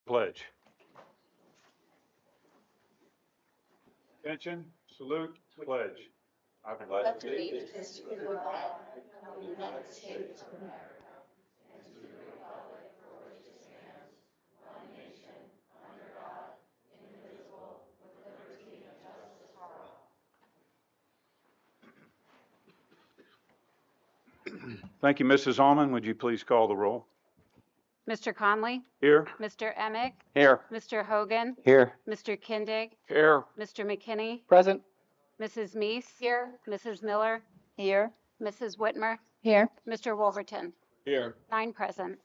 Pledge. Attention, salute, pledge. I pledge allegiance to the flag of the United States of America and to the republic for which it stands, one nation, under God, indivisible, with liberty and justice for all. Thank you, Mrs. Allman. Would you please call the roll? Mr. Conley? Here. Mr. Emick? Here. Mr. Hogan? Here. Mr. Kindig? Here. Mr. McKinney? Present. Mrs. Meese? Here. Mrs. Miller? Here. Mrs. Whitmer? Here. Mr. Wolverton? Here. 9 present.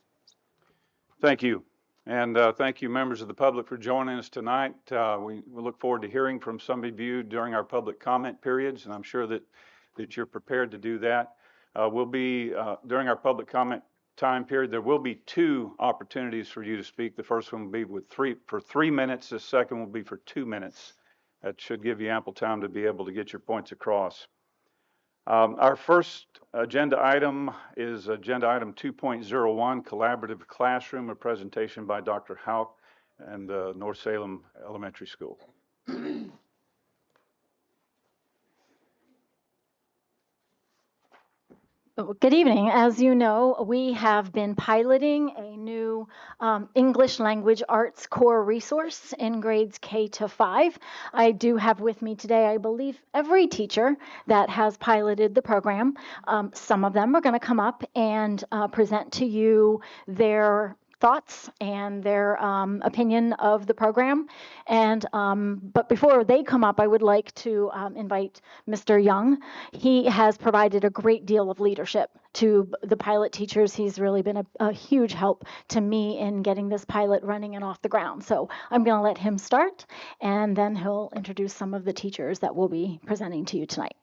Thank you. And thank you, members of the public, for joining us tonight. We look forward to hearing from some of you during our public comment periods, and I'm sure that you're prepared to do that. We'll be, during our public comment time period, there will be 2 opportunities for you to speak. The first one will be for 3 minutes. The second will be for 2 minutes. That should give you ample time to be able to get your points across. Our first agenda item is agenda item 2.01, Collaborative Classroom, a presentation by Dr. Houck and North Salem Elementary School. Good evening. As you know, we have been piloting a new English language arts core resource in grades K to 5. I do have with me today, I believe, every teacher that has piloted the program. Some of them are going to come up and present to you their thoughts and their opinion of the program. And but before they come up, I would like to invite Mr. Young. He has provided a great deal of leadership to the pilot teachers. He's really been a huge help to me in getting this pilot running and off the ground. So I'm going to let him start, and then he'll introduce some of the teachers that will be presenting to you tonight.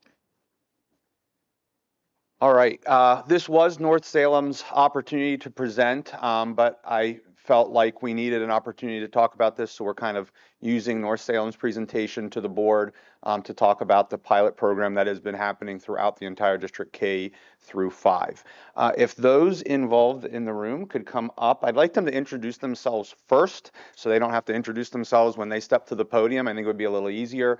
All right. This was North Salem's opportunity to present, but I felt like we needed an opportunity to talk about this, so we're kind of using North Salem's presentation to the board to talk about the pilot program that has been happening throughout the entire District K through 5. If those involved in the room could come up, I'd like them to introduce themselves first, so they don't have to introduce themselves when they step to the podium. I think it would be a little easier.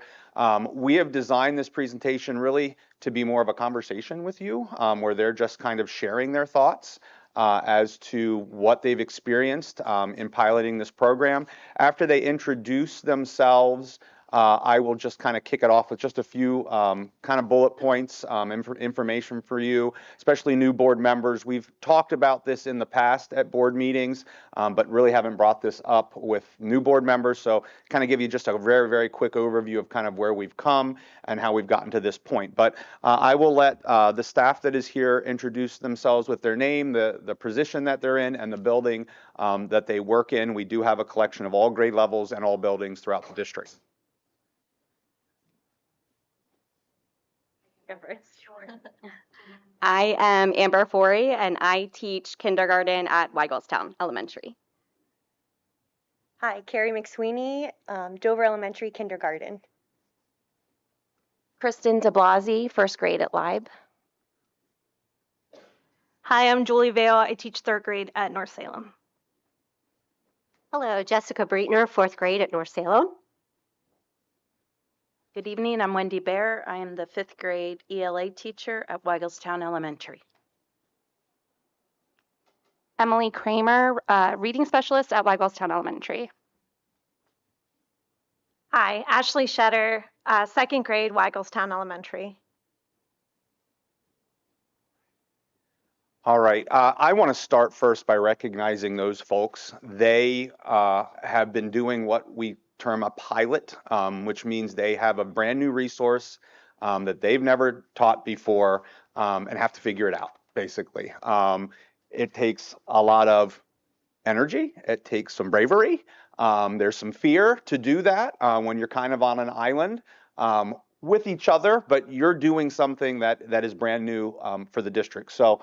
We have designed this presentation really to be more of a conversation with you, where they're just kind of sharing their thoughts as to what they've experienced in piloting this program. After they introduce themselves, I will just kind of kick it off with just a few kind of bullet points, information for you, especially new board members. We've talked about this in the past at board meetings, but really haven't brought this up with new board members. So kind of give you just a very, very quick overview of kind of where we've come and how we've gotten to this point. But I will let the staff that is here introduce themselves with their name, the position that they're in, and the building that they work in. We do have a collection of all grade levels and all buildings throughout the district. I am Amber Forey, and I teach kindergarten at Weigelstown Elementary. Hi, Carrie McSweeney, Dover Elementary Kindergarten. Kristen DeBlasi, first grade at Libe. Hi, I'm Julie Vale. I teach 3rd grade at North Salem. Hello, Jessica Breitner, 4th grade at North Salem. Good evening, I'm Wendy Bear. I am the 5th grade ELA teacher at Weigelstown Elementary. Emily Kramer, reading specialist at Weigelstown Elementary. Hi, Ashley Shetter, 2nd grade, Weigelstown Elementary. All right, I want to start first by recognizing those folks. They have been doing what we term a pilot, which means they have a brand new resource that they've never taught before and have to figure it out, basically. It takes a lot of energy. It takes some bravery. There's some fear to do that when you're kind of on an island with each other, but you're doing something that is brand new for the district. So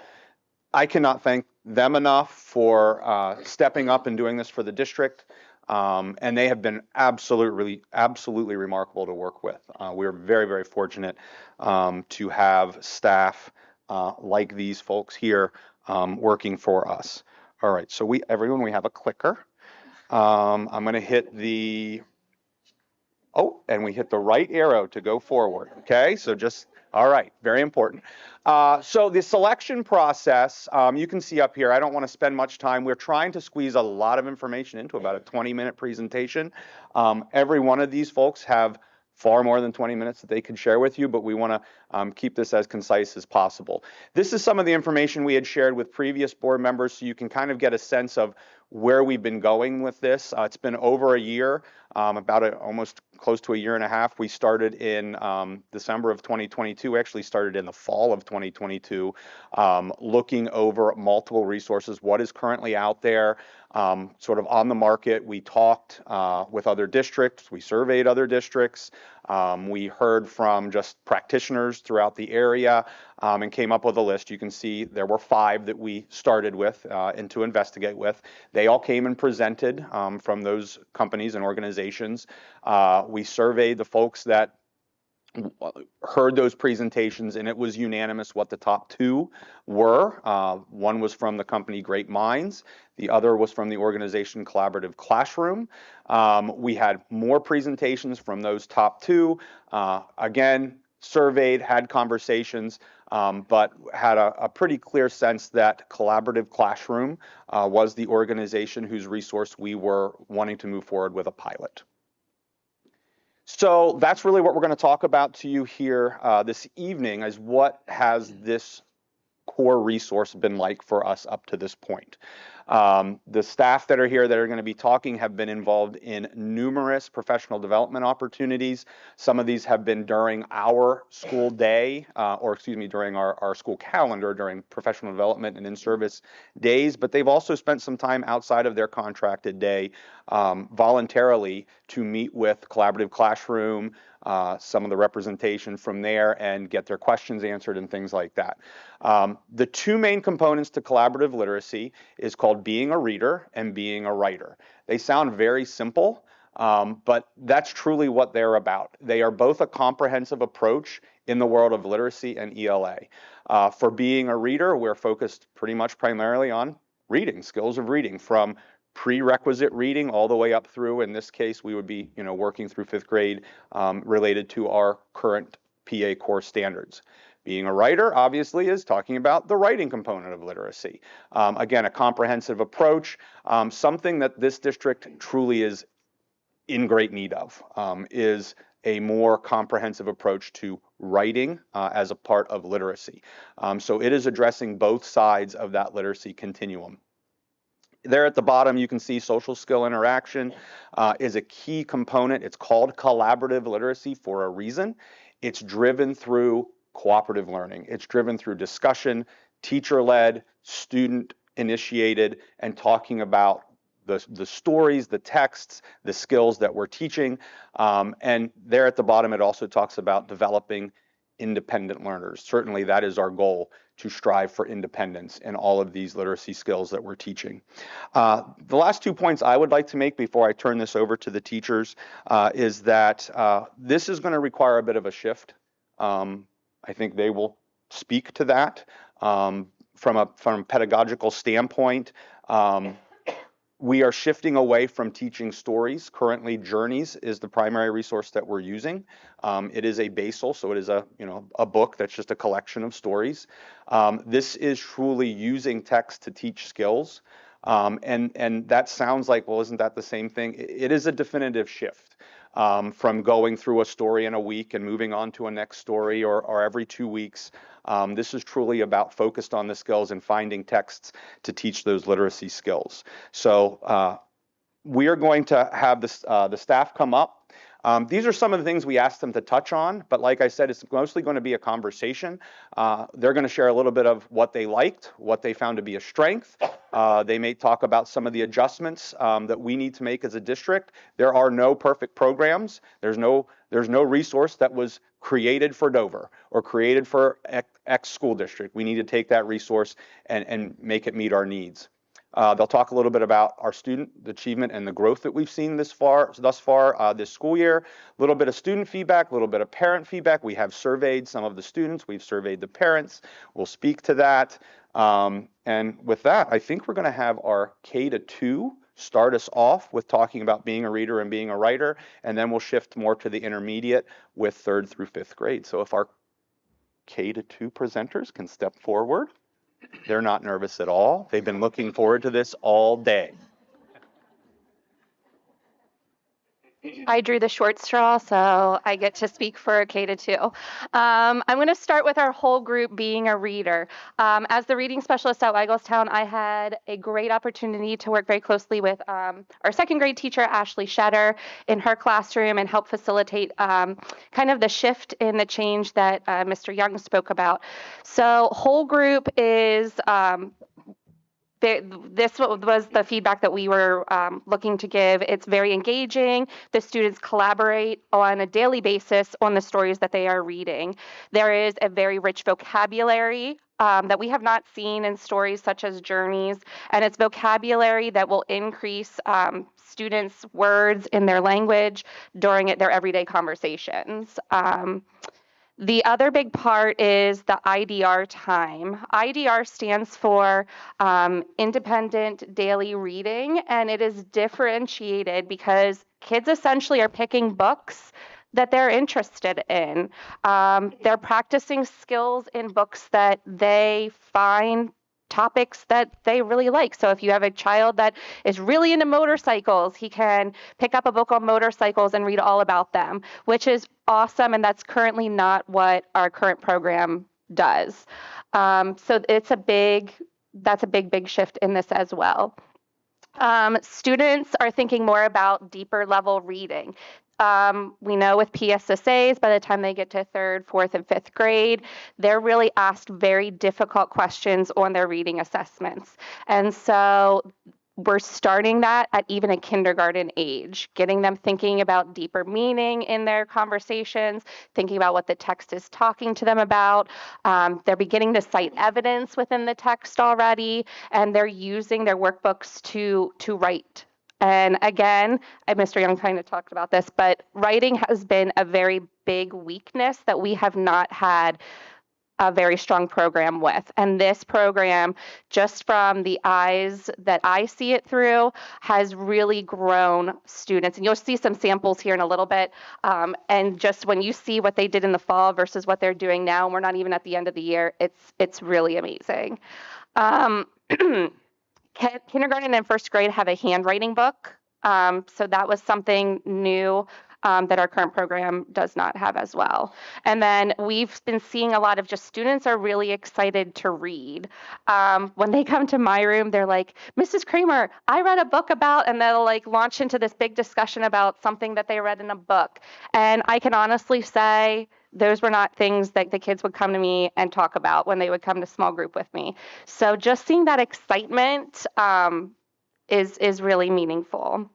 I cannot thank them enough for stepping up and doing this for the district. And they have been absolutely remarkable to work with. We're very, very fortunate to have staff like these folks here working for us. All right, so everyone, we have a clicker. I'm going to hit and we hit the right arrow to go forward. Okay, so all right, very important. So the selection process, you can see up here, I don't want to spend much time. We're trying to squeeze a lot of information into about a 20-minute presentation. Every one of these folks have far more than 20 minutes that they can share with you, but we want to keep this as concise as possible. This is some of the information we had shared with previous board members, so you can kind of get a sense of where we've been going with this. It's been over a year, almost close to a year and a half. We started in December of 2022, actually started in the fall of 2022, looking over multiple resources, what is currently out there, sort of on the market. We talked with other districts, we surveyed other districts, we heard from just practitioners throughout the area, and came up with a list. You can see there were 5 that we started with and to investigate with. They all came and presented from those companies and organizations. We surveyed the folks that heard those presentations, and it was unanimous what the top 2 were. One was from the company Great Minds. The other was from the organization Collaborative Classroom. We had more presentations from those top 2. Again, surveyed, had conversations, but had a pretty clear sense that Collaborative Classroom was the organization whose resource we were wanting to move forward with a pilot. So that's really what we're going to talk about to you here this evening, is what has this core resource been like for us up to this point. The staff that are here that are going to be talking have been involved in numerous professional development opportunities. Some of these have been during our school day, during our school calendar, during professional development and in-service days, but they've also spent some time outside of their contracted day voluntarily to meet with Collaborative Classroom, some of the representation from there, and get their questions answered and things like that. The 2 main components to collaborative literacy is called being a reader and being a writer. They sound very simple, but that's truly what they're about. They are both a comprehensive approach in the world of literacy and ELA. For being a reader, we're focused pretty much primarily on reading, skills of reading, from prerequisite reading all the way up through, in this case, we would be working through 5th grade related to our current PA core standards. Being a writer, obviously, is talking about the writing component of literacy. Again, a comprehensive approach, something that this district truly is in great need of, is a more comprehensive approach to writing as a part of literacy. So it is addressing both sides of that literacy continuum. There at the bottom, you can see social skill interaction is a key component. It's called collaborative literacy for a reason. It's driven through cooperative learning. It's driven through discussion, teacher-led, student-initiated, and talking about the stories, the texts, the skills that we're teaching. And there at the bottom, it also talks about developing independent learners. Certainly that is our goal, to strive for independence in all of these literacy skills that we're teaching. The last 2 points I would like to make before I turn this over to the teachers is that this is going to require a bit of a shift. I think they will speak to that from a pedagogical standpoint. We are shifting away from teaching stories. Currently, Journeys is the primary resource that we're using. It is a basal, so it is a book that's just a collection of stories. This is truly using text to teach skills. And that sounds like, well, isn't that the same thing? It is a definitive shift from going through a story in a week and moving on to a next story or every 2 weeks. This is truly about focused on the skills and finding texts to teach those literacy skills. So we are going to have the staff come up. These are some of the things we asked them to touch on, but like I said, it's mostly going to be a conversation. They're going to share a little bit of what they liked, what they found to be a strength. They may talk about some of the adjustments that we need to make as a district. There are no perfect programs. There's no resource that was created for Dover or created for X school district. We need to take that resource and make it meet our needs. They'll talk a little bit about our student achievement and the growth that we've seen thus far this school year. A little bit of student feedback, a little bit of parent feedback. We have surveyed some of the students. We've surveyed the parents. We'll speak to that. And with that, I think we're going to have our K-2 start us off with talking about being a reader and being a writer, and then we'll shift more to the intermediate with 3rd through 5th grade. So if our K-2 presenters can step forward. They're not nervous at all. They've been looking forward to this all day. I drew the short straw, so I get to speak for K-2. I'm going to start with our whole group being a reader. As the reading specialist at Weigelstown, I had a great opportunity to work very closely with our 2nd grade teacher, Ashley Shetter, in her classroom and help facilitate kind of the shift in the change that Mr. Young spoke about. So whole group is this was the feedback that we were looking to give. It's very engaging. The students collaborate on a daily basis on the stories that they are reading. There is a very rich vocabulary that we have not seen in stories such as Journeys, and it's vocabulary that will increase students' words in their language during their everyday conversations. The other big part is the IDR time. IDR stands for Independent Daily Reading, and it is differentiated because kids essentially are picking books that they're interested in. They're practicing skills in books that they find topics that they really like. So if you have a child that is really into motorcycles, he can pick up a book on motorcycles and read all about them, which is awesome. And that's currently not what our current program does. So that's a big shift in this as well. Students are thinking more about deeper level reading. We know with PSSAs, by the time they get to 3rd, 4th, and 5th grade, they're really asked very difficult questions on their reading assessments. And so we're starting that at even a kindergarten age, getting them thinking about deeper meaning in their conversations, thinking about what the text is talking to them about. They're beginning to cite evidence within the text already, and they're using their workbooks to write. And again, Mr. Young kind of talked about this, but writing has been a very big weakness that we have not had a very strong program with. And this program, just from the eyes that I see it through, has really grown students. And you'll see some samples here in a little bit. And just when you see what they did in the fall versus what they're doing now, and we're not even at the end of the year, it's really amazing. Kindergarten and 1st grade have a handwriting book. So that was something new that our current program does not have as well. And then we've been seeing a lot of just students are really excited to read. When they come to my room, they're like, Mrs. Kramer, I read a book about, and they'll like launch into this big discussion about something that they read in a book. And I can honestly say, those were not things that the kids would come to me and talk about when they would come to small group with me. So just seeing that excitement is really meaningful.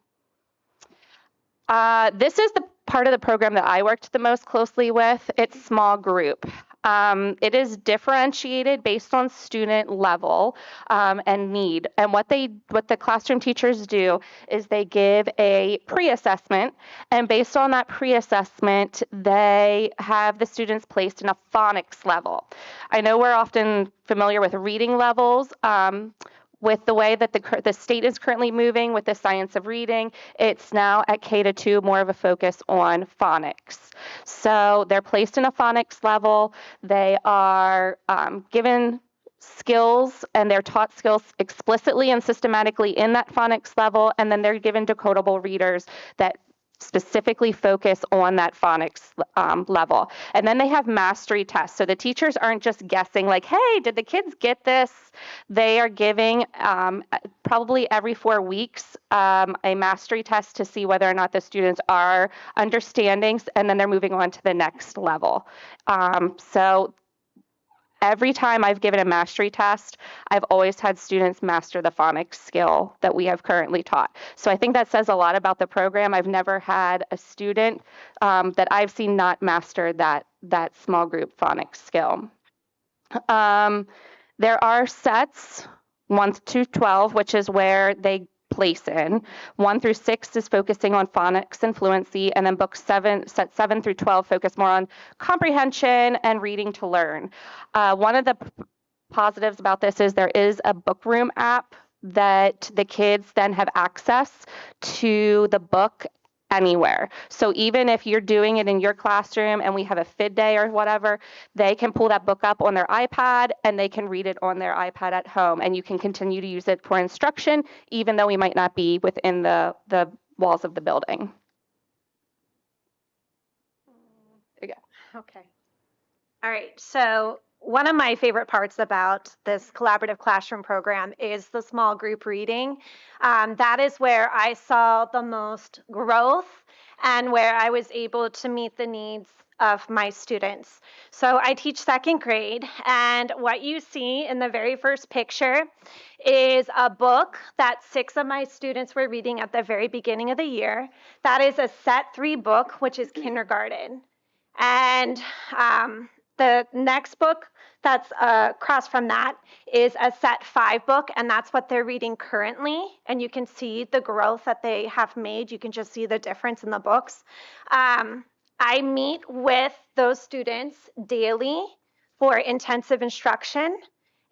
This is the part of the program that I worked the most closely with. It's small group. It is differentiated based on student level and need. And what the classroom teachers do is they give a pre-assessment, and based on that pre-assessment, they have the students placed in a phonics level. I know we're often familiar with reading levels. With the way that the state is currently moving with the science of reading, it's now at K-2 more of a focus on phonics. So they're placed in a phonics level. They are given skills, and they're taught skills explicitly and systematically in that phonics level, and then they're given decodable readers that specifically focus on that phonics level. And then they have mastery tests. So the teachers aren't just guessing like, hey, did the kids get this? They are giving probably every 4 weeks a mastery test to see whether or not the students are understanding, and then they're moving on to the next level. So every time I've given a mastery test, I've always had students master the phonics skill that we have currently taught. So I think that says a lot about the program. I've never had a student that I've seen not master that small group phonics skill. There are sets 1 to 12, which is where they place in. 1 through 6 is focusing on phonics and fluency, and then set 7 through 12 focus more on comprehension and reading to learn. One of the positives about this is there is a book room app that the kids then have access to the book anywhere. So even if you're doing it in your classroom and we have a FID day or whatever, they can pull that book up on their iPad and they can read it on their iPad at home, and you can continue to use it for instruction even though we might not be within the walls of the building. There you go. Okay. All right. So one of my favorite parts about this collaborative classroom program is the small group reading. That is where I saw the most growth and where I was able to meet the needs of my students. So I teach second grade, and what you see in the very first picture is a book that 6 of my students were reading at the very beginning of the year. That is a set 3 book, which is kindergarten. And the next book that's across from that is a set 5 book, and that's what they're reading currently. And you can see the growth that they have made. You can just see the difference in the books. I meet with those students daily for intensive instruction,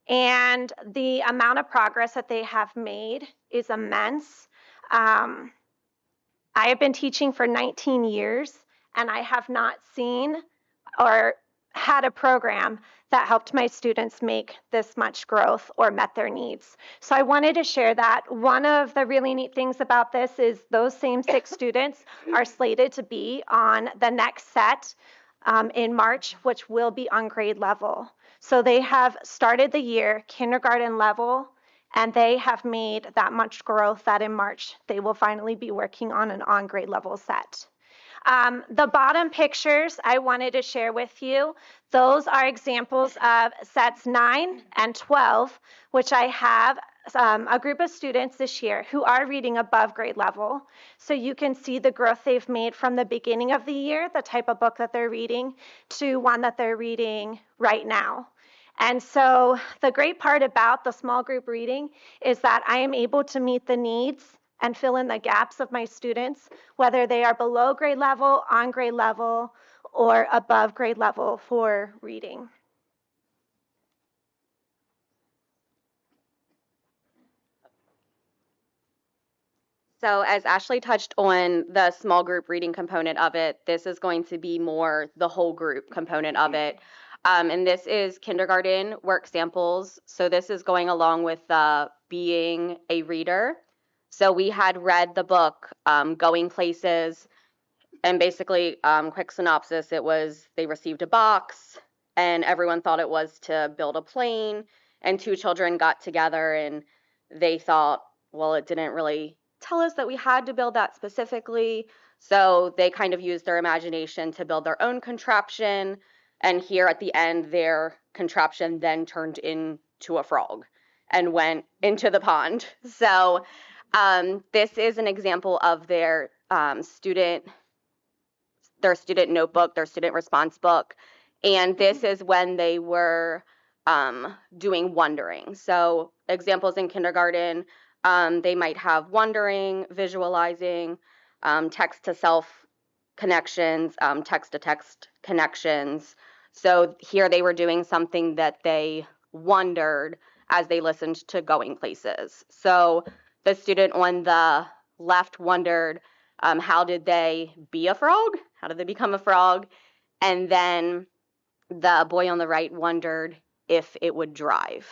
and the amount of progress that they have made is immense. I have been teaching for 19 years, and I have not seen or had a program that helped my students make this much growth or met their needs. So I wanted to share that. One of the really neat things about this is those same 6 students are slated to be on the next set in March, which will be on grade level. So they have started the year kindergarten level, and they have made that much growth that in March they will finally be working on an on-grade level set. The bottom pictures I wanted to share with you, those are examples of sets 9 and 12, which I have a group of students this year who are reading above grade level. So you can see the growth they've made from the beginning of the year, the type of book that they're reading, to one that they're reading right now. And so the great part about the small group reading is that I am able to meet the needs and fill in the gaps of my students, whether they are below grade level, on grade level, or above grade level for reading. So as Ashley touched on the small group reading component of it, this is going to be more the whole group component of it. And this is kindergarten work samples. So this is going along with being a reader. So we had read the book, Going Places, and basically, quick synopsis, it was they received a box and everyone thought it was to build a plane, and 2 children got together and they thought, well, it didn't really tell us that we had to build that specifically. So they kind of used their imagination to build their own contraption. And here at the end, their contraption then turned into a frog and went into the pond. So this is an example of their student notebook, their student response book. And this is when they were doing wondering. So examples in kindergarten, they might have wondering, visualizing, text-to-self connections, text-to-text connections. So here they were doing something that they wondered as they listened to Going Places. So the student on the left wondered, how did they be a frog? How did they become a frog? And then the boy on the right wondered if it would drive.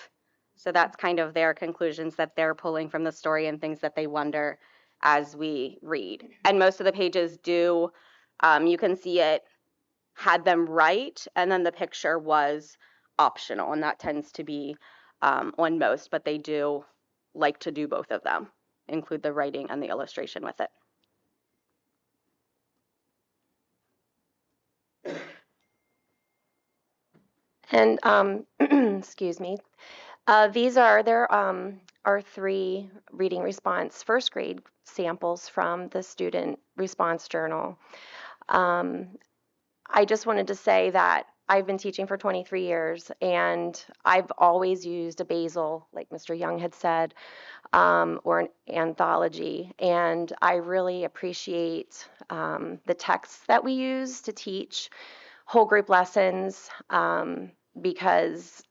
So that's kind of their conclusions that they're pulling from the story and things that they wonder as we read. And most of the pages do, you can see it had them write, and then the picture was optional, and that tends to be on most, but they do like to do both of them, include the writing and the illustration with it. And excuse me, these are our 3 reading response first grade samples from the student response journal. I just wanted to say that I've been teaching for 23 years, and I've always used a basal, like Mr. Young had said, or an anthology. And I really appreciate the texts that we use to teach whole group lessons, because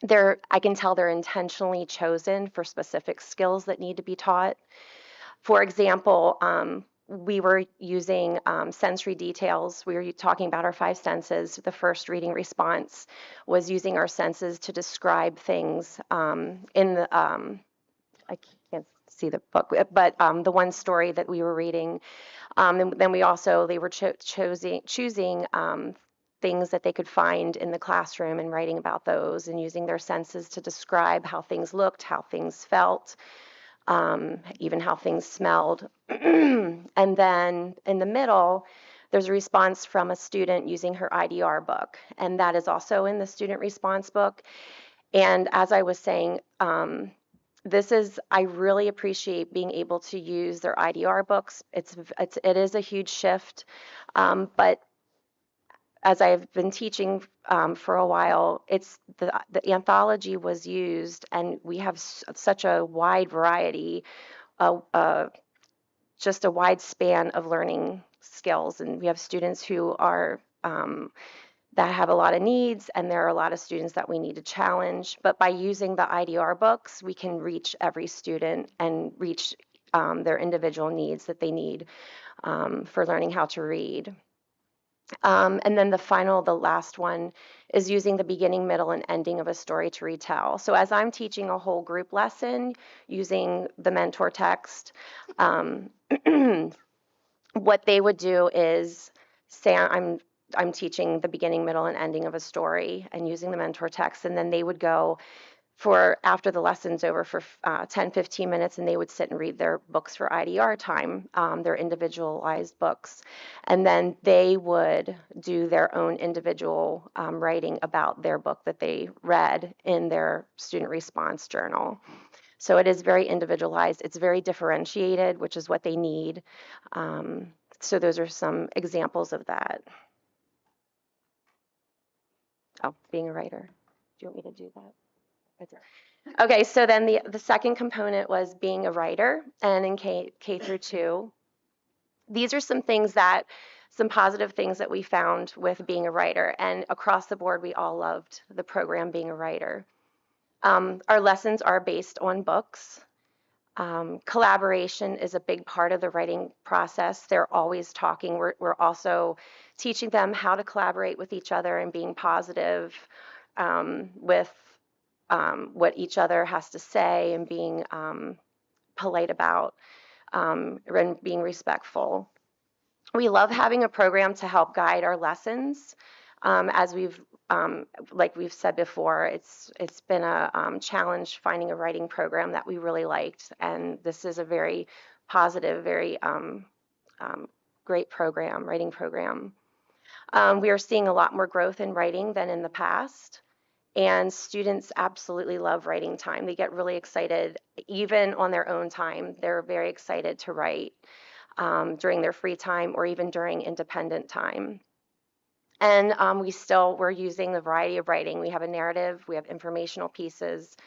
I can tell they're intentionally chosen for specific skills that need to be taught. For example, we were using sensory details. We were talking about our 5 senses. The first reading response was using our senses to describe things in the, I can't see the book, but the one story that we were reading. And then they were choosing things that they could find in the classroom and writing about those and using their senses to describe how things looked, how things felt, even how things smelled. And then in the middle, there's a response from a student using her IDR book, and that is also in the student response book. And as I was saying, I really appreciate being able to use their IDR books. It is a huge shift, but as I've been teaching for a while, the anthology was used, and we have such a wide variety, just a wide span of learning skills, and we have students who are that have a lot of needs, and there are a lot of students that we need to challenge. But by using the IDR books, we can reach every student and reach their individual needs that they need for learning how to read. And then the last one is using the beginning, middle, and ending of a story to retell. So as I'm teaching a whole group lesson using the mentor text, what they would do is say, I'm teaching the beginning, middle, and ending of a story and using the mentor text, and then they would go after the lesson's over for 10, 15 minutes, and they would sit and read their books for IDR time, their individualized books. And then they would do their own individual writing about their book that they read in their student response journal. So it is very individualized. It's very differentiated, which is what they need. So those are some examples of that. Oh, being a writer. Do you want me to do that? Okay, so then the second component was being a writer, and in K through 2. These are some positive things that we found with being a writer, and across the board, we all loved the program Being a Writer. Our lessons are based on books. Collaboration is a big part of the writing process. They're always talking. We're also teaching them how to collaborate with each other and being positive with what each other has to say and being polite about and being respectful. We love having a program to help guide our lessons. As like we've said before, it's been a challenge finding a writing program that we really liked, and this is a very positive, very great writing program. We are seeing a lot more growth in writing than in the past. And students absolutely love writing time. They get really excited, even on their own time. They're very excited to write during their free time or even during independent time. And we're using the variety of writing. We have a narrative, we have informational pieces,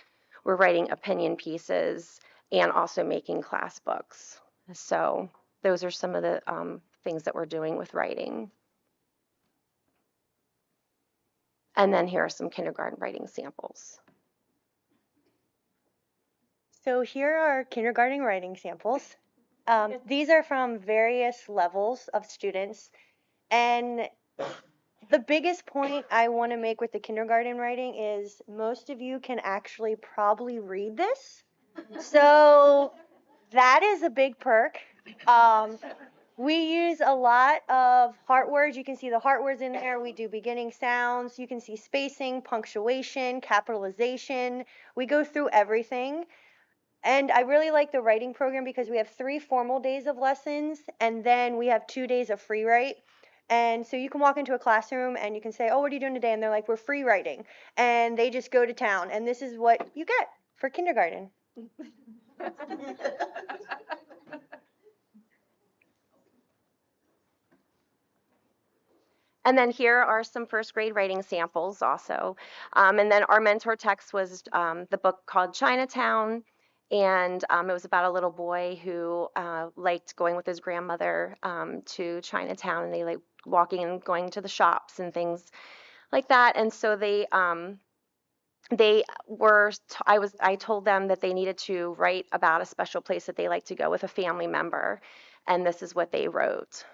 we're writing opinion pieces, and also making class books. So those are some of the things that we're doing with writing. And then here are some kindergarten writing samples. So here are kindergarten writing samples. These are from various levels of students. And the biggest point I want to make with the kindergarten writing is most of you can actually probably read this. So that is a big perk. We use a lot of heart words. You can see the heart words in there. We do beginning sounds. You can see spacing, punctuation, capitalization. We go through everything. And I really like the writing program because we have 3 formal days of lessons, and then we have 2 days of free write. And so you can walk into a classroom and you can say, oh, what are you doing today? And they're like, we're free writing. And they just go to town. And this is what you get for kindergarten. And then here are some first grade writing samples also. And then our mentor text was the book called Chinatown. And it was about a little boy who liked going with his grandmother to Chinatown, and they like walking and going to the shops and things like that. And so I told them that they needed to write about a special place that they like to go with a family member, and this is what they wrote.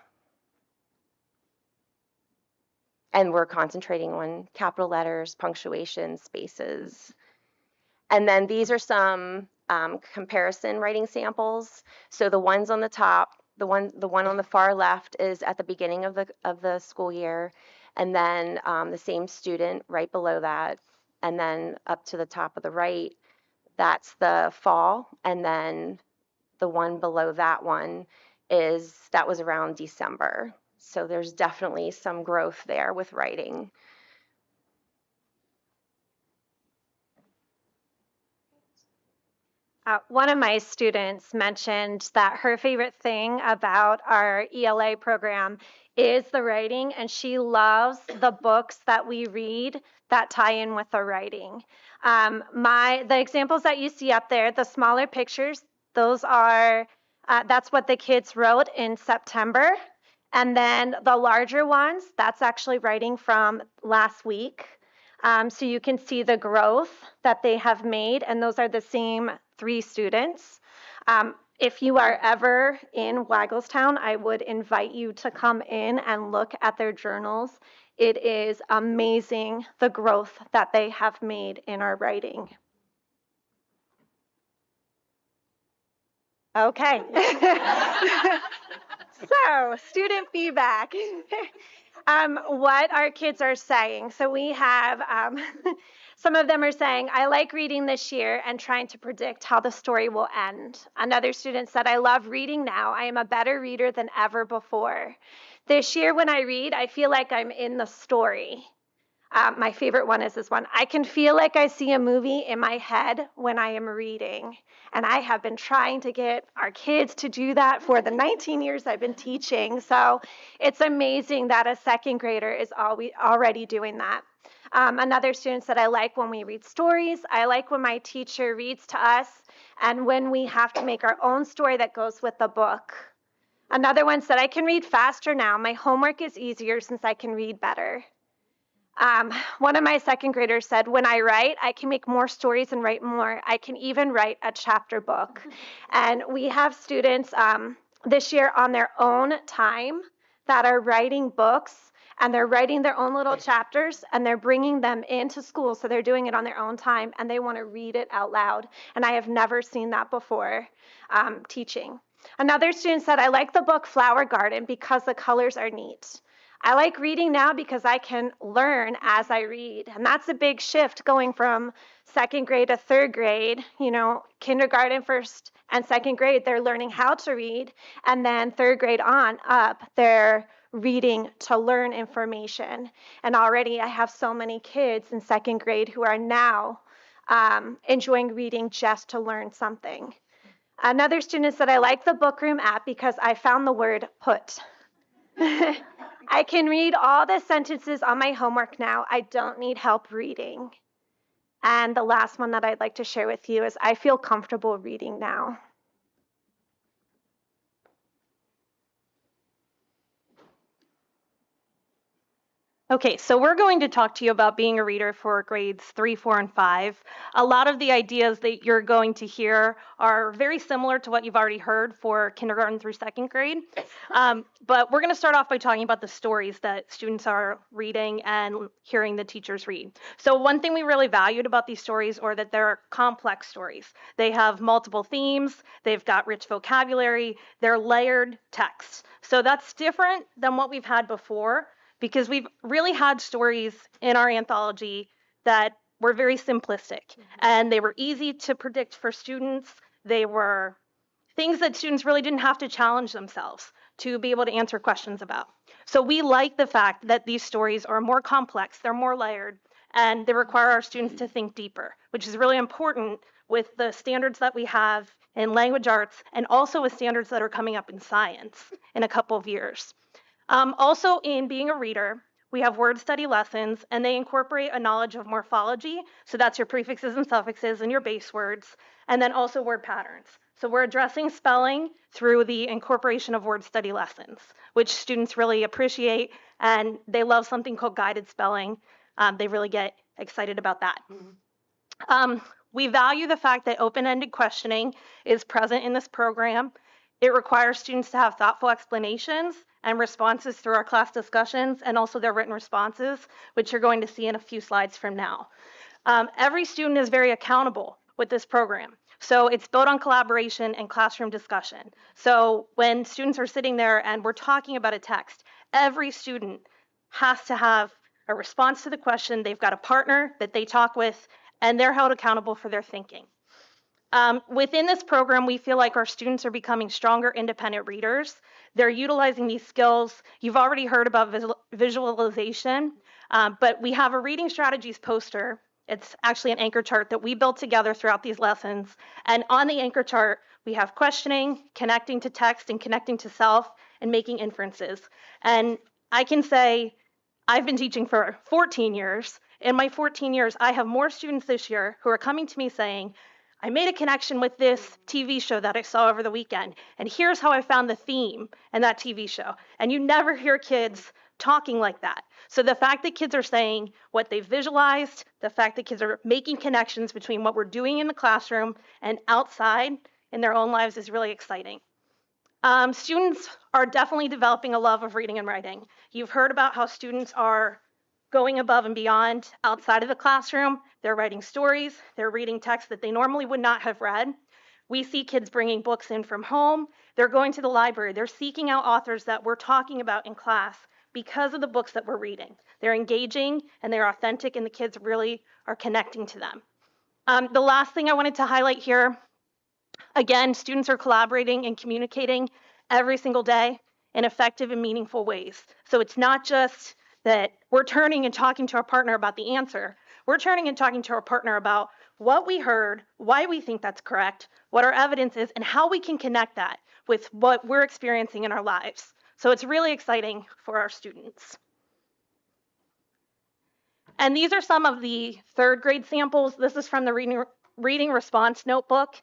And we're concentrating on capital letters, punctuation, spaces. And then these are some comparison writing samples. So the ones on the top, the one on the far left is at the beginning of the school year, and then the same student right below that, and then up to the top of the right, that's the fall, and then the one below that one that was around December. So there's definitely some growth there with writing. One of my students mentioned that her favorite thing about our ELA program is the writing, and she loves the books that we read that tie in with the writing. The examples that you see up there, the smaller pictures, those are that's what the kids wrote in September. And then the larger ones, that's actually writing from last week. So you can see the growth that they have made, and those are the same 3 students. If you are ever in Wagglestown, I would invite you to come in and look at their journals. It is amazing the growth that they have made in our writing. Okay. So, student feedback. What our kids are saying. So we have some of them are saying, I like reading this year and trying to predict how the story will end. Another student said, I love reading now. I am a better reader than ever before. This year when I read, I feel like I'm in the story. My favorite one is this one. I can feel like I see a movie in my head when I am reading. And I have been trying to get our kids to do that for the 19 years I've been teaching. So it's amazing that a second grader is already doing that. Another student said, I like when we read stories. I like when my teacher reads to us and when we have to make our own story that goes with the book. Another one said, I can read faster now. My homework is easier since I can read better. One of my second graders said, when I write, I can make more stories and write more. I can even write a chapter book. And we have students this year on their own time that are writing books, and they're writing their own little chapters, and they're bringing them into school. So they're doing it on their own time, and they want to read it out loud. And I have never seen that before teaching. Another student said, I like the book Flower Garden because the colors are neat. I like reading now because I can learn as I read. And that's a big shift going from second grade to third grade. You know, kindergarten, first and second grade, they're learning how to read. And then third grade on up, they're reading to learn information. And already I have so many kids in second grade who are now enjoying reading just to learn something. Another student said, I like the Bookroom app because I found the word put. I can read all the sentences on my homework now. I don't need help reading. And the last one that I'd like to share with you is I feel comfortable reading now. Okay, so we're going to talk to you about being a reader for grades 3, 4, and 5. A lot of the ideas that you're going to hear are very similar to what you've already heard for kindergarten through second grade. But we're going to start off by talking about the stories that students are reading and hearing the teachers read. So one thing we really valued about these stories are that they're complex stories. They have multiple themes, they've got rich vocabulary, they're layered texts. So that's different than what we've had before, because we've really had stories in our anthology that were very simplistic, and they were easy to predict for students. They were things that students really didn't have to challenge themselves to be able to answer questions about. So we like the fact that these stories are more complex, they're more layered, and they require our students to think deeper, which is really important with the standards that we have in language arts and also with standards that are coming up in science in a couple of years. Also, in being a reader, we have word study lessons, and they incorporate a knowledge of morphology. So that's your prefixes and suffixes and your base words, and then also word patterns. So we're addressing spelling through the incorporation of word study lessons, which students really appreciate, and they love something called guided spelling. They really get excited about that. We value the fact that open-ended questioning is present in this program. It requires students to have thoughtful explanations and responses through our class discussions and also their written responses, which you're going to see in a few slides from now. Every student is very accountable with this program. So it's built on collaboration and classroom discussion. So when students are sitting there and we're talking about a text, every student has to have a response to the question. They've got a partner that they talk with, and they're held accountable for their thinking. Within this program, we feel like our students are becoming stronger, independent readers. They're utilizing these skills. You've already heard about visualization, but we have a reading strategies poster. It's actually an anchor chart that we built together throughout these lessons. And on the anchor chart, we have questioning, connecting to text, and connecting to self, and making inferences. And I can say I've been teaching for 14 years. In my 14 years, I have more students this year who are coming to me saying, I made a connection with this TV show that I saw over the weekend, and here's how I found the theme in that TV show. And you never hear kids talking like that. So the fact that kids are saying what they've visualized, the fact that kids are making connections between what we're doing in the classroom and outside in their own lives is really exciting. Students are definitely developing a love of reading and writing. You've heard about how students are going above and beyond outside of the classroom. They're writing stories, they're reading texts that they normally would not have read. We see kids bringing books in from home. They're going to the library. They're seeking out authors that we're talking about in class because of the books that we're reading. They're engaging and they're authentic, and the kids really are connecting to them. The last thing I wanted to highlight here, again, students are collaborating and communicating every single day in effective and meaningful ways. So it's not just that we're turning and talking to our partner about the answer. We're turning and talking to our partner about what we heard, why we think that's correct, what our evidence is, and how we can connect that with what we're experiencing in our lives. So it's really exciting for our students. And these are some of the third grade samples. This is from the reading response notebook.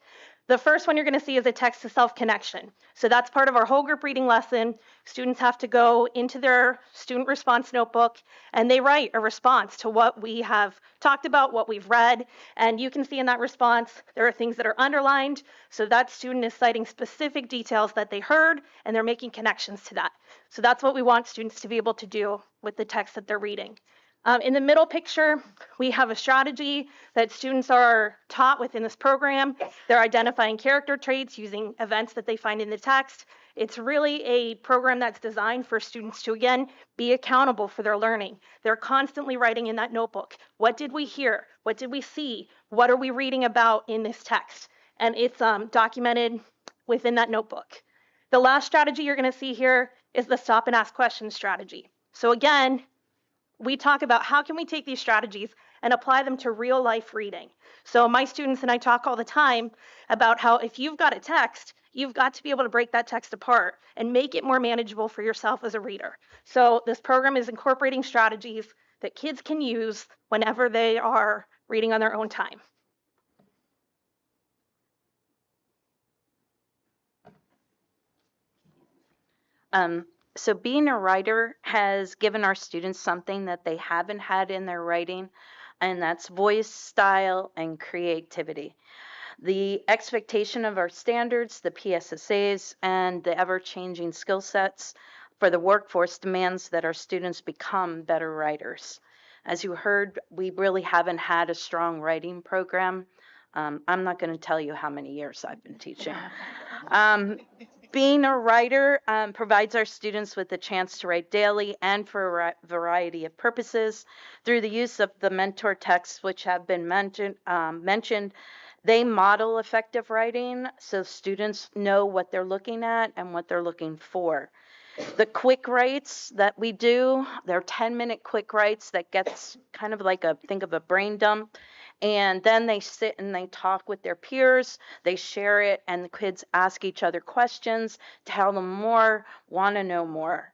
The first one you're going to see is a text to self connection. So that's part of our whole group reading lesson. Students have to go into their student response notebook and they write a response to what we have talked about, what we've read. And you can see in that response, there are things that are underlined. So that student is citing specific details that they heard and they're making connections to that. So that's what we want students to be able to do with the text that they're reading. In the middle picture, we have a strategy that students are taught within this program. They're identifying character traits using events that they find in the text. It's really a program that's designed for students to, again, be accountable for their learning. They're constantly writing in that notebook. What did we hear? What did we see? What are we reading about in this text? And it's documented within that notebook. The last strategy you're going to see here is the stop and ask questions strategy. So again, we talk about how can we take these strategies and apply them to real life reading. So my students and I talk all the time about how if you've got a text, you've got to be able to break that text apart and make it more manageable for yourself as a reader. So this program is incorporating strategies that kids can use whenever they are reading on their own time. So being a writer has given our students something that they haven't had in their writing, and that's voice, style, and creativity. The expectation of our standards, the PSSAs, and the ever-changing skill sets for the workforce demands that our students become better writers. As you heard, we really haven't had a strong writing program. I'm not going to tell you how many years I've been teaching. Being a writer provides our students with the chance to write daily and for a variety of purposes. Through the use of the mentor texts, which have been mentioned, they model effective writing so students know what they're looking at and what they're looking for. The quick writes that we do, they're 10-minute quick writes that gets kind of like think of a brain dump. And then they sit and they talk with their peers, they share it, and the kids ask each other questions, tell them more, want to know more.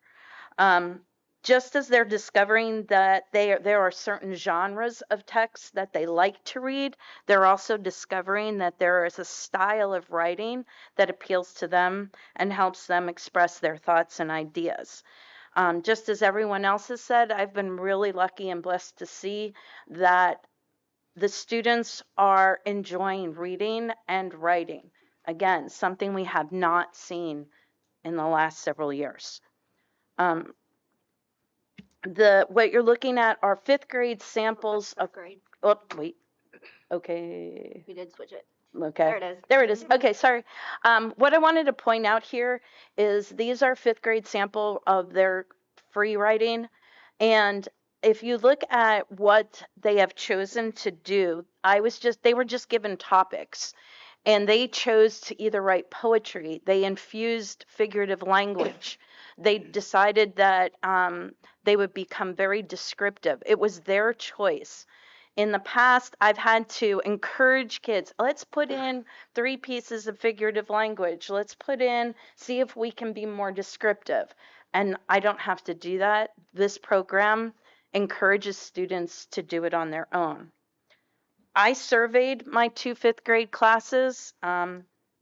Just as they're discovering that there are certain genres of text that they like to read, they're also discovering that there is a style of writing that appeals to them and helps them express their thoughts and ideas. Just as everyone else has said, I've been really lucky and blessed to see that the students are enjoying reading and writing. Again, something we have not seen in the last several years. What you're looking at are fifth grade samples of Grade. Oh, wait. Okay. We did switch it. Okay. There it is. There it is. Okay, sorry. What I wanted to point out here is these are fifth grade sample of their free writing. And if you look at what they have chosen to do, they were just given topics. And they chose to either write poetry, they infused figurative language. They decided that they would become very descriptive. It was their choice. In the past, I've had to encourage kids, let's put in 3 pieces of figurative language. Let's see if we can be more descriptive. And I don't have to do that. This program encourages students to do it on their own. I surveyed my 2 fifth grade classes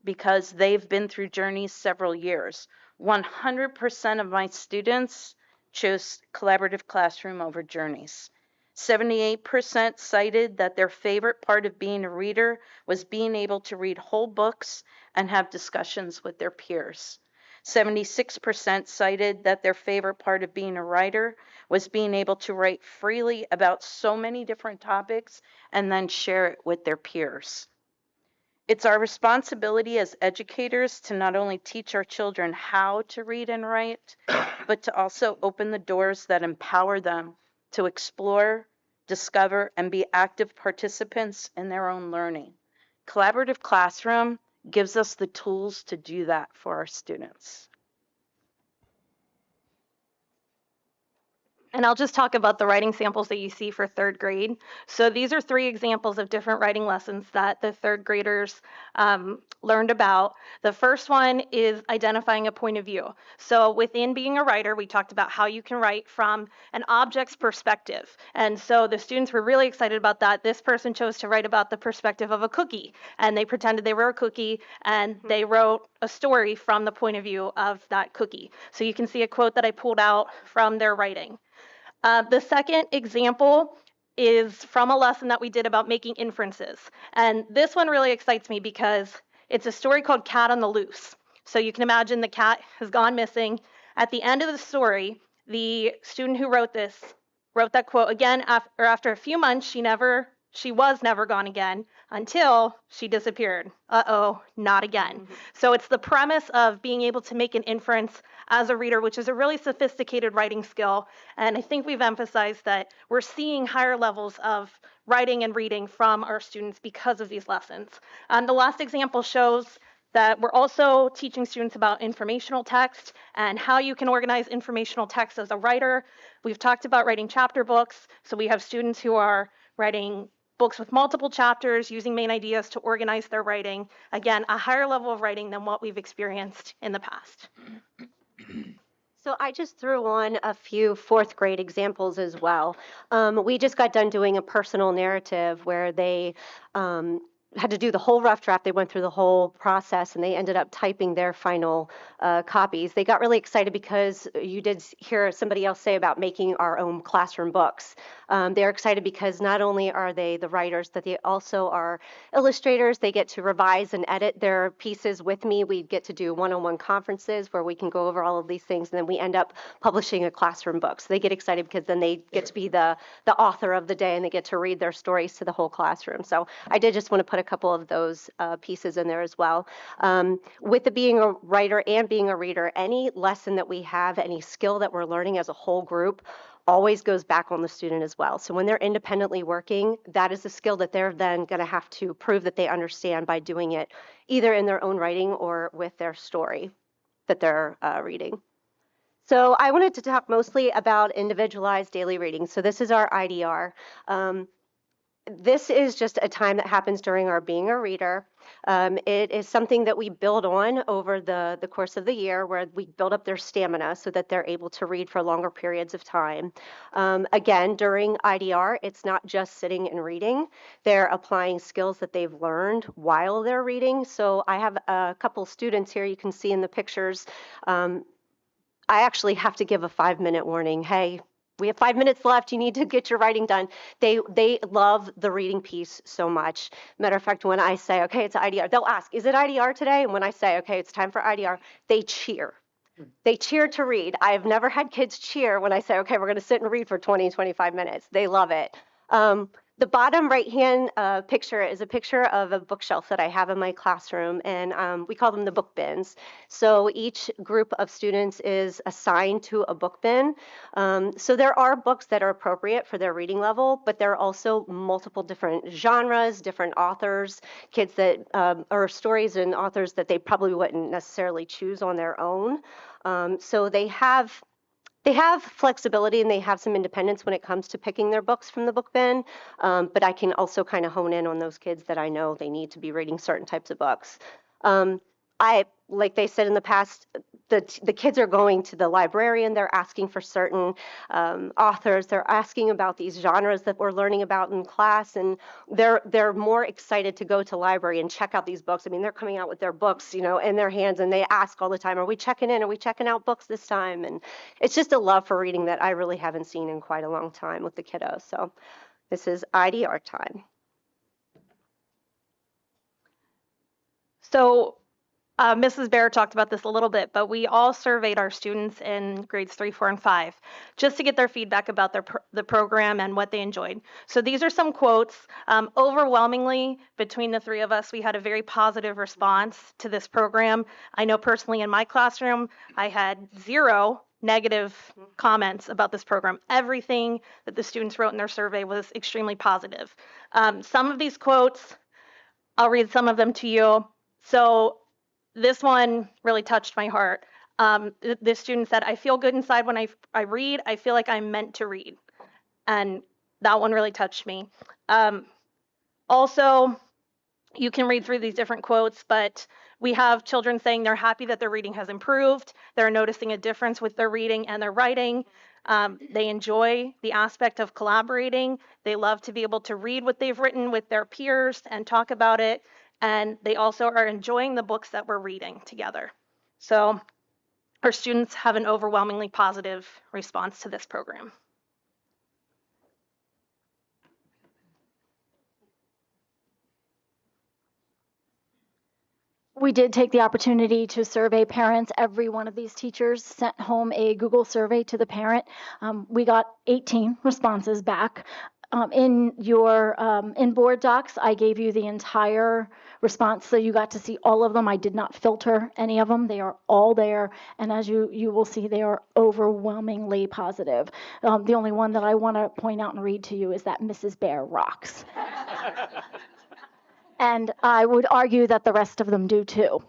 because they've been through Journeys several years. 100% of my students chose Collaborative Classroom over Journeys. 78% cited that their favorite part of being a reader was being able to read whole books and have discussions with their peers. 76% cited that their favorite part of being a writer was being able to write freely about so many different topics and then share it with their peers. It's our responsibility as educators to not only teach our children how to read and write, but to also open the doors that empower them to explore, discover, and be active participants in their own learning. Collaborative Classroom gives us the tools to do that for our students. And I'll just talk about the writing samples that you see for third grade. So these are 3 examples of different writing lessons that the third graders learned about. The first one is identifying a point of view. So within being a writer, we talked about how you can write from an object's perspective. And so the students were really excited about that. This person chose to write about the perspective of a cookie, and they pretended they were a cookie, and they wrote a story from the point of view of that cookie. So you can see a quote that I pulled out from their writing. The second example is from a lesson that we did about making inferences. And this one really excites me because it's a story called Cat on the Loose. So you can imagine the cat has gone missing. At the end of the story, the student who wrote that quote again after a few months. She was never gone again until she disappeared. Uh-oh, not again. So it's the premise of being able to make an inference as a reader, which is a really sophisticated writing skill. And I think we've emphasized that we're seeing higher levels of writing and reading from our students because of these lessons. The last example shows that we're also teaching students about informational text and how you can organize informational text as a writer. We've talked about writing chapter books. So we have students who are writing books with multiple chapters, using main ideas to organize their writing. Again, a higher level of writing than what we've experienced in the past. So I just threw on a few 4th grade examples as well. We just got done doing a personal narrative where they had to do the whole rough draft. They went through the whole process and they ended up typing their final copies. They got really excited because you did hear somebody else say about making our own classroom books. They're excited because not only are they the writers, but they also are illustrators. They get to revise and edit their pieces with me. We get to do one-on-one conferences where we can go over all of these things, and then we end up publishing a classroom book. So they get excited because then they get to be the author of the day and they get to read their stories to the whole classroom. So I did just want to put a couple of those pieces in there as well. With the being a writer and being a reader, any lesson that we have, any skill that we're learning as a whole group, always goes back on the student as well. So when they're independently working, that is a skill that they're then going to have to prove that they understand by doing it either in their own writing or with their story that they're reading. So I wanted to talk mostly about individualized daily reading. So this is our IDR. This is just a time that happens during our being a reader. It is something that we build on over the course of the year, where we build up their stamina so that they're able to read for longer periods of time. Again, during IDR, it's not just sitting and reading. They're applying skills that they've learned while they're reading. So I have a couple students here you can see in the pictures. I actually have to give a 5-minute warning. Hey, we have 5 minutes left. You need to get your writing done. They love the reading piece so much. Matter of fact, when I say, okay, it's IDR, they'll ask, is it IDR today? And when I say, okay, it's time for IDR, they cheer. They cheer to read. I have never had kids cheer when I say, okay, we're going to sit and read for 20, 25 minutes. They love it. The bottom right-hand picture is a picture of a bookshelf that I have in my classroom, and we call them the book bins. So each group of students is assigned to a book bin. So there are books that are appropriate for their reading level, but there are also multiple different genres, different authors, kids that or stories and authors that they probably wouldn't necessarily choose on their own. So they have flexibility and they have some independence when it comes to picking their books from the book bin, but I can also kind of hone in on those kids that I know they need to be reading certain types of books. Like they said in the past, the kids are going to the librarian, they're asking for certain authors, they're asking about these genres that we're learning about in class, and they're more excited to go to library and check out these books. I mean, they're coming out with their books, you know, in their hands, and they ask all the time, are we checking in? Are we checking out books this time? And it's just a love for reading that I really haven't seen in quite a long time with the kiddos. So this is IDR time. So Mrs. Bear talked about this a little bit, but we all surveyed our students in grades 3, 4, and 5 just to get their feedback about the program and what they enjoyed. So these are some quotes. Overwhelmingly, between the three of us, we had a very positive response to this program. I know personally in my classroom, I had 0 negative comments about this program. Everything that the students wrote in their survey was extremely positive. Some of these quotes, I'll read some of them to you. So this one really touched my heart. This student said, I feel good inside when I read. I feel like I'm meant to read. And that one really touched me. Also, you can read through these different quotes, but we have children saying they're happy that their reading has improved. They're noticing a difference with their reading and their writing. They enjoy the aspect of collaborating. They love to be able to read what they've written with their peers and talk about it. And they also are enjoying the books that we're reading together. So our students have an overwhelmingly positive response to this program. We did take the opportunity to survey parents. Every one of these teachers sent home a Google survey to the parent. We got 18 responses back. In your in board docs, I gave you the entire response, so you got to see all of them. I did not filter any of them. They are all there, and as you will see, they are overwhelmingly positive. The only one that I want to point out and read to you is that Mrs. Bear rocks. And I would argue that the rest of them do too.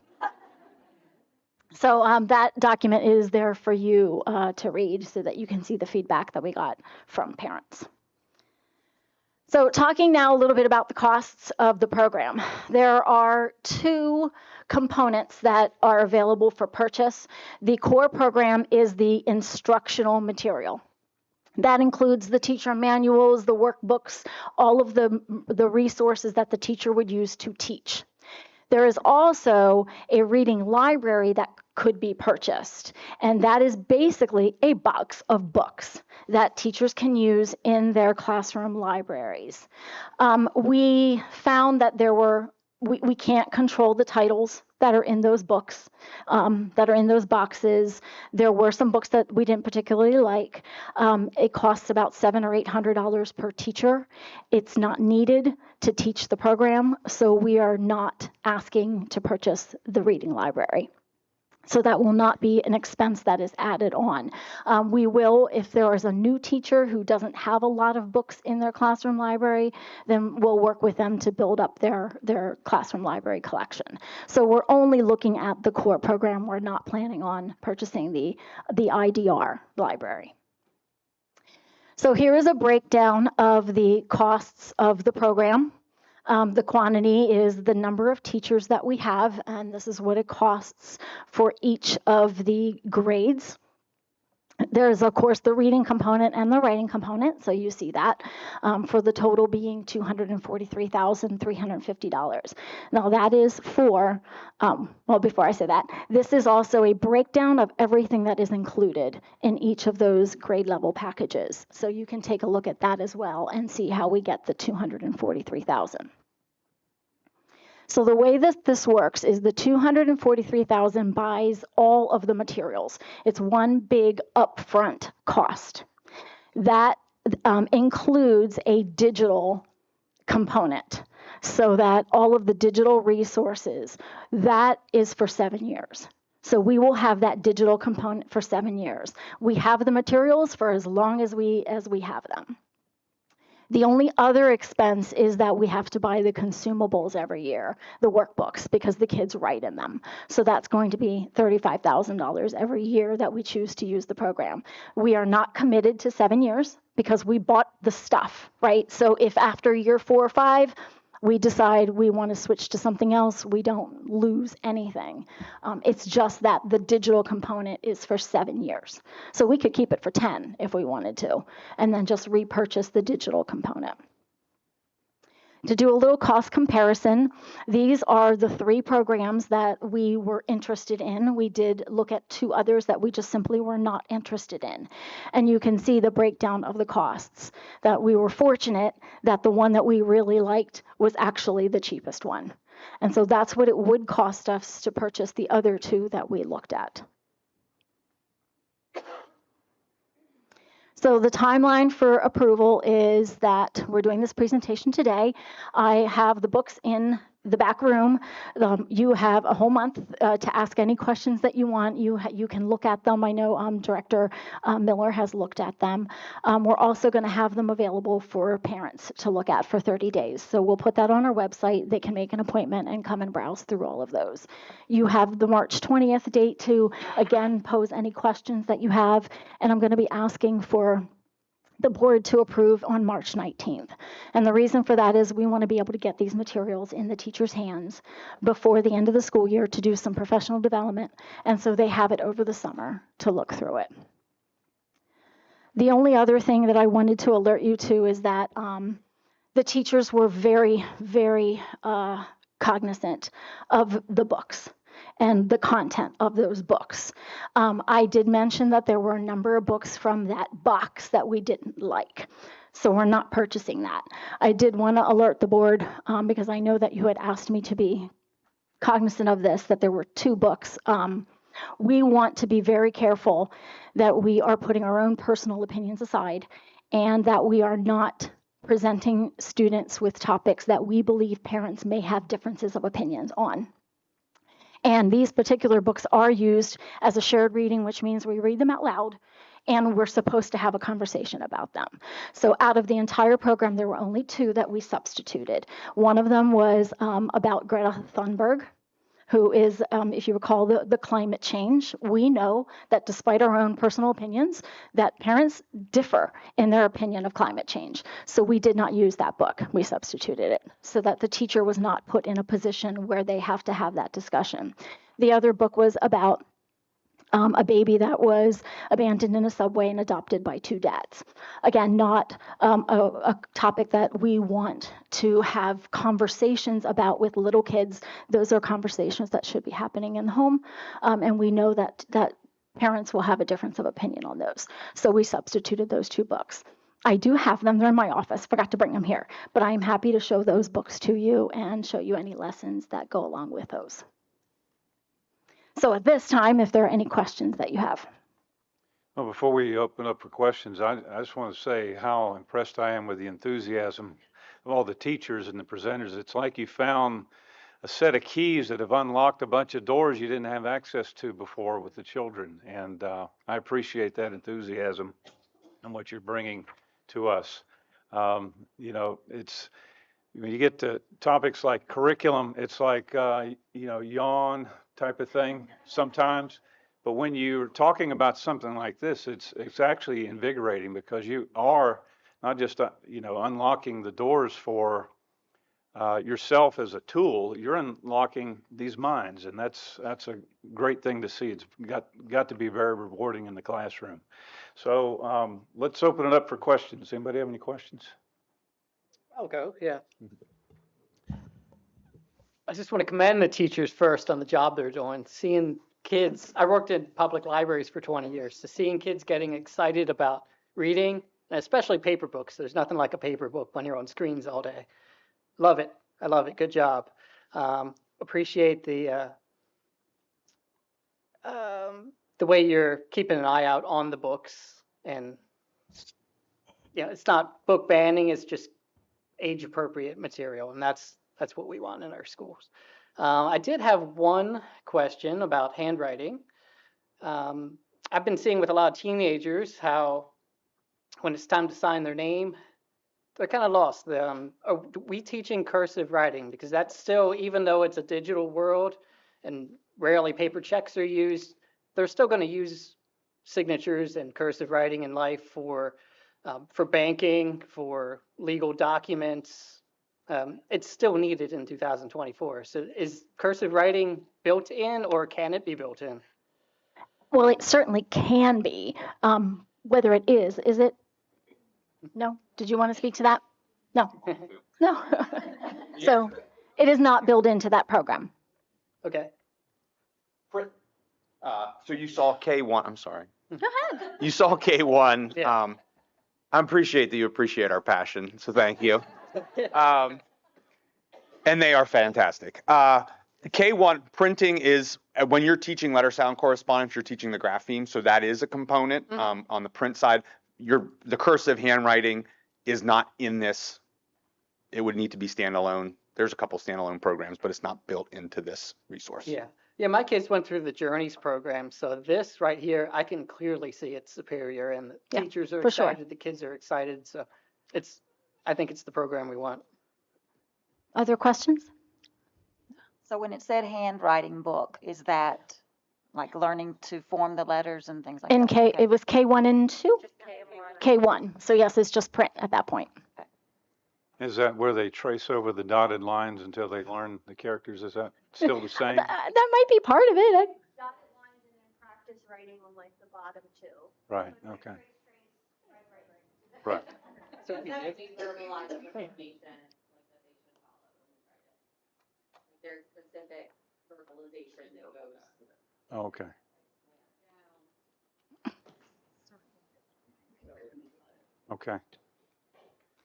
So that document is there for you to read so that you can see the feedback that we got from parents. So talking now a little bit about the costs of the program. There are 2 components that are available for purchase. The core program is the instructional material. That includes the teacher manuals, the workbooks, all of the resources that the teacher would use to teach. There is also a reading library that could be purchased, and that is basically a box of books that teachers can use in their classroom libraries. We found that we can't control the titles that are in those books, that are in those boxes. There were some books that we didn't particularly like. It costs about $700 or $800 per teacher. It's not needed to teach the program, so we are not asking to purchase the reading library. So that will not be an expense that is added on. We will, if there is a new teacher who doesn't have a lot of books in their classroom library, then we'll work with them to build up their classroom library collection. So we're only looking at the core program. We're not planning on purchasing the IDR library. So here is a breakdown of the costs of the program. The quantity is the number of teachers that we have, and this is what it costs for each of the grades. There's, of course, the reading component and the writing component, so you see that, for the total being $243,350. Now, that is for, well, before I say that, this is also a breakdown of everything that is included in each of those grade level packages. So you can take a look at that as well and see how we get the $243,000. So the way that this works is the $243,000 buys all of the materials. It's one big upfront cost. That includes a digital component, so that all of the digital resources, that is for 7 years. So we will have that digital component for 7 years. We have the materials for as long as we have them. The only other expense is that we have to buy the consumables every year, the workbooks, because the kids write in them. So that's going to be $35,000 every year that we choose to use the program. We are not committed to 7 years because we bought the stuff, right? So if after year 4 or 5, we decide we want to switch to something else, we don't lose anything. It's just that the digital component is for 7 years. So we could keep it for 10 if we wanted to, and then just repurchase the digital component. To do a little cost comparison, these are the 3 programs that we were interested in. We did look at 2 others that we just simply were not interested in. And you can see the breakdown of the costs, that we were fortunate that the one that we really liked was actually the cheapest one. And so that's what it would cost us to purchase the other 2 that we looked at. So the timeline for approval is that we're doing this presentation today. I have the books in the back room. You have a whole month to ask any questions that you want. You can look at them. I know Director Miller has looked at them. We're also going to have them available for parents to look at for 30 days. So we'll put that on our website. They can make an appointment and come and browse through all of those. You have the March 20th date to, again, pose any questions that you have. And I'm going to be asking for the board to approve on March 19th. And the reason for that is we want to be able to get these materials in the teachers' hands before the end of the school year to do some professional development, and so they have it over the summer to look through it. The only other thing that I wanted to alert you to is that the teachers were very, very cognizant of the books and the content of those books. I did mention that there were a number of books from that box that we didn't like, so we're not purchasing that. I did want to alert the board because I know that you had asked me to be cognizant of this, that there were 2 books. We want to be very careful that we are putting our own personal opinions aside and that we are not presenting students with topics that we believe parents may have differences of opinions on. And these particular books are used as a shared reading, which means we read them out loud, and we're supposed to have a conversation about them. So out of the entire program, there were only 2 that we substituted. One of them was about Greta Thunberg, who is, if you recall, the climate change. We know that despite our own personal opinions, that parents differ in their opinion of climate change. So we did not use that book. We substituted it so that the teacher was not put in a position where they have to have that discussion. The other book was about a baby that was abandoned in a subway and adopted by 2 dads. Again, not a topic that we want to have conversations about with little kids. Those are conversations that should be happening in the home, and we know that parents will have a difference of opinion on those. So we substituted those 2 books. I do have them. They're in my office. Forgot to bring them here. But I'm happy to show those books to you and show you any lessons that go along with those. So at this time, if there are any questions that you have. Well, before we open up for questions, I just want to say how impressed I am with the enthusiasm of all the teachers and the presenters. It's like you found a set of keys that have unlocked a bunch of doors you didn't have access to before with the children. And I appreciate that enthusiasm and what you're bringing to us. You know, it's, when you get to topics like curriculum, it's like, you know, yawn type of thing sometimes. But when you're talking about something like this, it's actually invigorating because you are not just, you know, unlocking the doors for yourself as a tool, you're unlocking these minds, and that's a great thing to see. It's got to be very rewarding in the classroom. So let's open it up for questions. Anybody have any questions? I'll go, yeah. I just want to commend the teachers first on the job they're doing. Seeing kids, I worked in public libraries for 20 years, so seeing kids getting excited about reading, and especially paper books. There's nothing like a paper book when you're on screens all day. Love it. I love it. Good job. Appreciate the way you're keeping an eye out on the books, and it's not book banning. It's just age appropriate material, and that's what we want in our schools. I did have one question about handwriting. I've been seeing with a lot of teenagers how when it's time to sign their name, they're kind of lost. Are we teaching cursive writing? Because that's still, even though it's a digital world and rarely paper checks are used, they're still going to use signatures and cursive writing in life for banking, for legal documents. It's still needed in 2024. So is cursive writing built in, or can it be built in? Well, it certainly can be. Whether it is it? No? Did you want to speak to that? No. No. So it is not built into that program. Okay. So you saw K1, I'm sorry. Go ahead. You saw K1. Yeah. I appreciate that you appreciate our passion, so thank you. And they are fantastic. K1 printing is, when you're teaching letter sound correspondence, you're teaching the grapheme, so that is a component. On the print side, the cursive handwriting is not in this. It would need to be standalone. There's a couple standalone programs, but it's not built into this resource. Yeah. Yeah, my kids went through the Journeys program, so this right here, I can clearly see it's superior, and the teachers are for sure. excited, the kids are excited, so I think it's the program we want. Other questions? So when it said handwriting book, is that like learning to form the letters and things like In that? K, it was K1 and 2? K1. So yes, it's just print at that point. Is that where they trace over the dotted lines until they learn the characters? Is that still the same? That might be part of it. Dotted lines and then practice writing on like the bottom too. Right, okay. Right. So There's specific verbalization that goes. Okay. Okay.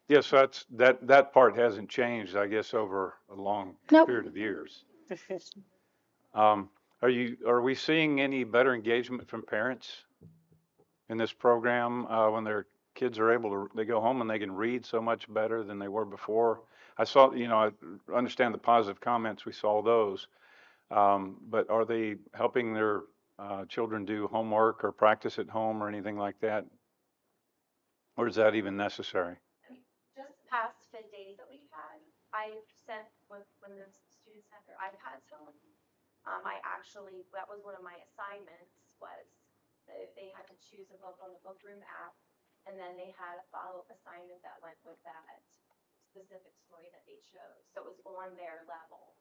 Yes, that part hasn't changed, I guess, over a long Nope. period of years. Are we seeing any better engagement from parents in this program when their kids are able to, they go home and they can read so much better than they were before? I saw, I understand the positive comments, we saw those. But are they helping their children do homework or practice at home or anything like that? Or is that even necessary? Just past FID days that we've had, I've sent, when the students had their iPads home, that was one of my assignments, was that if they had to choose a book on the Book Room app, and then they had a follow-up assignment that went with that specific story that they chose. So it was on their level.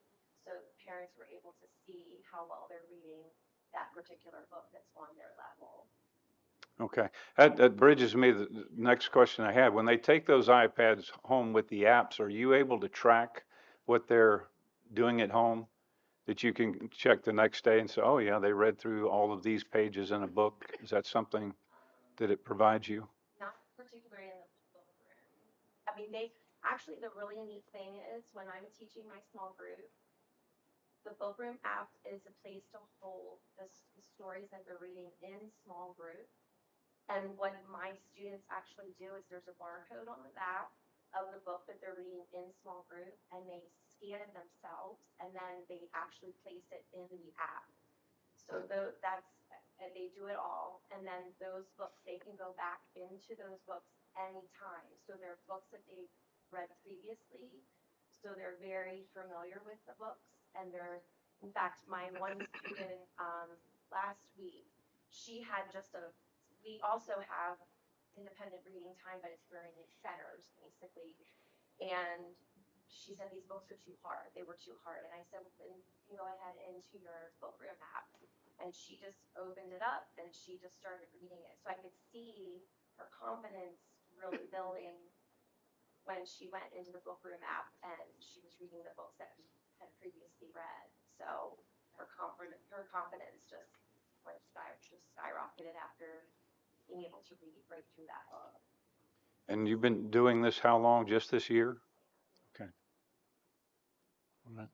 So parents were able to see how well they're reading that particular book that's on their level. Okay, that bridges me to the next question I had. When they take those iPads home with the apps, are you able to track what they're doing at home? That you can check the next day and say, oh yeah, they read through all of these pages in a book. Is that something that it provides you? Not particularly in the Book Room. I mean, the really neat thing is when I'm teaching my small group, the Book Room app is a place to hold the stories that they're reading in small group. And what my students actually do is there's a barcode on the back of the book that they're reading in small group, and they scan it themselves, and then they actually place it in the app. So and they do it all, and then those books, they can go back into those books anytime. So they're books that they've read previously, so they're very familiar with the books, and in fact, my one student last week, she had we also have independent reading time, but it's during centers, basically. And she said these books are too hard. They were too hard. And I said, well, then you can go ahead into your book room app. And she just opened it up and she just started reading it. So I could see her confidence really building when she went into the book room app and she was reading the books that we had previously read. So her confidence just skyrocketed after being able to read right through that book. And you've been doing this how long? Just this year? Okay. All right.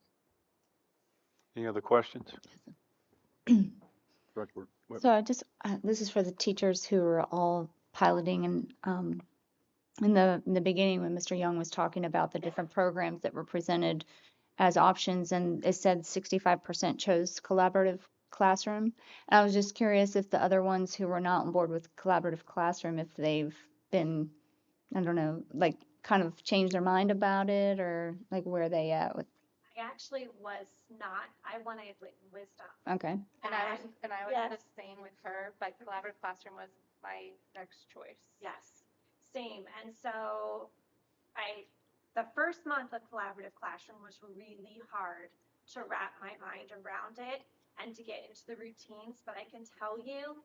Any other questions? Director Whitmer. So I just, this is for the teachers who are all piloting and in the beginning when Mr. Young was talking about the different programs that were presented as options and it said 65% chose collaborative classroom. And I was just curious if the other ones who were not on board with collaborative classroom, if they've been, I don't know, like kind of changed their mind about it or like where are they at with, I actually was not. I wanted wisdom. okay. And I was Yes. the same with her, but collaborative classroom was my next choice. Yes, same. And so the first month of collaborative classroom was really hard to wrap my mind around it and to get into the routines. But I can tell you,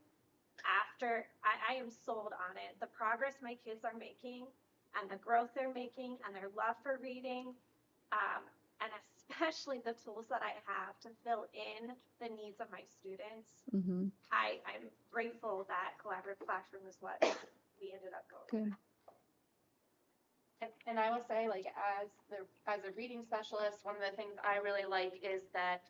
after I am sold on it, the progress my kids are making and the growth they're making and their love for reading, and especially the tools that I have to fill in the needs of my students. Mm-hmm. I'm grateful that collaborative classroom is what we ended up going with. And I will say, like, as a reading specialist, one of the things I really like is that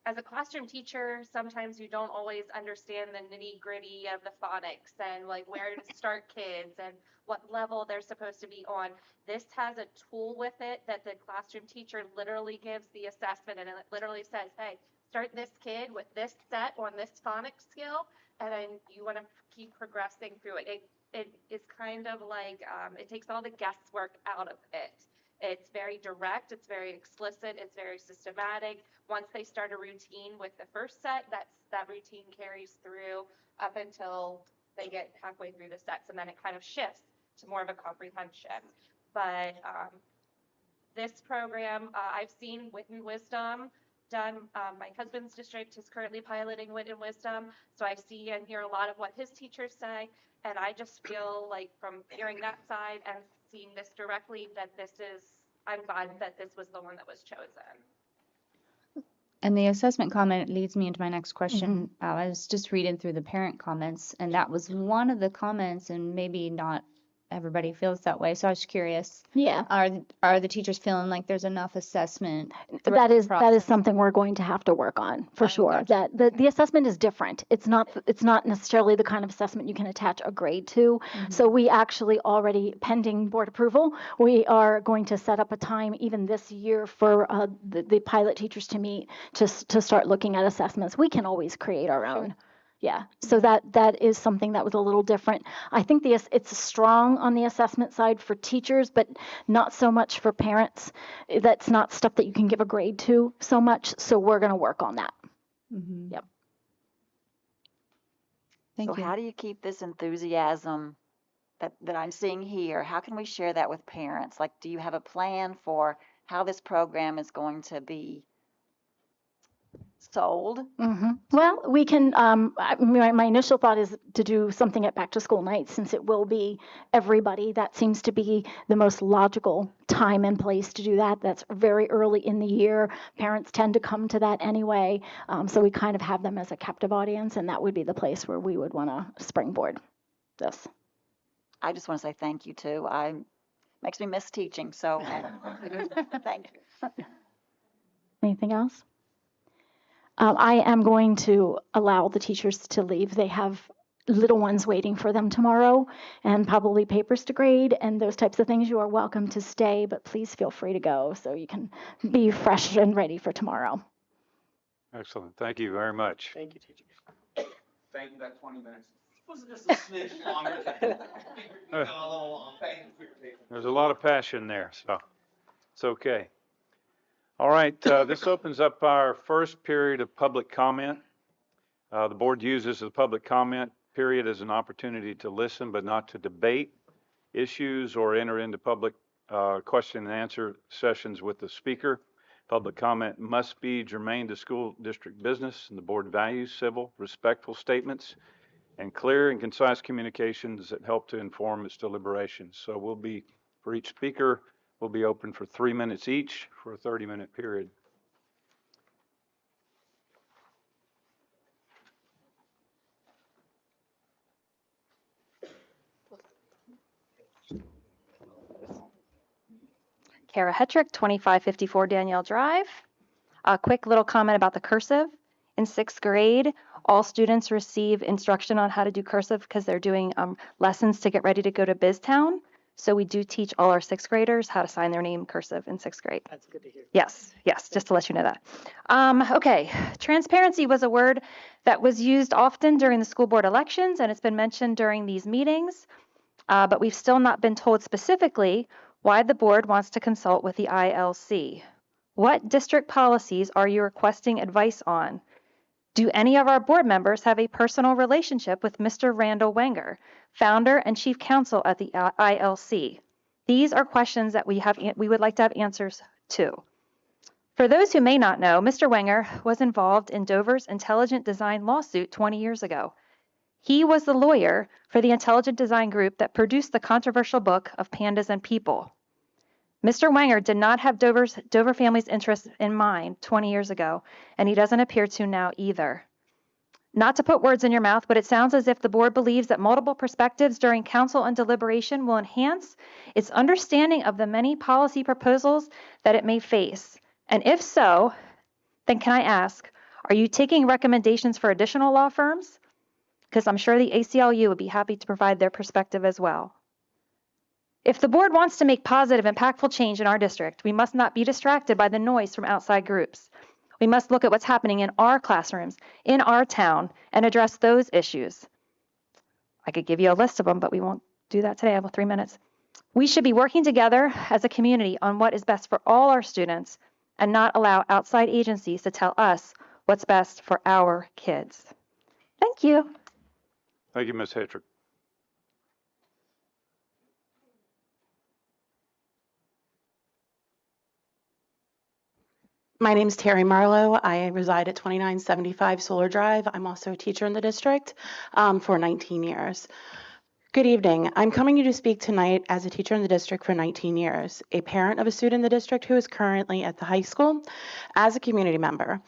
as a classroom teacher, sometimes you don't always understand the nitty gritty of the phonics and like where to start kids and what level they're supposed to be on. This has a tool with it that the classroom teacher literally gives the assessment and it literally says, hey, start this kid with this set on this phonics skill, and then you want to keep progressing through it. It is kind of like, it takes all the guesswork out of it. It's very direct, it's very explicit, it's very systematic. Once they start a routine with the first set, that routine carries through up until they get halfway through the sets, and then it kind of shifts to more of a comprehension. But this program, I've seen Wit and Wisdom done. My husband's district is currently piloting Wit and Wisdom, so I see and hear a lot of what his teachers say, and I just feel like from hearing that side and seeing this directly that I'm glad that this was the one that was chosen. And the assessment comment leads me into my next question. I was just reading through the parent comments, and that was one of the comments, and maybe not everybody feels that way. So I was curious. Yeah. Are the teachers feeling like there's enough assessment? That is something we're going to have to work on for sure. Gotcha. That the assessment is different. It's not necessarily the kind of assessment you can attach a grade to. So we actually already, pending board approval, we are going to set up a time even this year for the pilot teachers to meet to start looking at assessments. We can always create our own. Yeah, so that is something that was a little different. I think it's strong on the assessment side for teachers, but not so much for parents. That's not stuff that you can give a grade to so much, so we're going to work on that. Yep. Thank you. How do you keep this enthusiasm that I'm seeing here? How can we share that with parents? Like, do you have a plan for how this program is going to be sold? Well, we can, my initial thought is to do something at back to school night, since it will be everybody. That seems to be the most logical time and place to do that. That's very early in the year. Parents tend to come to that anyway. So we kind of have them as a captive audience, and that would be the place where we would want to springboard this. I just want to say thank you too. Makes me miss teaching, so thank you. Anything else? I am going to allow the teachers to leave. They have little ones waiting for them tomorrow and probably papers to grade and those types of things. You are welcome to stay, but please feel free to go so you can be fresh and ready for tomorrow. Excellent. Thank you very much. Thank you, teacher. Thank you, that 20 minutes. Was just a smidge longer. There's a lot of passion there, so it's okay. All right, this opens up our first period of public comment. The board uses the public comment period as an opportunity to listen but not to debate issues or enter into public question and answer sessions with the speaker. Public comment must be germane to school district business and the board values civil, respectful statements and clear and concise communications that help to inform its deliberations. So for each speaker, we'll be open for 3 minutes each for a 30-minute period. Kara Hetrick, 2554 Danielle Drive. A quick little comment about the cursive. In 6th grade, all students receive instruction on how to do cursive because they're doing lessons to get ready to go to BizTown. So we do teach all our 6th graders how to sign their name cursive in 6th grade. That's good to hear. Yes, just to let you know that. Okay, transparency was a word that was used often during the school board elections, and it's been mentioned during these meetings, but we've still not been told specifically why the board wants to consult with the ILC. What district policies are you requesting advice on? Do any of our board members have a personal relationship with Mr. Randall Wenger, founder and chief counsel at the ILC? These are questions that we would like to have answers to. For those who may not know, Mr. Wenger was involved in Dover's intelligent design lawsuit 20 years ago. He was the lawyer for the intelligent design group that produced the controversial book of Pandas and People. Mr. Wenger did not have Dover family's interests in mind 20 years ago, and he doesn't appear to now either. Not to put words in your mouth, but it sounds as if the board believes that multiple perspectives during council and deliberation will enhance its understanding of the many policy proposals that it may face. And if so, then can I ask, are you taking recommendations for additional law firms? Because I'm sure the ACLU would be happy to provide their perspective as well. If the board wants to make positive, impactful change in our district, we must not be distracted by the noise from outside groups. We must look at what's happening in our classrooms, in our town, and address those issues. I could give you a list of them, but we won't do that today. I have 3 minutes. We should be working together as a community on what is best for all our students and not allow outside agencies to tell us what's best for our kids. Thank you. Thank you, Ms. Hetrick. My name is Terry Marlowe. I reside at 2975 Solar Drive. I'm also a teacher in the district for 19 years. Good evening. I'm coming to speak tonight as a teacher in the district for 19 years, a parent of a student in the district who is currently at the high school, as a community member.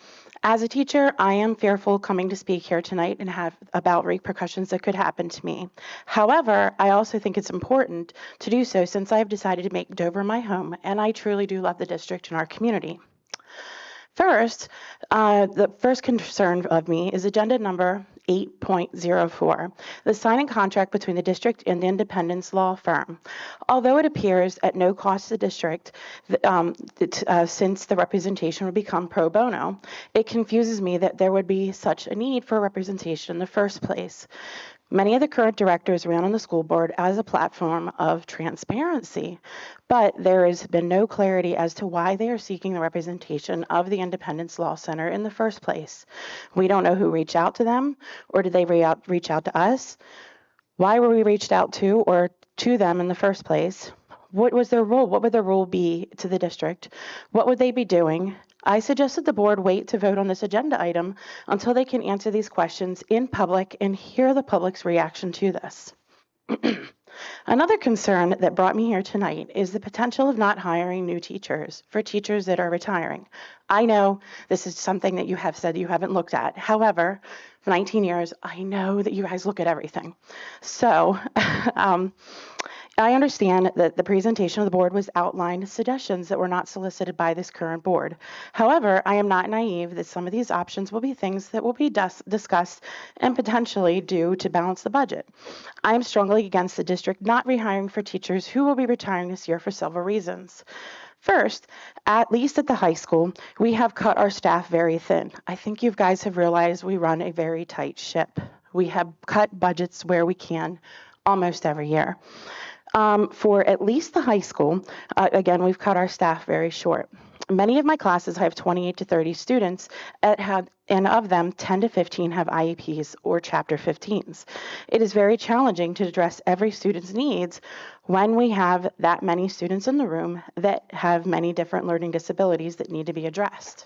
As a teacher, I am fearful coming to speak here tonight and have about repercussions that could happen to me. However, I also think it's important to do so since I have decided to make Dover my home, and I truly do love the district and our community. First, the first concern of me is agenda number 8.04, the signing contract between the district and the Independence Law Firm. Although it appears at no cost to the district, since the representation would become pro bono, it confuses me that there would be such a need for representation in the first place. Many of the current directors ran on the school board as a platform of transparency, but there has been no clarity as to why they are seeking the representation of the Independence Law Center in the first place. We don't know who reached out to them, or did they reach out to us? Why were we reached out to or to them in the first place? What was their role? What would their role be to the district? What would they be doing? I suggested the board wait to vote on this agenda item until they can answer these questions in public and hear the public's reaction to this. Another concern that brought me here tonight is the potential of not hiring new teachers for teachers that are retiring. I know this is something that you have said you haven't looked at. However, for 19 years, I know that you guys look at everything. So, I understand that the presentation of the board was outlined suggestions that were not solicited by this current board. However, I am not naive that some of these options will be things that will be discussed and potentially due to balance the budget. I am strongly against the district not rehiring for teachers who will be retiring this year for several reasons. First, at least at the high school, we have cut our staff very thin. I think you guys have realized we run a very tight ship. We have cut budgets where we can almost every year. For at least the high school, again, we've cut our staff very short. Many of my classes have 28 to 30 students and of them 10 to 15 have IEPs or Chapter 15s. It is very challenging to address every student's needs when we have that many students in the room that have many different learning disabilities that need to be addressed.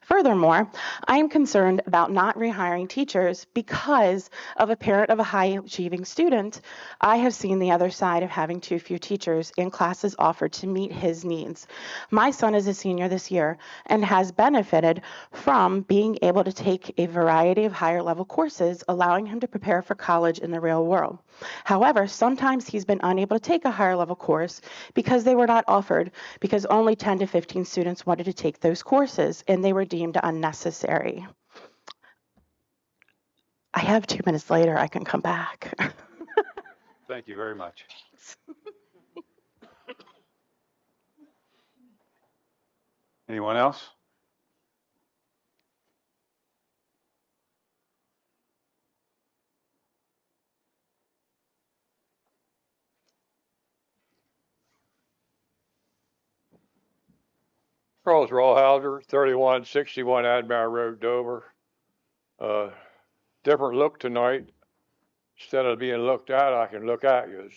Furthermore, I am concerned about not rehiring teachers because of a parent of a high-achieving student. I have seen the other side of having too few teachers and classes offered to meet his needs. My son is a senior this year and has benefited from being able to take a variety of higher-level courses, allowing him to prepare for college in the real world. However, sometimes he's been unable to take a higher-level course because they were not offered, because only 10 to 15 students wanted to take those courses, and they were deemed unnecessary. I have 2 minutes later, I can come back. Thank you very much. Anyone else? Charles Rawhauser, 3161 Admire Road, Dover. Different look tonight. Instead of being looked at, I can look at you.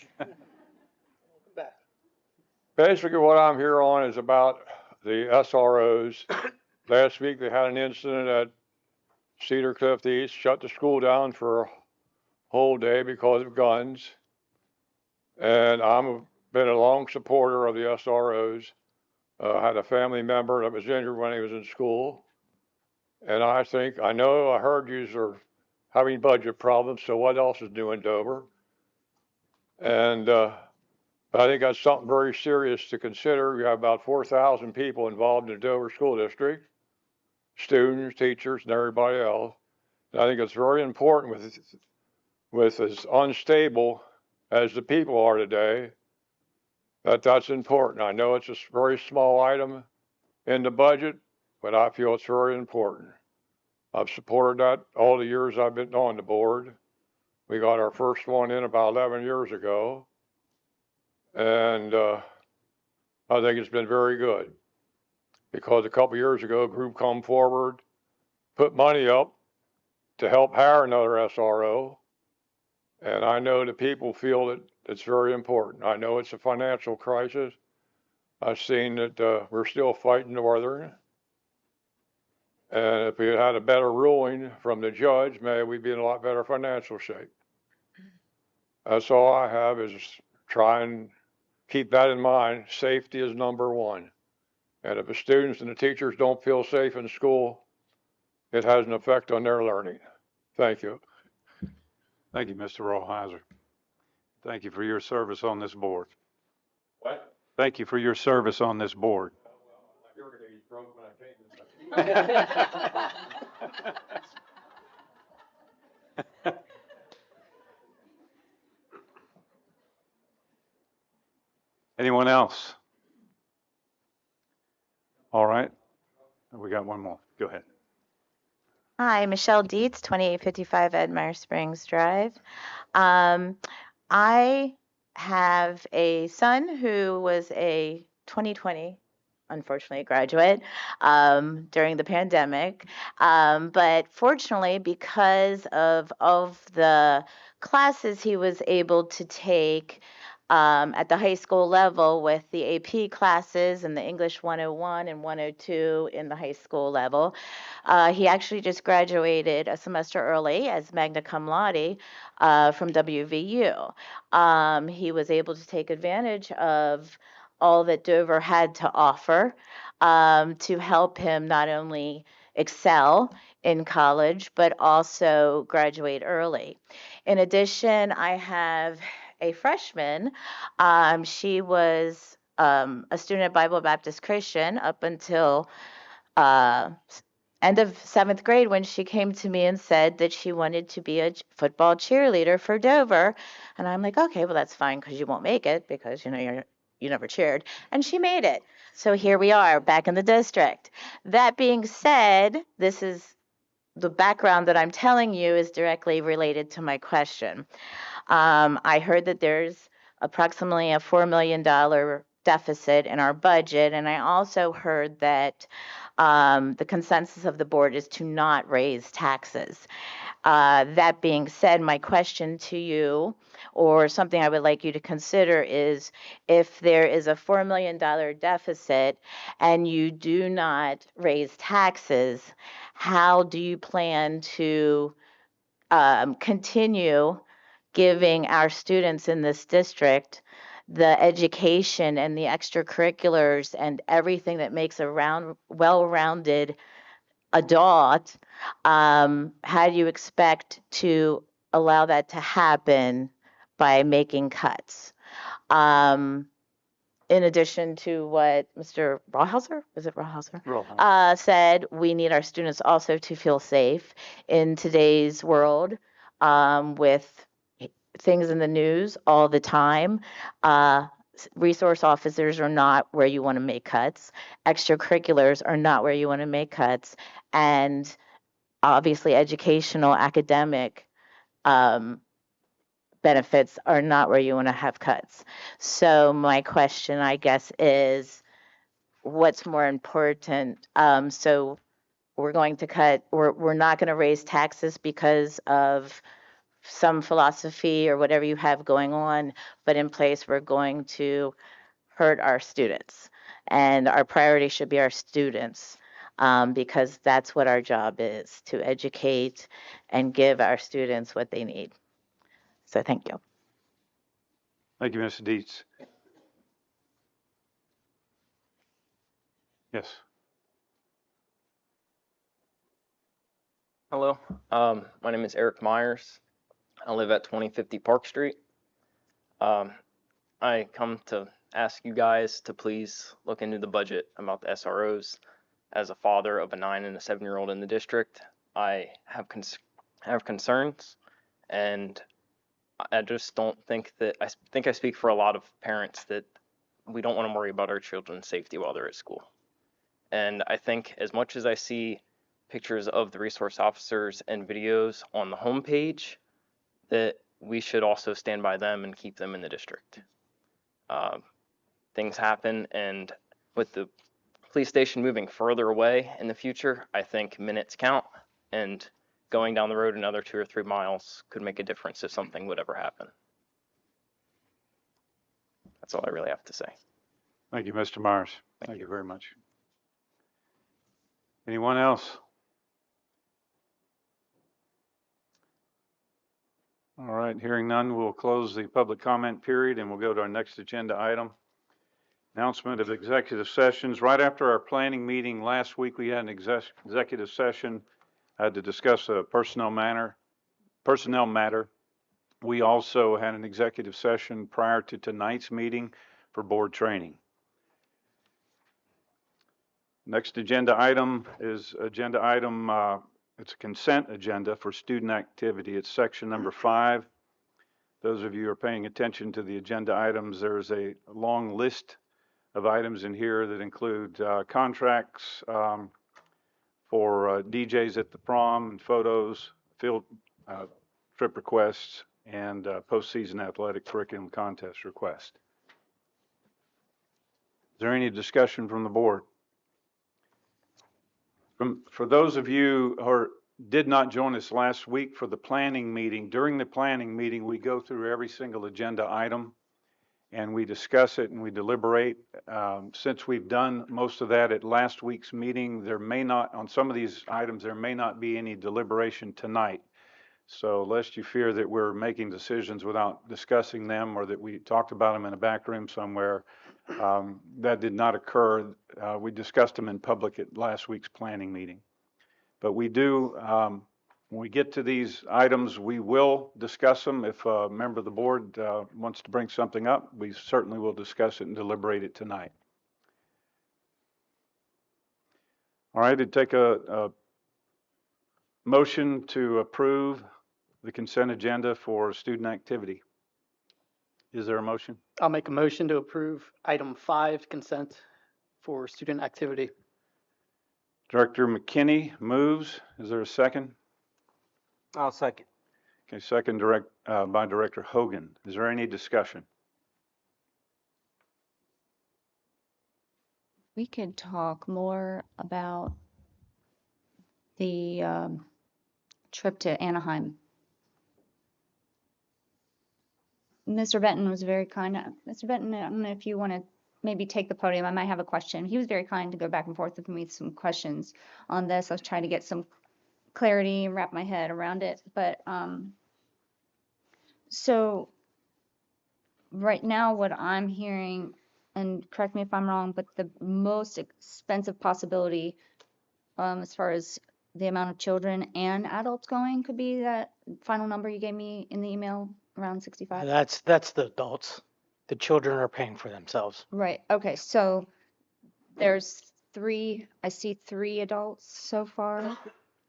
Basically, what I'm here on is about the SROs. Last week, they had an incident at Cedar Cliff East, shut the school down for a whole day because of guns. And I've been a long supporter of the SROs. Had a family member that was injured when he was in school. And I heard you are having budget problems, so what else is new in Dover? And I think that's something very serious to consider. You have about 4,000 people involved in the Dover School District, students, teachers, and everybody else. And I think it's very important with as unstable as the people are today, that's important. I know it's a very small item in the budget, but I feel it's very important. I've supported that all the years I've been on the board. We got our first one in about 11 years ago, and I think it's been very good because a couple years ago, a group come forward, put money up to help hire another SRO, and I know the people feel that it's very important. I know it's a financial crisis. I've seen that we're still fighting Northern. And if we had a better ruling from the judge, maybe we'd be in a lot better financial shape. That's all I have is try and keep that in mind. Safety is number one. And if the students and the teachers don't feel safe in school, it has an effect on their learning. Thank you. Thank you, Mr. Rawhauser. Thank you for your service on this board. What? Thank you for your service on this board. Anyone else? All right. We got one more. Go ahead. Hi, Michelle Dietz, 2855 Admire Springs Drive. I have a son who was a 2020, unfortunately, graduate during the pandemic. But fortunately, because of the classes he was able to take at the high school level with the AP classes and the English 101 and 102 in the high school level. He actually just graduated a semester early as magna cum laude from WVU. He was able to take advantage of all that Dover had to offer to help him not only excel in college, but also graduate early. In addition, I have a freshman. She was a student at Bible Baptist Christian up until end of 7th grade when she came to me and said that she wanted to be a football cheerleader for Dover. And I'm like, okay, well, that's fine because you won't make it because, you never cheered. And she made it. So here we are back in the district. That being said, this is the background that I'm telling you is directly related to my question. I heard that there's approximately a $4 million deficit in our budget. And I also heard that the consensus of the board is to not raise taxes. That being said, my question to you, or something I would like you to consider, is if there is a $4 million deficit and you do not raise taxes, how do you plan to continue giving our students in this district the education and the extracurriculars and everything that makes a well-rounded adult? How do you expect to allow that to happen by making cuts? In addition to what Mr. Rawhauser, is it Rawhauser? Said, we need our students also to feel safe in today's world, with things in the news all the time. Resource officers are not where you want to make cuts. Extracurriculars are not where you want to make cuts. And obviously educational, academic benefits are not where you want to have cuts. So my question, I guess, is what's more important? So we're going to cut, we're not going to raise taxes because of some philosophy or whatever you have going on, but in place we're going to hurt our students. And our priority should be our students, because that's what our job is, to educate and give our students what they need. So thank you. Thank you, Mr. Dietz. Yes. Hello, my name is Eric Myers. I live at 2050 Park Street. I come to ask you guys to please look into the budget about the SROs. As a father of a 9 and a 7-year-old in the district, I have concerns, and I just don't think that, I think I speak for a lot of parents, that we don't want to worry about our children's safety while they're at school. And I think as much as I see pictures of the resource officers and videos on the homepage, that we should also stand by them and keep them in the district. Things happen, and with the police station moving further away in the future, I think minutes count, and going down the road another 2 or 3 miles could make a difference if something would ever happen. That's all I really have to say. Thank you, Mr. Myers. Thank you very much. Anyone else? All right, hearing none, we'll close the public comment period and we'll go to our next agenda item. Announcement of executive sessions. Right after our planning meeting last week, we had an executive session to discuss a personnel matter. We also had an executive session prior to tonight's meeting for board training. Next agenda item is agenda item, it's a consent agenda for student activity. It's section number 5. Those of you who are paying attention to the agenda items, there's a long list of items in here that include contracts for DJs at the prom, and photos, field trip requests, and postseason athletic curriculum contest request. Is there any discussion from the board? For those of you who did not join us last week for the planning meeting, during the planning meeting, we go through every single agenda item and we discuss it and we deliberate. Since we've done most of that at last week's meeting, there may not, on some of these items, there may not be any deliberation tonight. So lest you fear that we're making decisions without discussing them, or that we talked about them in a back room somewhere, that did not occur. We discussed them in public at last week's planning meeting. But we do, when we get to these items, we will discuss them. If a member of the board wants to bring something up, we certainly will discuss it and deliberate it tonight. All right, I'd take a motion to approve the consent agenda for student activity. Is there a motion? I'll make a motion to approve item 5, consent for student activity. Director McKinney moves. Is there a second? I'll second. Okay, second by Director Hogan. Is there any discussion? we could talk more about the trip to Anaheim. Mr. Benton was very kind. Mr. Benton, I don't know if you want to maybe take the podium. I might have a question. He was very kind to go back and forth with me with some questions on this. I was trying to get some clarity and wrap my head around it. But so right now, what I'm hearing, and correct me if I'm wrong, but the most expensive possibility, as far as the amount of children and adults going, could be that final number you gave me in the email, around 65. That's the adults. The children are paying for themselves. Right. Okay. So there's three. I see 3 adults so far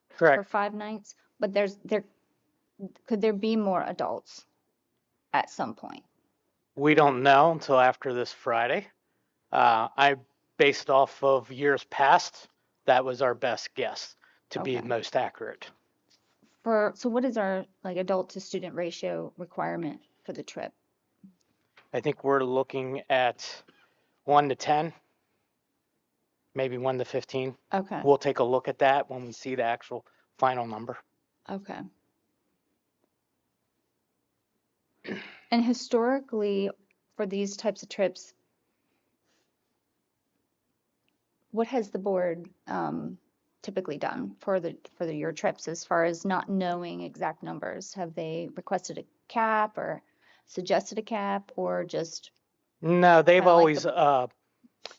for Correct. 5 nights. But could there be more adults at some point? We don't know until after this Friday. I based off of years past, that was our best guess to be Okay. most accurate. So what is our like adult to student ratio requirement for the trip? I think we're looking at 1 to 10, maybe 1 to 15. Okay. We'll take a look at that when we see the actual final number. Okay. And historically, for these types of trips, what has the board typically done for your trips as far as not knowing exact numbers? Have they requested a cap or suggested a cap, or just No, they've kinda like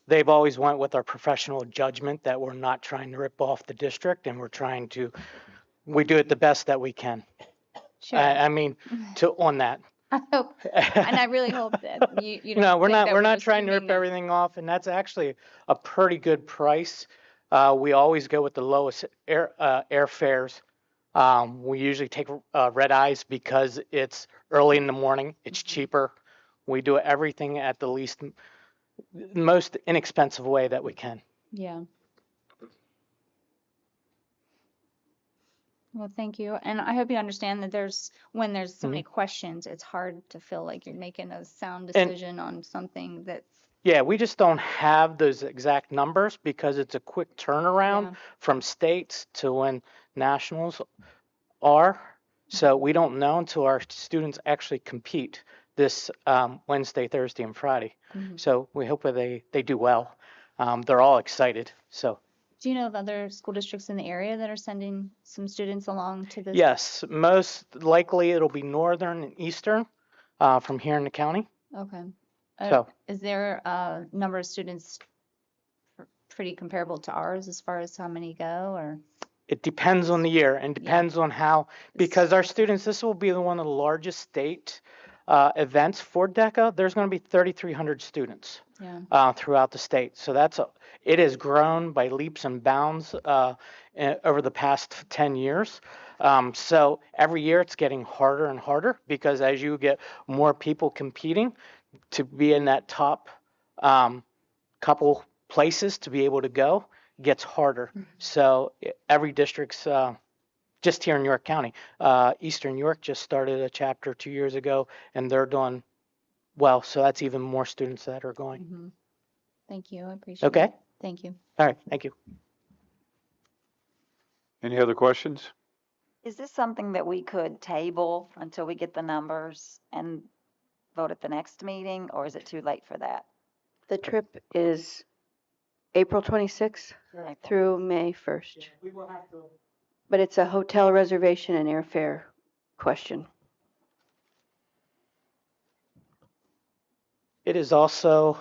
they've always went with our professional judgment that we're not trying to rip off the district, and we do it the best that we can. Sure. I mean, on that. I hope, and I really hope that you don't No, we're think not. that We're not trying to assuming rip that- everything off, and that's actually a pretty good price. We always go with the lowest airfares. We usually take red eyes because it's early in the morning. It's cheaper. We do everything at the most inexpensive way that we can. Yeah. Well, thank you. And I hope you understand that when there's so many questions, it's hard to feel like you're making a sound And- decision on something that's, Yeah, we just don't have those exact numbers because it's a quick turnaround from states to when nationals are. So we don't know until our students actually compete this Wednesday, Thursday, and Friday. Mhm. So we hope that they do well. They're all excited. So do you know of other school districts in the area that are sending some students along to this? yes, most likely it'll be Northern and Eastern from here in the county. Okay. So- Is there a number of students pretty comparable to ours as far as how many go, or? It depends on the year and depends on how, because our students, this will be one of the largest state events for DECA. There's going to be 3,300 students Yeah. throughout the state. So it has grown by leaps and bounds over the past 10 years. So every year it's getting harder and harder because as you get more people competing to be in that top couple places to be able to go, gets harder. So every district's just here in York County. Eastern York just started a chapter 2 years ago, and they're doing well. So that's even more students that are going. Mhm. Thank you. I appreciate Okay. it. Thank you. All right. Thank you. Any other questions? Is this something that we could table until we get the numbers and vote at the next meeting, or is it too late for that? The trip is April 26th through May 1st. But it's a hotel reservation and airfare question. It is also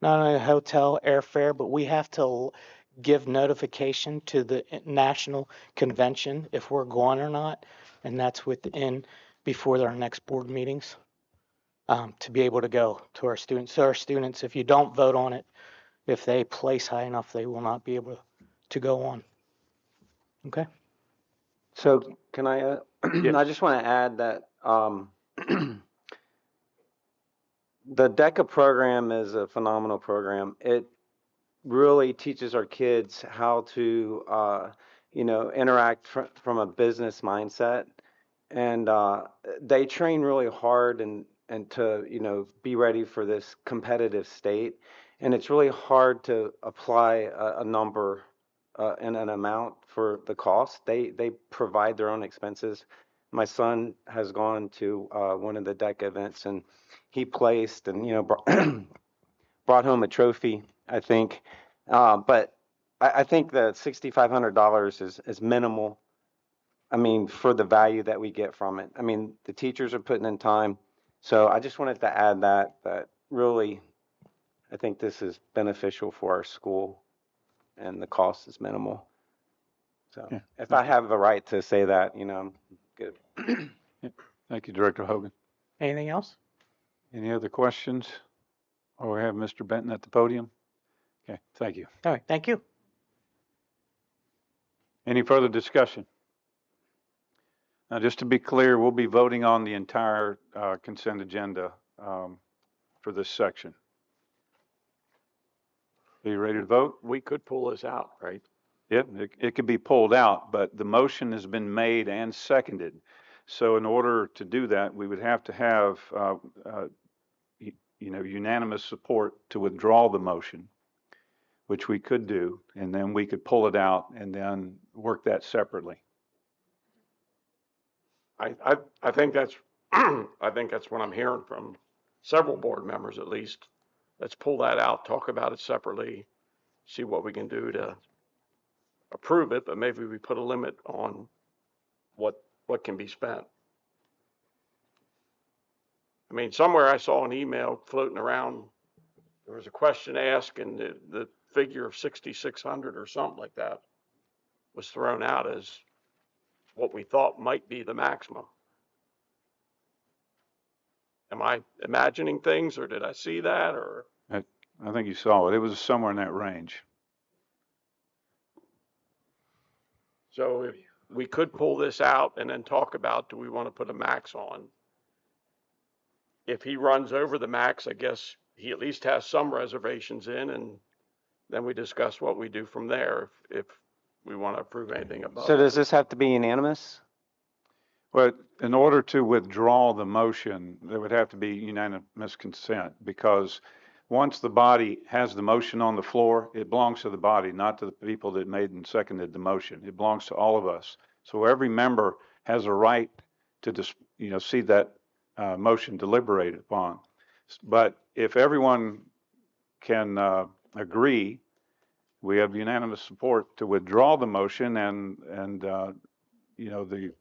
not only a hotel airfare, but we have to give notification to the national convention if we're going or not, and that's before our next board meetings to be able to go to our students. So our students, if you don't vote on it, if they place high enough, they will not be able to go on. Okay. So can I, I just want to add that the DECA program is a phenomenal program. It really teaches our kids how to, interact from a business mindset. And they train really hard and to, be ready for this competitive state. and it's really hard to apply a number and an amount for the cost. They provide their own expenses. My son has gone to one of the DECA events, and he placed and brought home a trophy, I think. But I think the $6,500 is minimal. I mean, for the value that we get from it. I mean, the teachers are putting in time. So I just wanted to add that really, I think this is beneficial for our school and the cost is minimal. So Yeah. if I have the right to say that, I'm good. Thank you, Director Hogan. Anything else? Any other questions? Or we have Mr. Benton at the podium? Okay, thank you. All right, thank you. Any further discussion? Now, just to be clear, we'll be voting on the entire consent agenda for this section. Are you ready to vote? We could pull this out, right? Yep, it could be pulled out, but the motion has been made and seconded. So in order to do that, we would have to have, unanimous support to withdraw the motion, which we could do, and then we could pull it out and then work that separately. I think that's I think that's what I'm hearing from several board members at least. Let's pull that out, talk about it separately, see what we can do to approve it, but maybe we put a limit on what can be spent. I mean, somewhere I saw an email floating around. There was a question asked, and the figure of 6,600 or something like that was thrown out as what we thought might be the maximum. Am I imagining things, or did I see that, or? I think you saw it. It was somewhere in that range. So if we could pull this out and then talk about, do we want to put a max on? If he runs over the max, I guess he at least has some reservations in, and then we discuss what we do from there if we want to approve anything above. So does this have to be unanimous? Well, in order to withdraw the motion, there would have to be unanimous consent, because once the body has the motion on the floor, it belongs to the body, not to the people that made and seconded the motion. It belongs to all of us. So every member has a right to see that motion deliberated upon. But if everyone can agree, we have unanimous support to withdraw the motion, and the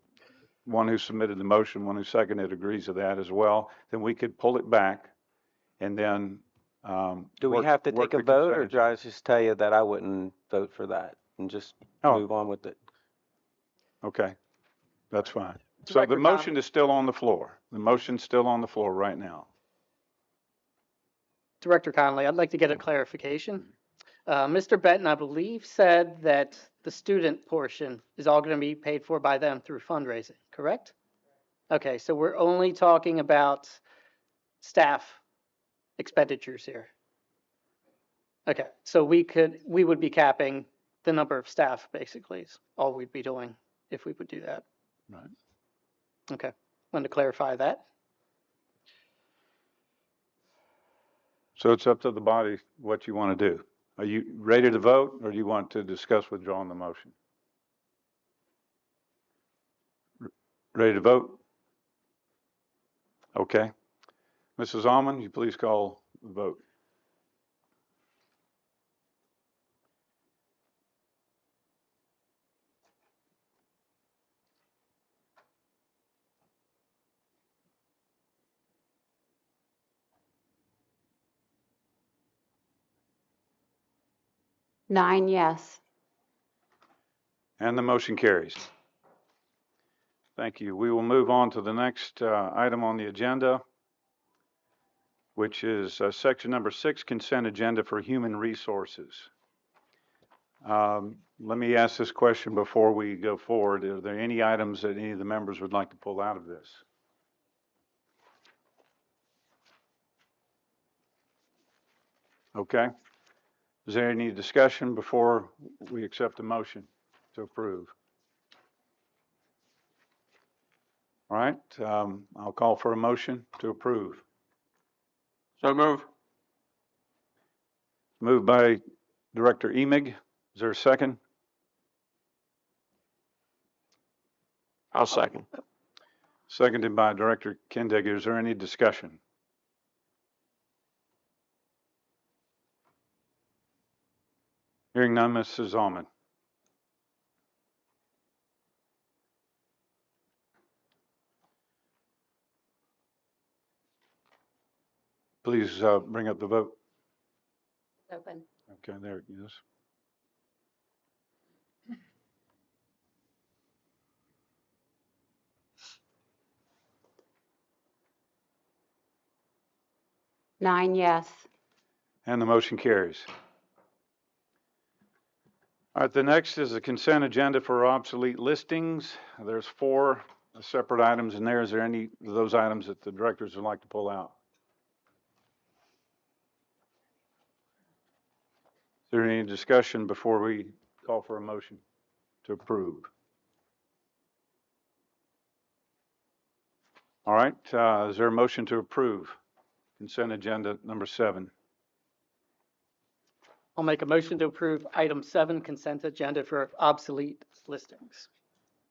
one who submitted the motion, one who seconded agrees to that as well, then we could pull it back and then do we have to take a vote, or do I just tell you that I wouldn't vote for that and just move on with it? Okay, that's fine. So the motion is still on the floor. The motion's still on the floor right now. Director Connolly, I'd like to get a clarification. Mr. Benton, I believe, said that the student portion is all going to be paid for by them through fundraising, correct? Okay, so we're only talking about staff expenditures here. Okay, so we would be capping the number of staff, basically, is all we'd be doing if we would do that. Right. Okay, wanted to clarify that. So it's up to the body what you want to do. Are you ready to vote, or do you want to discuss withdrawing the motion? Ready to vote? Okay. Mrs. Almond, you please call the vote. Nine yes. And the motion carries. Thank you. We will move on to the next item on the agenda, which is section number 6, consent agenda for human resources. Let me ask this question before we go forward. Are there any items that any of the members would like to pull out of this? Okay. Is there any discussion before we accept the motion to approve? All right, I'll call for a motion to approve. So move. Moved by Director Emig. Is there a second? I'll second. Seconded by Director Kindig. Is there any discussion? Hearing none, Mrs. Almond. Please bring up the vote. Open. Okay, there it is. Nine yes. And the motion carries. All right, the next is the consent agenda for obsolete listings. There's 4 separate items in there. Is there any of those items that the directors would like to pull out? Is there any discussion before we call for a motion to approve? All right, is there a motion to approve consent agenda number 7? I'll make a motion to approve item 7, consent agenda for obsolete listings.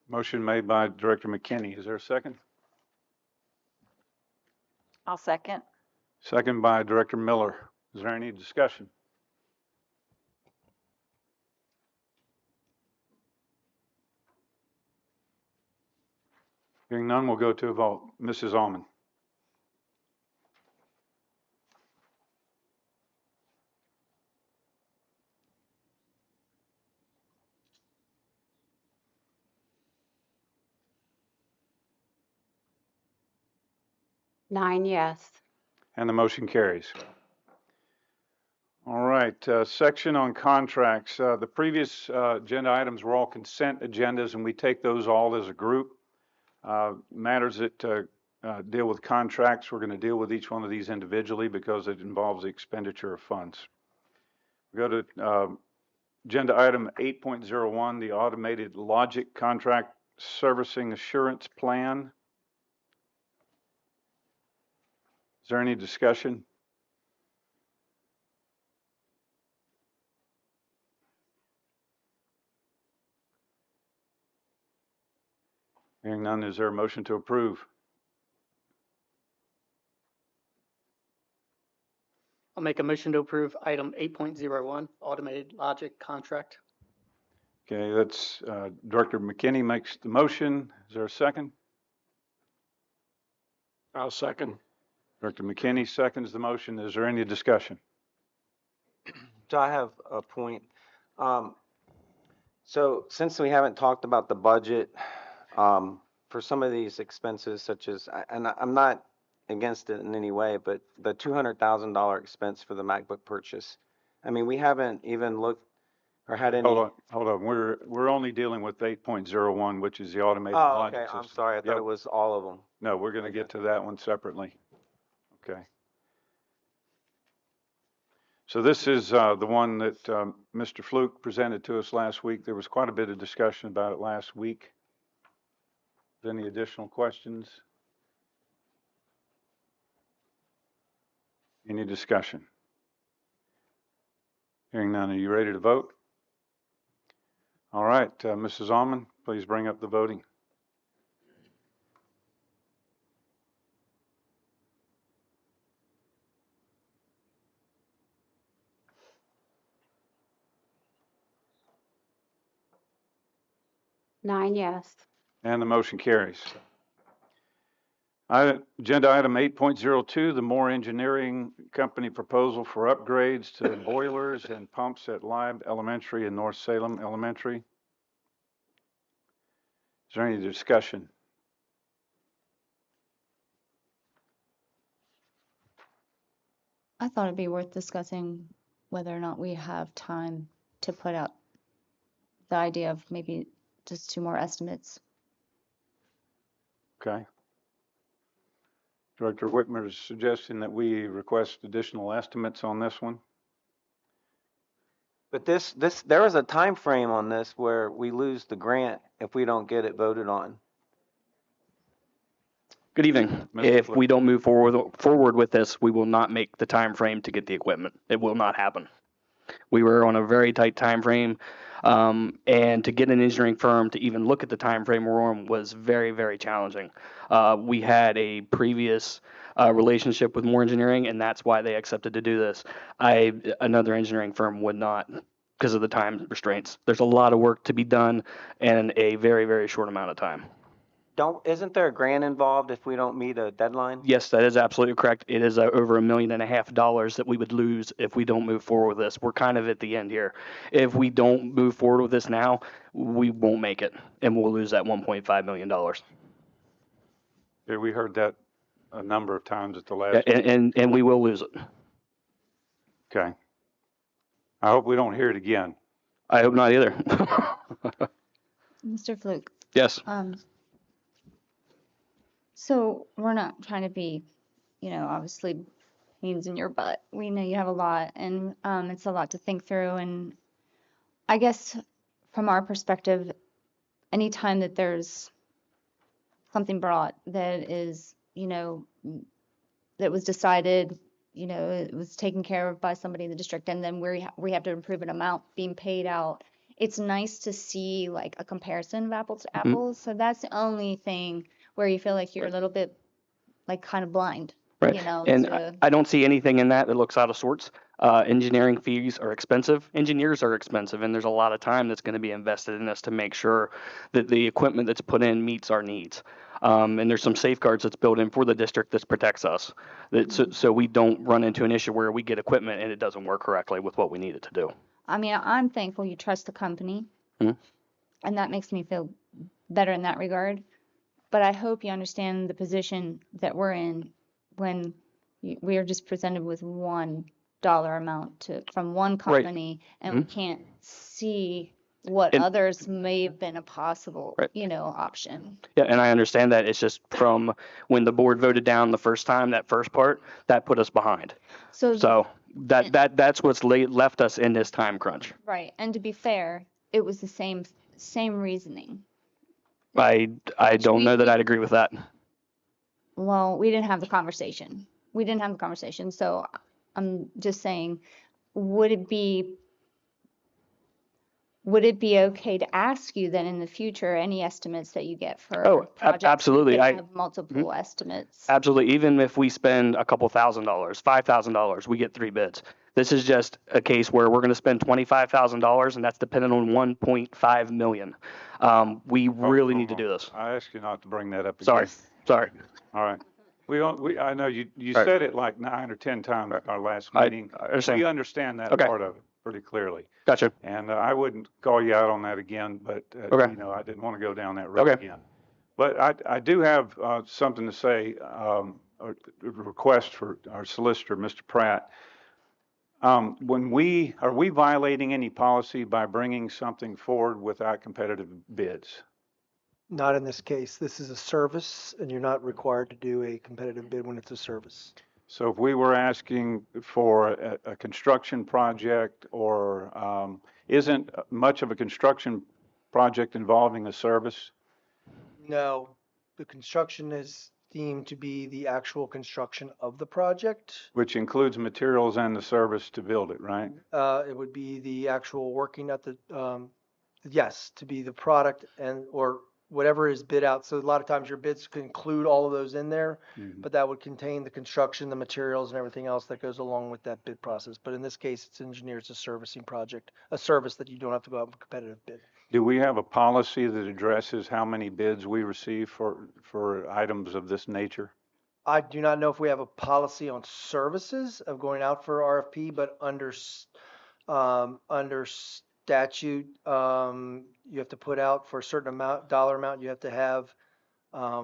Motion made by Director McKinney. Is there a second? I'll second. Second by Director Miller. Is there any discussion? Hearing none, we'll go to a vote. Mrs. Almond. Nine yes. And the motion carries. All right, section on contracts. The previous agenda items were all consent agendas, and we take those all as a group. Matters that deal with contracts, we're going to deal with each one of these individually because it involves the expenditure of funds. We go to agenda item 8.01, the automated logic contract servicing assurance plan. Is there any discussion? Hearing none, is there a motion to approve? I'll make a motion to approve item 8.01, automated logic contract. Okay, that's Director McKinney makes the motion. Is there a second? I'll second. Director McKinney seconds the motion. Is there any discussion? So I have a point. So since we haven't talked about the budget, for some of these expenses such as, and I'm not against it in any way, but the $200,000 expense for the MacBook purchase, I mean, we haven't even looked or had any. Hold on. We're only dealing with 8.01, which is the automated Oh, logic okay. system. I'm sorry. I thought it was all of them. No, we're going to get to that one separately. Okay. So this is the one that Mr. Fluke presented to us last week. There was quite a bit of discussion about it last week. Any additional questions? Any discussion? Hearing none, are you ready to vote? All right, Mrs. Almond, please bring up the voting. Nine yes. And the motion carries. Agenda item 8.02, the Moore Engineering Company proposal for upgrades to boilers and pumps at Live Elementary and North Salem Elementary. Is there any discussion? I thought it'd be worth discussing whether or not we have time to put out the idea of maybe just 2 more estimates. Okay. Director Whitmer is suggesting that we request additional estimates on this one. But there is a time frame on this where we lose the grant if we don't get it voted on. Good evening. If we don't move forward with this, we will not make the time frame to get the equipment. It will not happen. We were on a very tight time frame, and to get an engineering firm to even look at the time frame we're on was very, very challenging. We had a previous relationship with Moore Engineering, and that's why they accepted to do this. Another engineering firm would not, because of the time restraints. There's a lot of work to be done in a very, very short amount of time. Isn't there a grant involved if we don't meet a deadline? Yes, that is absolutely correct. It is over $1.5 million that we would lose if we don't move forward with this. We're kind of at the end here. If we don't move forward with this now, we won't make it, and we'll lose that $1.5 million. Yeah, we heard that a number of times at the last. Yeah, and we will lose it. Okay. I hope we don't hear it again. I hope not either. Mr. Fluke. Yes. So we're not trying to be, obviously pains in your butt. We know you have a lot, and it's a lot to think through. And I guess from our perspective, anytime that there's something brought that is, that was decided, it was taken care of by somebody in the district, and then we have to approve an amount being paid out. It's nice to see like a comparison of apples to apples. So that's the only thing where you feel like you're a little bit like kind of blind, Right. And I don't see anything in that looks out of sorts. Engineering fees are expensive. Engineers are expensive, and there's a lot of time that's going to be invested in this to make sure that the equipment that's put in meets our needs. And there's some safeguards that's built in for the district that protects us, so we don't run into an issue where we get equipment and it doesn't work correctly with what we need it to do. I mean, I'm thankful you trust the company, and that makes me feel better in that regard. But I hope you understand the position that we're in when we are just presented with $1 amount from one company, and we can't see what others may have been a possible, option. Yeah, and I understand that. It's just from when the board voted down the first time, that first part, that put us behind. So that's what's left us in this time crunch. Right, and to be fair, it was the same reasoning. I don't know that I'd agree with that. Well, we didn't have the conversation. So I'm just saying, would it be okay to ask you then in the future any estimates that you get for projects absolutely. that have multiple estimates? Absolutely. Even if we spend a couple $1,000, $5,000, we get 3 bids. This is just a case where we're going to spend $25,000, and that's dependent on $1.5 million. We really need to do this. I asked you not to bring that up again. Sorry. All right. I know you said it like 9 or 10 times at our last meeting. I understand. We understand that part of it pretty clearly. Gotcha. And I wouldn't call you out on that again, but I didn't want to go down that road again. But I do have something to say, a request for our solicitor, Mr. Pratt. Are we violating any policy by bringing something forward without competitive bids? Not in this case. This is a service, and you're not required to do a competitive bid when it's a service. So if we were asking for a construction project, or isn't much of a construction project involving a service? No, the construction is deemed to be the actual construction of the project. Which includes materials and the service to build it, right? It would be the actual working at the, to be the product or whatever is bid out. So a lot of times your bids can include all of those in there, but that would contain the construction, the materials, and everything else that goes along with that bid process. But in this case, it's engineers, a servicing project, a service that you don't have to go out for competitive bid. Do we have a policy that addresses how many bids we receive for items of this nature? I do not know if we have a policy on services of going out for RFP, but under statute, you have to put out for a certain dollar amount, you have to have a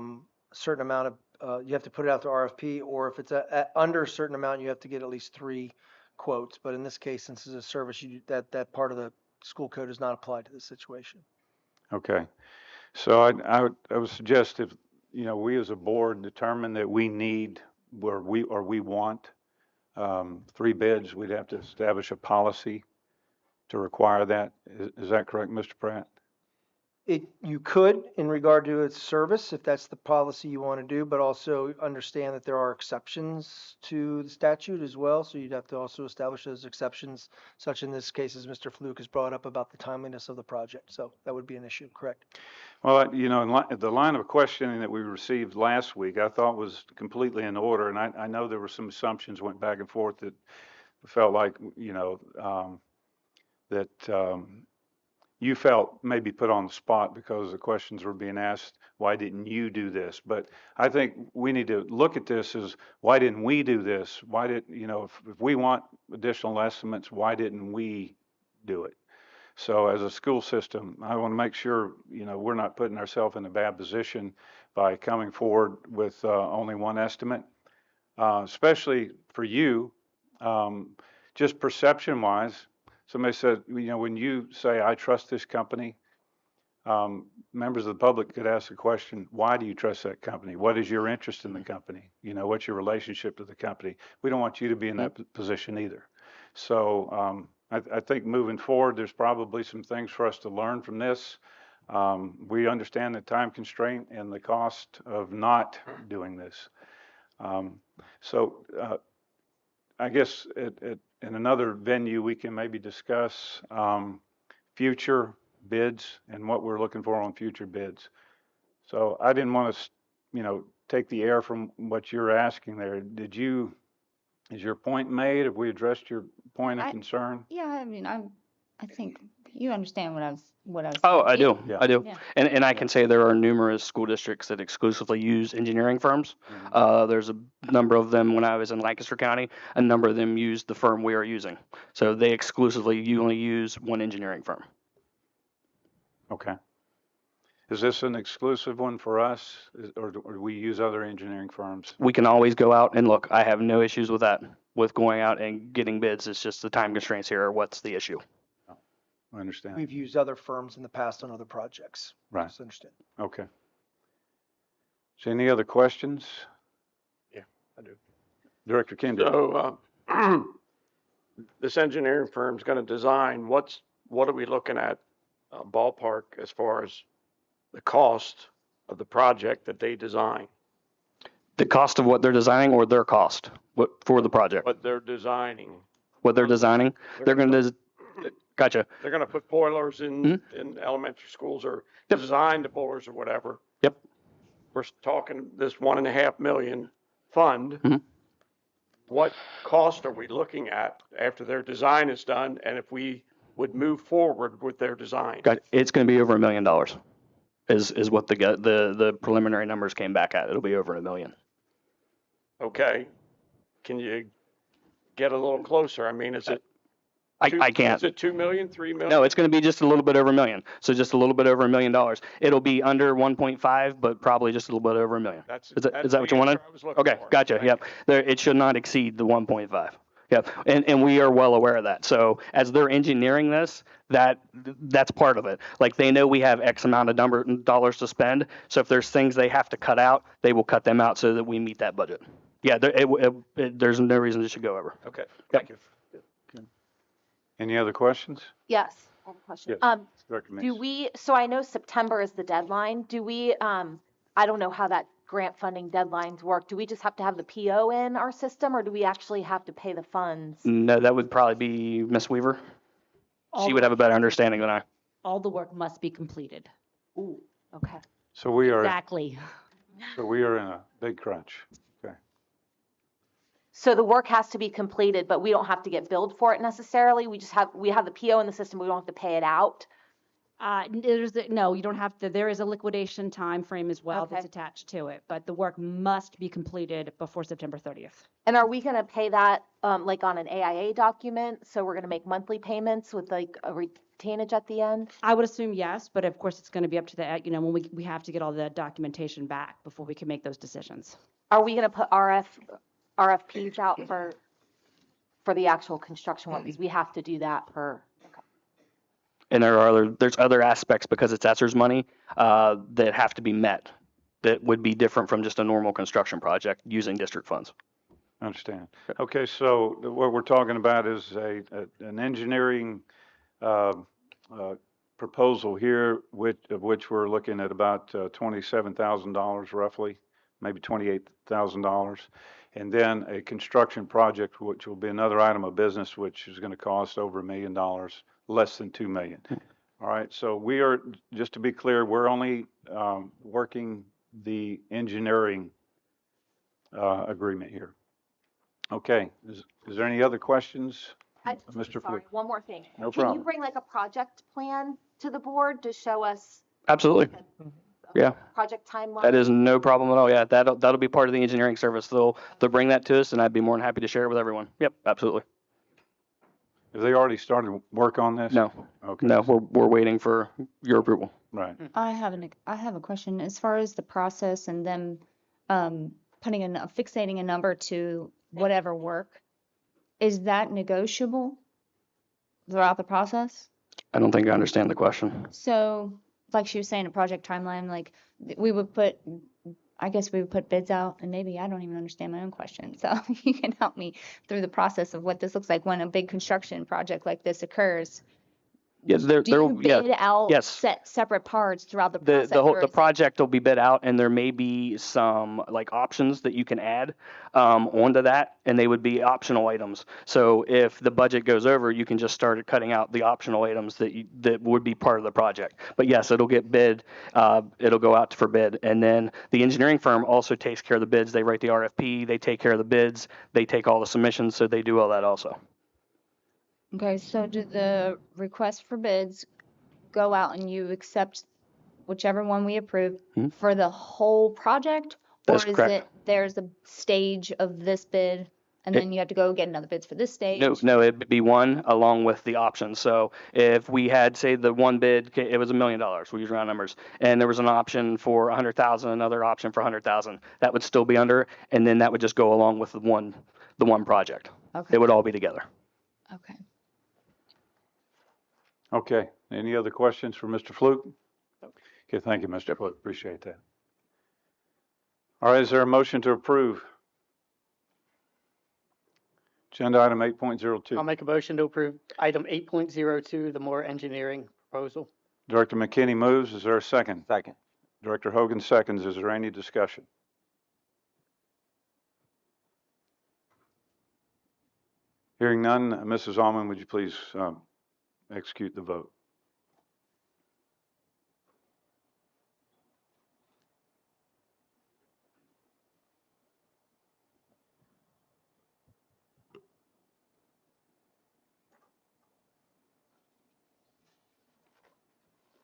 certain amount of, you have to put it out to RFP, or if it's under a certain amount, you have to get at least 3 quotes. But in this case, since it's a service, that part of the school code does not apply to this situation. Okay. So I would suggest if, we as a board determine that we need we want 3 bids, we'd have to establish a policy to require that. Is that correct, Mr. Pratt? You could in regard to its service, if that's the policy you want to do, but also understand that there are exceptions to the statute as well. So you'd have to also establish those exceptions, such in this case as Mr. Fluke has brought up about the timeliness of the project. So that would be an issue, correct? Well, you know, the line of questioning that we received last week, I thought was completely in order. And I know there were some assumptions went back and forth that felt like, you know, that you felt maybe put on the spot because the questions were being asked, why didn't you do this? But I think we need to look at this as, why didn't we do this? Why did, you know, if we want additional estimates, why didn't we do it? So as a school system, I want to make sure, you know, we're not putting ourselves in a bad position by coming forward with only one estimate, especially for you, just perception wise. Somebody said, you know, when you say, I trust this company, members of the public could ask the question, why do you trust that company? What is your interest in the company? You know, what's your relationship to the company? We don't want you to be in that position either. So I think moving forward, there's probably some things for us to learn from this. We understand the time constraint and the cost of not doing this. So I guess in another venue, we can maybe discuss future bids and what we're looking for on future bids. So I didn't want to, you know, take the air from what you're asking there. Is your point made? Have we addressed your point of concern? Yeah, I mean, I think you understand what I was. Oh, I do. Yeah. I do. Yeah. And I can say there are numerous school districts that exclusively use engineering firms. There's a number of them when I was in Lancaster County. A number of them use the firm we are using. So they you only use one engineering firm. Okay. Is this an exclusive one for us, or do we use other engineering firms? We can always go out and look. I have no issues with that, with going out and getting bids. It's just the time constraints here are what's the issue. I understand. We've used other firms in the past on other projects. Right. Just understand. Okay. So any other questions? Yeah, I do. Director Kendrick. So this engineering firm's going to design, what are we looking at ballpark as far as the cost of the project that they design? The cost of what they're designing or their cost for the project? What they're designing. What they're designing? They're going to, gotcha. They're going to put boilers in elementary schools or design the boilers or whatever. Yep. We're talking this $1.5 million fund. What cost are we looking at after their design is done, and if we would move forward with their design? It's going to be over $1 million. Is what the preliminary numbers came back at. It'll be over $1 million. Okay. Can you get a little closer? I mean, is it? I can't. Is it 2 million, 3 million? No, it's going to be just a little bit over $1 million. So just a little bit over $1 million. It'll be under 1.5, but probably just a little bit over $1 million. Is that what you wanted? Okay, gotcha. Yep. It should not exceed the 1.5. Yep. And we are well aware of that. So as they're engineering this, that's part of it. Like they know we have X amount of dollars to spend. So if there's things they have to cut out, they will cut them out so that we meet that budget. Yeah, there's no reason it should go over. Okay. Thank you. Any other questions? Yes, I have a question. Yes, Director Meeks. So I know September is the deadline. Do we, I don't know how that grant funding deadlines work. Do we just have to have the PO in our system, or do we actually have to pay the funds? No, that would probably be Miss Weaver. She would have a better understanding than I. All the work must be completed. Ooh, okay. So we are. Exactly. So we are in a big crunch. Okay. So the work has to be completed, but we don't have to get billed for it necessarily. We have the PO in the system. We don't have to pay it out. No, you don't have to. There is a liquidation time frame as well that's Okay. attached to it, but the work must be completed before September 30th. And are we going to pay that like on an AIA document? So we're going to make monthly payments with like a retainage at the end? I would assume yes, but of course it's going to be up to the, when we have to get all the documentation back before we can make those decisions. Are we going to put RFPs out for the actual construction work? Because we have to do that per. And there's other aspects because it's ESSER's money that have to be met that would be different from just a normal construction project using district funds. I understand. Okay, so what we're talking about is an engineering proposal here, of which we're looking at about $27,000 roughly, maybe $28,000. And then a construction project, which will be another item of business, which is going to cost over $1 million, less than $2 million. All right, so we are, just to be clear, we're only working the engineering agreement here. Okay, is there any other questions? Mr. Sorry, Flick? one more thing. No Can problem. you bring like a project plan to the board to show us Absolutely. Yeah, project timeline? that is no problem at all. Yeah, that'll be part of the engineering service. They'll bring that to us, and I'd be more than happy to share it with everyone. Yep, absolutely. Have they already started work on this? No. Okay. No, we're waiting for your approval. Right. I have a question. As far as the process and them fixating a number to whatever work, is that negotiable throughout the process? I don't think I understand the question. So, like she was saying, a project timeline, like we would put, I guess we would put bids out, and maybe I don't even understand my own question. So you can help me through the process of what this looks like when a big construction project like this occurs. Yes, Do you bid out yes. separate parts throughout the process? or The is it- project will be bid out, and there may be some like options that you can add onto that, and they would be optional items. So if the budget goes over, you can just start cutting out the optional items that would be part of the project. But yes, it'll get bid. It'll go out for bid, and then the engineering firm also takes care of the bids. They write the RFP. They take care of the bids. They take all the submissions, so they do all that also. Okay, so do the requests for bids go out and you accept whichever one we approve for the whole project? That's or is correct. it there's a stage of this bid and then you have to go get another bids for this stage? No, it'd be one along with the options. So if we had, say, the one bid, it was $1 million, we use round numbers, and there was an option for 100,000, another option for 100,000, that would still be under, and then that would just go along with the one project. Okay. It would all be together. Okay. Okay, any other questions for Mr. Fluke? Okay, thank you, Mr. Fluke, appreciate that. All right, is there a motion to approve? Agenda item 8.02. I'll make a motion to approve item 8.02, the Moore Engineering proposal. Director McKinney moves, is there a second? Second. Director Hogan seconds, is there any discussion? Hearing none, Mrs. Almond, would you please execute the vote?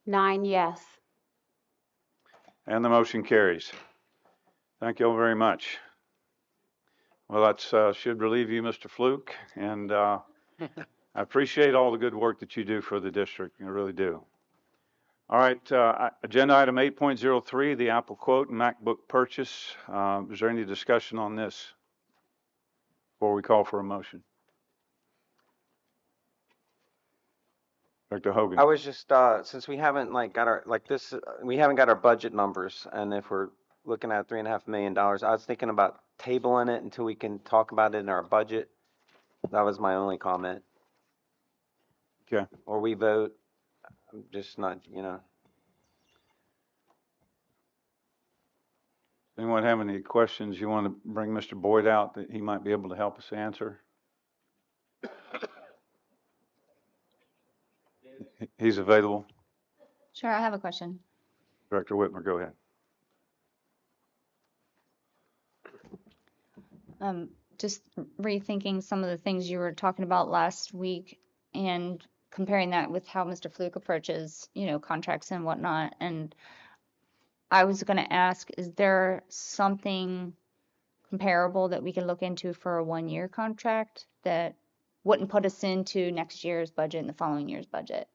Nine yes. And the motion carries. Thank you all very much. Well, that should relieve you, Mr. Fluke, and I appreciate all the good work that you do for the district. I really do. All right, agenda item 8.03, the Apple quote and MacBook purchase. Is there any discussion on this before we call for a motion? Dr. Hogan. I was just, since we haven't got our, we haven't got our budget numbers, and if we're looking at $3.5 million, I was thinking about tabling it until we can talk about it in our budget. That was my only comment. Okay. Or we vote. I'm just not, Anyone have any questions you want to bring Mr. Boyd out that he might be able to help us answer? He's available. Sure, I have a question. Director Whitmer, go ahead. Just rethinking some of the things you were talking about last week and comparing that with how Mr. Fluke approaches, contracts and whatnot. And I was going to ask, is there something comparable that we can look into for a one-year contract that wouldn't put us into next year's budget and the following year's budget?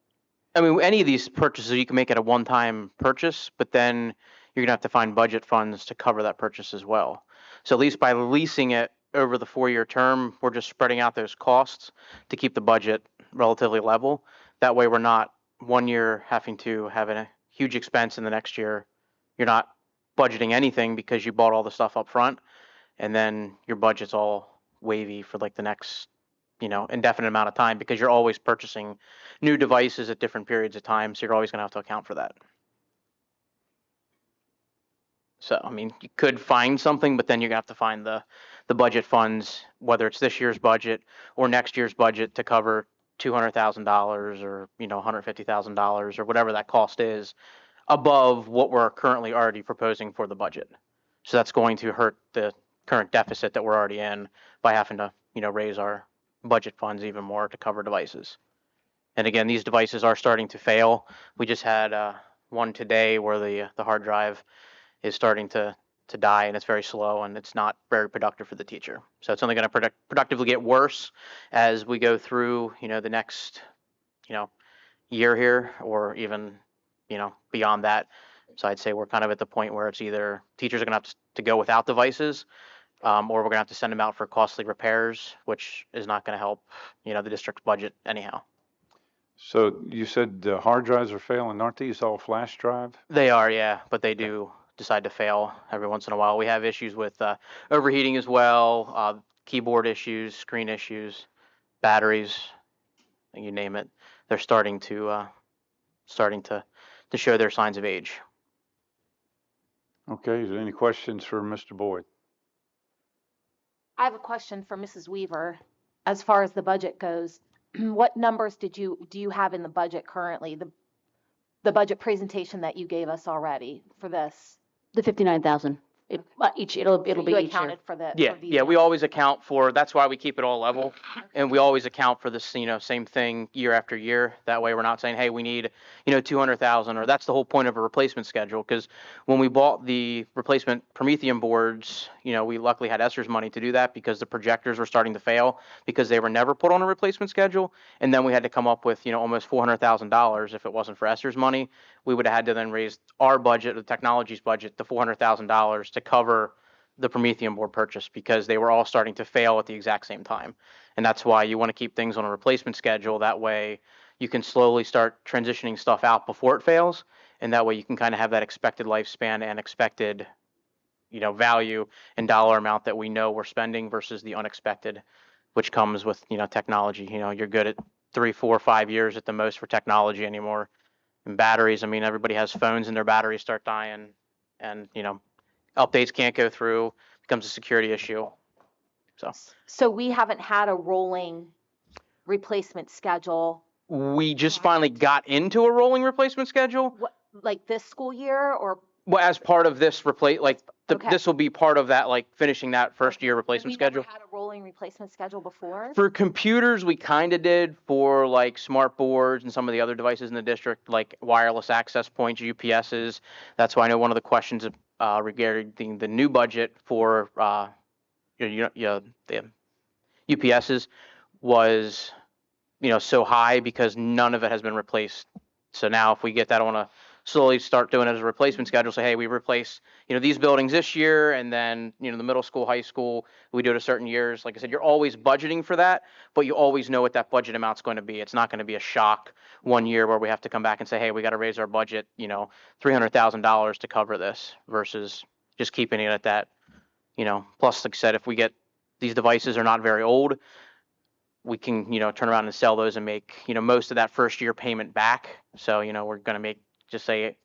I mean, any of these purchases, you can make it a one-time purchase, but then you're gonna have to find budget funds to cover that purchase as well. So at least by leasing it over the 4-year term, we're just spreading out those costs to keep the budget relatively level. That way we're not 1 year having to have a huge expense in the next year. You're not budgeting anything because you bought all the stuff up front, and then your budget's all wavy for like the next indefinite amount of time because you're always purchasing new devices at different periods of time. So you're always going to have to account for that. So, I mean, you could find something, but then you're going to have to find the budget funds, whether it's this year's budget or next year's budget to cover $200,000 or, $150,000 or whatever that cost is above what we're currently already proposing for the budget. So that's going to hurt the current deficit that we're already in by having to, raise our budget funds even more to cover devices. And again, these devices are starting to fail. We just had one today where the hard drive is starting to die, and it's very slow, and it's not very productive for the teacher. So it's only going to productively get worse as we go through, the next, year here, or even, beyond that. So I'd say we're kind of at the point where it's either teachers are going to have to go without devices, or we're going to have to send them out for costly repairs, which is not going to help, the district's budget anyhow. So you said the hard drives are failing, aren't these all flash drive? They are, yeah, but they do decide to fail every once in a while. We have issues with overheating as well, keyboard issues, screen issues, batteries, you name it. They're starting to show their signs of age. Okay, is there any questions for Mr. Boyd? I have a question for Mrs. Weaver. As far as the budget goes, what numbers do you have in the budget currently? The budget presentation that you gave us already for this? The 59,000. It'll be You each year. accounted for the. Yeah, for the, yeah, we always account for, that's why we keep it all level. And we always account for this, same thing year after year. That way we're not saying, hey, we need, 200,000, or that's the whole point of a replacement schedule. Because when we bought the replacement Promethean boards, we luckily had ESSER's money to do that because the projectors were starting to fail because they were never put on a replacement schedule. And then we had to come up with, almost $400,000 if it wasn't for ESSER's money. We would have had to then raise our budget, the technology's budget, to $400,000 to cover the Promethean board purchase because they were all starting to fail at the exact same time. And that's why you want to keep things on a replacement schedule. That way you can slowly start transitioning stuff out before it fails. And that way you can kind of have that expected lifespan and expected, value and dollar amount that we know we're spending versus the unexpected, which comes with, technology. You're good at 3, 4, 5 years at the most for technology anymore. And batteries, everybody has phones and their batteries start dying and, updates can't go through, becomes a security issue. So we haven't had a rolling replacement schedule. We just finally got into a rolling replacement schedule. What, like this school year or? Well, as part of this Okay. this will be part of that, finishing that first year replacement We've schedule. never had a rolling replacement schedule before? For computers, we kind of did for smart boards and some of the other devices in the district, like wireless access points, UPSs. That's why I know one of the questions regarding the new budget for the UPSs was so high because none of it has been replaced. So now if we get that on a slowly start doing it as a replacement schedule, say, hey, we replace, these buildings this year, and then, the middle school, high school, we do it at certain years. Like I said, you're always budgeting for that, but you always know what that budget amount's going to be. It's not going to be a shock one year where we have to come back and say, hey, we got to raise our budget, $300,000 to cover this versus just keeping it at that, plus, like I said, if we get, these devices are not very old, we can, turn around and sell those and make, most of that first year payment back. So, we're going to make, just say,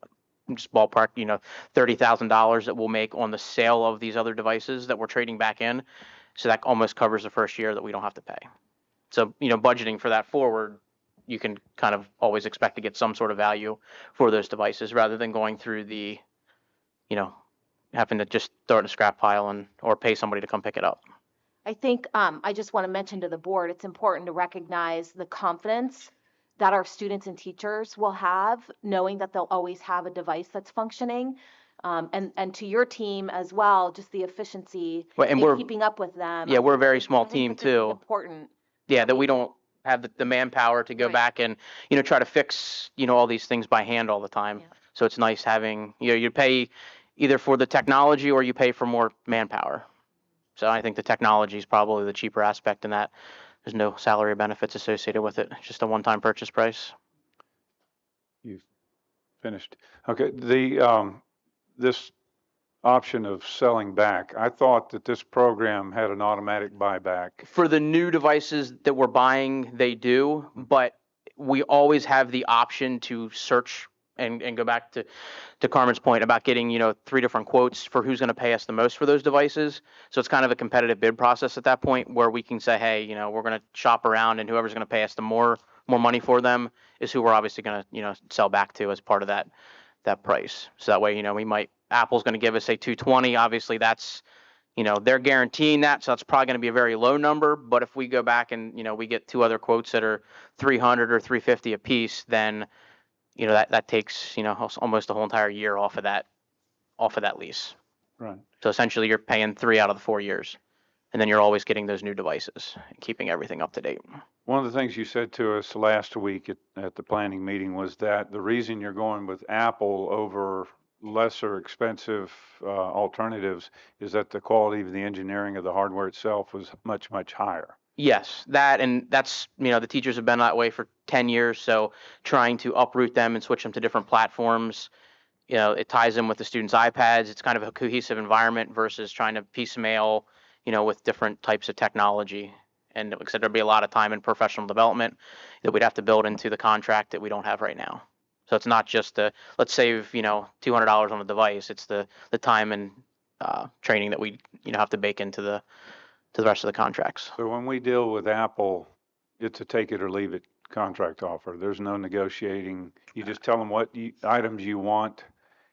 just ballpark, $30,000 that we'll make on the sale of these other devices that we're trading back in. So that almost covers the first year that we don't have to pay. So, budgeting for that forward, you can kind of always expect to get some sort of value for those devices rather than going through the, having to just throw it in a scrap pile or pay somebody to come pick it up. I think I just want to mention to the board, it's important to recognize the confidence that our students and teachers will have, knowing that they'll always have a device that's functioning. And to your team as well, just the efficiency in keeping up with them. Yeah, we're a very small I think team that this is too. important. Yeah, that we don't have the manpower to go back and, try to fix, all these things by hand all the time. Yeah. So it's nice having, you pay either for the technology or you pay for more manpower. So I think the technology is probably the cheaper aspect in that. There's no salary or benefits associated with it. It's just a one-time purchase price. You've finished. Okay, this option of selling back. I thought that this program had an automatic buyback. For the new devices that we're buying, they do, but we always have the option to search and go back to Carmen's point about getting, 3 different quotes for who's going to pay us the most for those devices. So it's kind of a competitive bid process at that point where we can say, hey, we're going to shop around and whoever's going to pay us the more money for them is who we're obviously going to, sell back to as part of that price. So that way, Apple's going to give us, say, $220. Obviously that's, they're guaranteeing that. So that's probably going to be a very low number. But if we go back and, we get 2 other quotes that are $300 or $350 a piece, then, that takes, almost the whole entire year off of that lease. Right. So essentially you're paying 3 out of the 4 years, and then you're always getting those new devices and keeping everything up to date. One of the things you said to us last week at the planning meeting was that the reason you're going with Apple over lesser expensive alternatives is that the quality of the engineering of the hardware itself was much, much higher. Yes, that's, the teachers have been that way for 10 years. So trying to uproot them and switch them to different platforms, it ties in with the students' iPads. It's kind of a cohesive environment versus trying to piecemeal, with different types of technology. And like I said, there'd be a lot of time in professional development that we'd have to build into the contract that we don't have right now. So it's not just let's save, $200 on a device. It's the time and training that we, have to bake into the rest of the contracts. So when we deal with Apple, it's a take it or leave it contract offer. There's no negotiating. You just tell them what items you want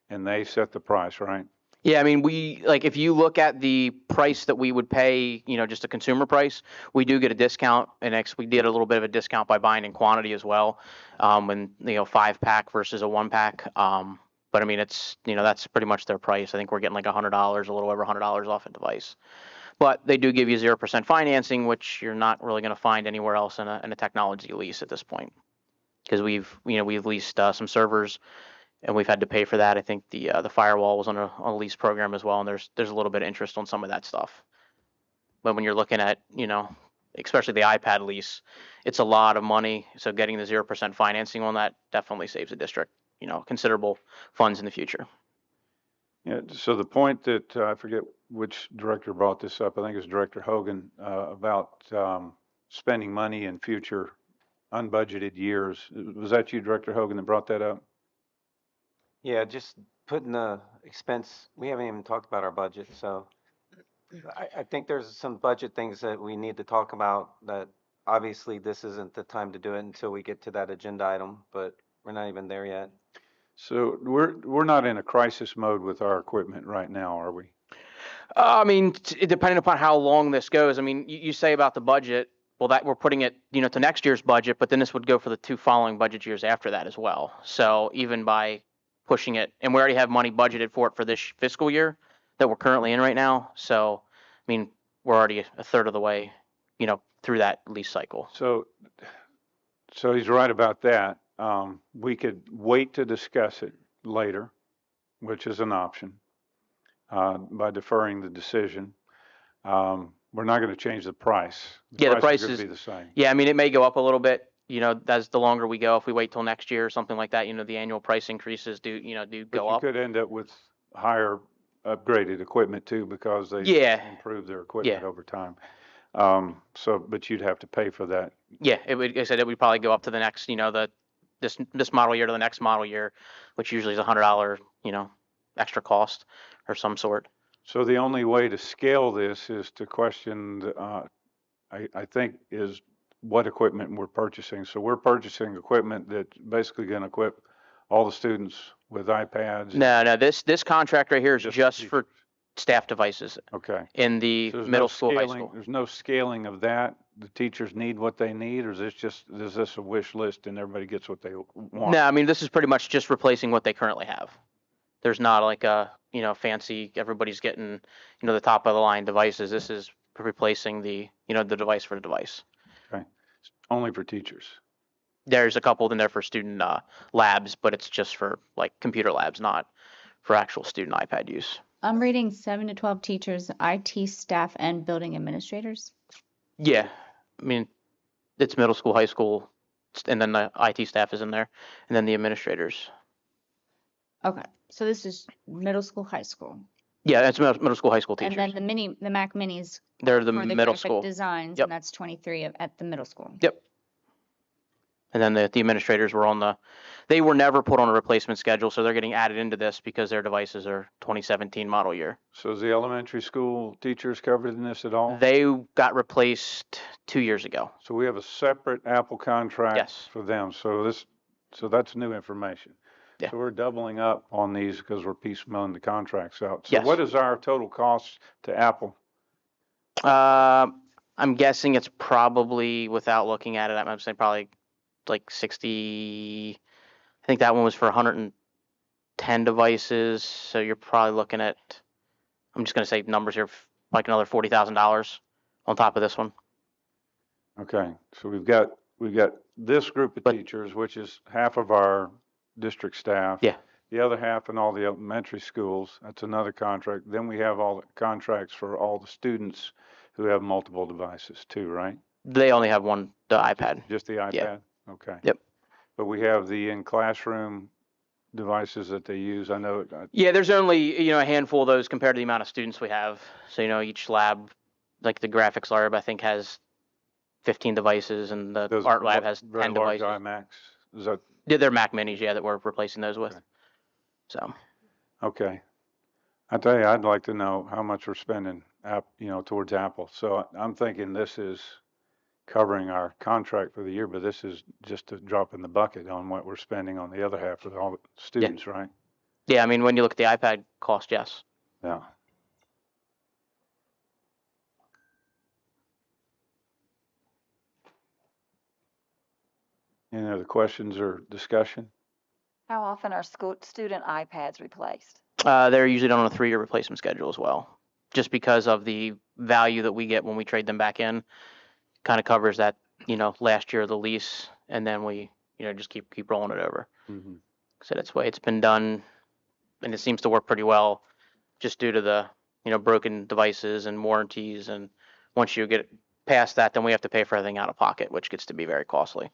and they set the price, right? Yeah, I mean, if you look at the price that we would pay, just a consumer price, we do get a discount. And we did a little bit of a discount by buying in quantity as well. When, 5-pack versus a 1-pack. But I mean, it's, that's pretty much their price. I think we're getting like $100, a little over $100 off a device. But they do give you 0% financing, which you're not really going to find anywhere else in a technology lease at this point. Because we've leased some servers, and we've had to pay for that. I think the firewall was on a lease program as well, and there's a little bit of interest on some of that stuff. But when you're looking at, especially the iPad lease, it's a lot of money. So getting the 0% financing on that definitely saves the district, considerable funds in the future. Yeah, so the point that I forget which director brought this up, I think it was Director Hogan, about spending money in future unbudgeted years. Was that you, Director Hogan, that brought that up? Yeah, just putting the expense, we haven't even talked about our budget, so I think there's some budget things that we need to talk about that obviously this isn't the time to do it until we get to that agenda item, but we're not even there yet. So we're not in a crisis mode with our equipment right now, are we? I mean, depending upon how long this goes. I mean, you say about the budget, well, that we're putting it, to next year's budget, but then this would go for the 2 following budget years after that as well. So even by pushing it, and we already have money budgeted for it for this fiscal year that we're currently in right now. So, I mean, we're already a third of the way, through that lease cycle. So he's right about that. We could wait to discuss it later, which is an option, by deferring the decision. We're not going to change the price. The price is is going to be the same. Yeah, I mean, it may go up a little bit, as the longer we go. If we wait till next year or something like that, the annual price increases do go up. You could end up with higher upgraded equipment too, because they improve their equipment over time. But you'd have to pay for that. Yeah, like I said, it would probably go up to the next, this model year to the next model year, which usually is $100, extra cost or some sort. So the only way to scale this is to question, I think, is what equipment we're purchasing. So we're purchasing equipment that's basically going to equip all the students with iPads. No, this contract right here is just for staff devices. Okay. In the middle school, high school. There's no scaling of that. The teachers need what they need, or is this a wish list and everybody gets what they want? No, I mean, this is pretty much just replacing what they currently have. There's not like a, fancy, everybody's getting, the top of the line devices. This is replacing the device for the device. Okay. Only for teachers. There's a couple in there for student labs, but it's just for like computer labs, not for actual student iPad use. I'm reading 7 to 12 teachers, IT staff, and building administrators. Yeah, I mean, it's middle school, high school, and then the IT staff is in there, and then the administrators. Okay, so this is middle school, high school. Yeah, it's middle school, high school And teachers. then the Mac Minis They're the for the middle graphic school. designs, Yep. and that's 23 at the middle school. Yep. And then the administrators were they were never put on a replacement schedule, so they're getting added into this because their devices are 2017 model year. So is the elementary school teachers covered in this at all? They got replaced 2 years ago. So we have a separate Apple contract Yes. for them. So that's new information. Yeah. So we're doubling up on these because we're piecemealing the contracts out. So Yes. what is our total cost to Apple? I'm guessing it's probably, without looking at it, I'm saying probably like 60. I think that one was for 110 devices. So you're probably looking at, I'm just going to say numbers here, like another $40,000 on top of this one. Okay, so we've got this group of teachers, which is half of our district staff. Yeah. The other half in all the elementary schools, that's another contract. Then we have all the contracts for all the students who have multiple devices too, right? They only have one, the iPad. Just the iPad? Yeah. Okay. Yep. But we have the in-classroom devices that they use. I know, Yeah, there's only, a handful of those compared to the amount of students we have. So, each lab, like the graphics lab, I think has 15 devices, and the those art lab has very 10 large devices. iMacs. Is that, Yeah, they're Mac Minis, yeah, that we're replacing those with. So, okay. I tell you, I'd like to know how much we're spending, towards Apple. So I'm thinking this is covering our contract for the year, but this is just a drop in the bucket on what we're spending on the other half of all the students, right? yeah, I mean, when you look at the iPad cost, yes. Yeah. Any other questions or discussion? How often are student iPads replaced? They're usually done on a 3-year replacement schedule as well, just because of the value that we get when we trade them back in. Kind of covers that, last year of the lease, and then we, just keep rolling it over. Mm-hmm. So that's the way it's been done, and it seems to work pretty well, just due to the, broken devices and warranties. And once you get past that, then we have to pay for everything out of pocket, which gets to be very costly.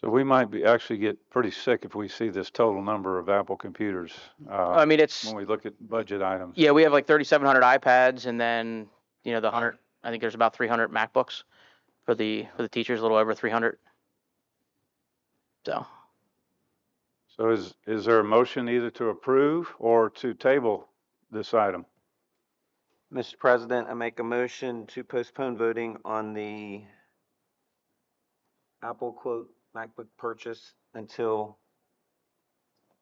So we might actually get pretty sick if we see this total number of Apple computers. I mean, when we look at budget items. Yeah, we have like 3,700 iPads, and then, the 100, I think there's about 300 MacBooks for the teachers, a little over 300. So is there a motion either to approve or to table this item? Mr. President, I make a motion to postpone voting on the Apple quote MacBook purchase until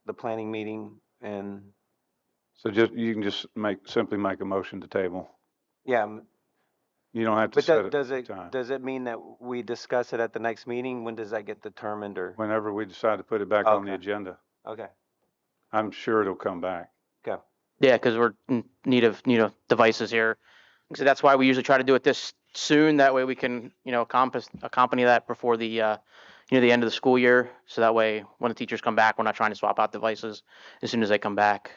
the planning meeting, and So you can just simply make a motion to table. yeah. You don't have to But set does a it time. does it mean that we discuss it at the next meeting? When does that get determined, or? Whenever we decide to put it back on the Okay. agenda, Okay. I'm sure it'll come back. Okay. yeah, because we're in need of, devices here. So that's why we usually try to do it this soon. That way we can, accompany that before the, the end of the school year. So that way, when the teachers come back, we're not trying to swap out devices as soon as they come back.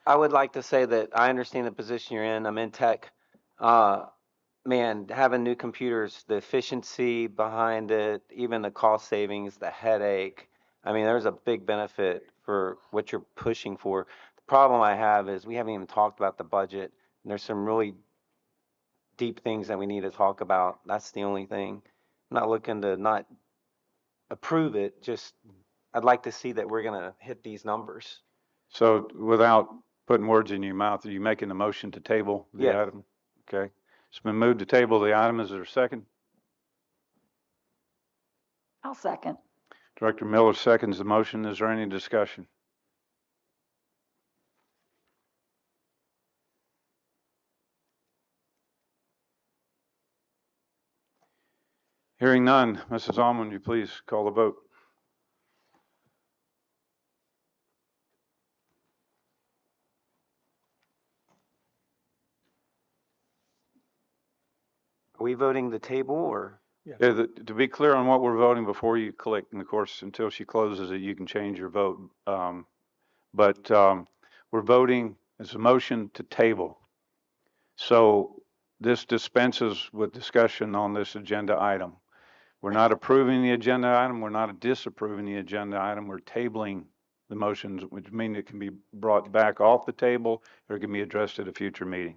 I would like to say that I understand the position you're in. I'm in tech. Man, having new computers, the efficiency behind it, even the cost savings, the headache. I mean, there's a big benefit for what you're pushing for. The problem I have is we haven't even talked about the budget. And there's some really deep things that we need to talk about. That's the only thing. I'm not looking to not approve it. Just I'd like to see that we're gonna hit these numbers. So without putting words in your mouth, are you making a motion to table the Yes. item? Okay. It's been moved to table the item. Is there a second? I'll second. Director Miller seconds the motion. Is there any discussion? Hearing none, Mrs. Almond, would you please call the vote? Are we voting the table or? Yeah, to be clear on what we're voting before you click, and of course, until she closes it, you can change your vote. But we're voting, it's a motion to table. So this dispenses with discussion on this agenda item. We're not approving the agenda item. We're not disapproving the agenda item. We're tabling the motions, which mean it can be brought back off the table or it can be addressed at a future meeting.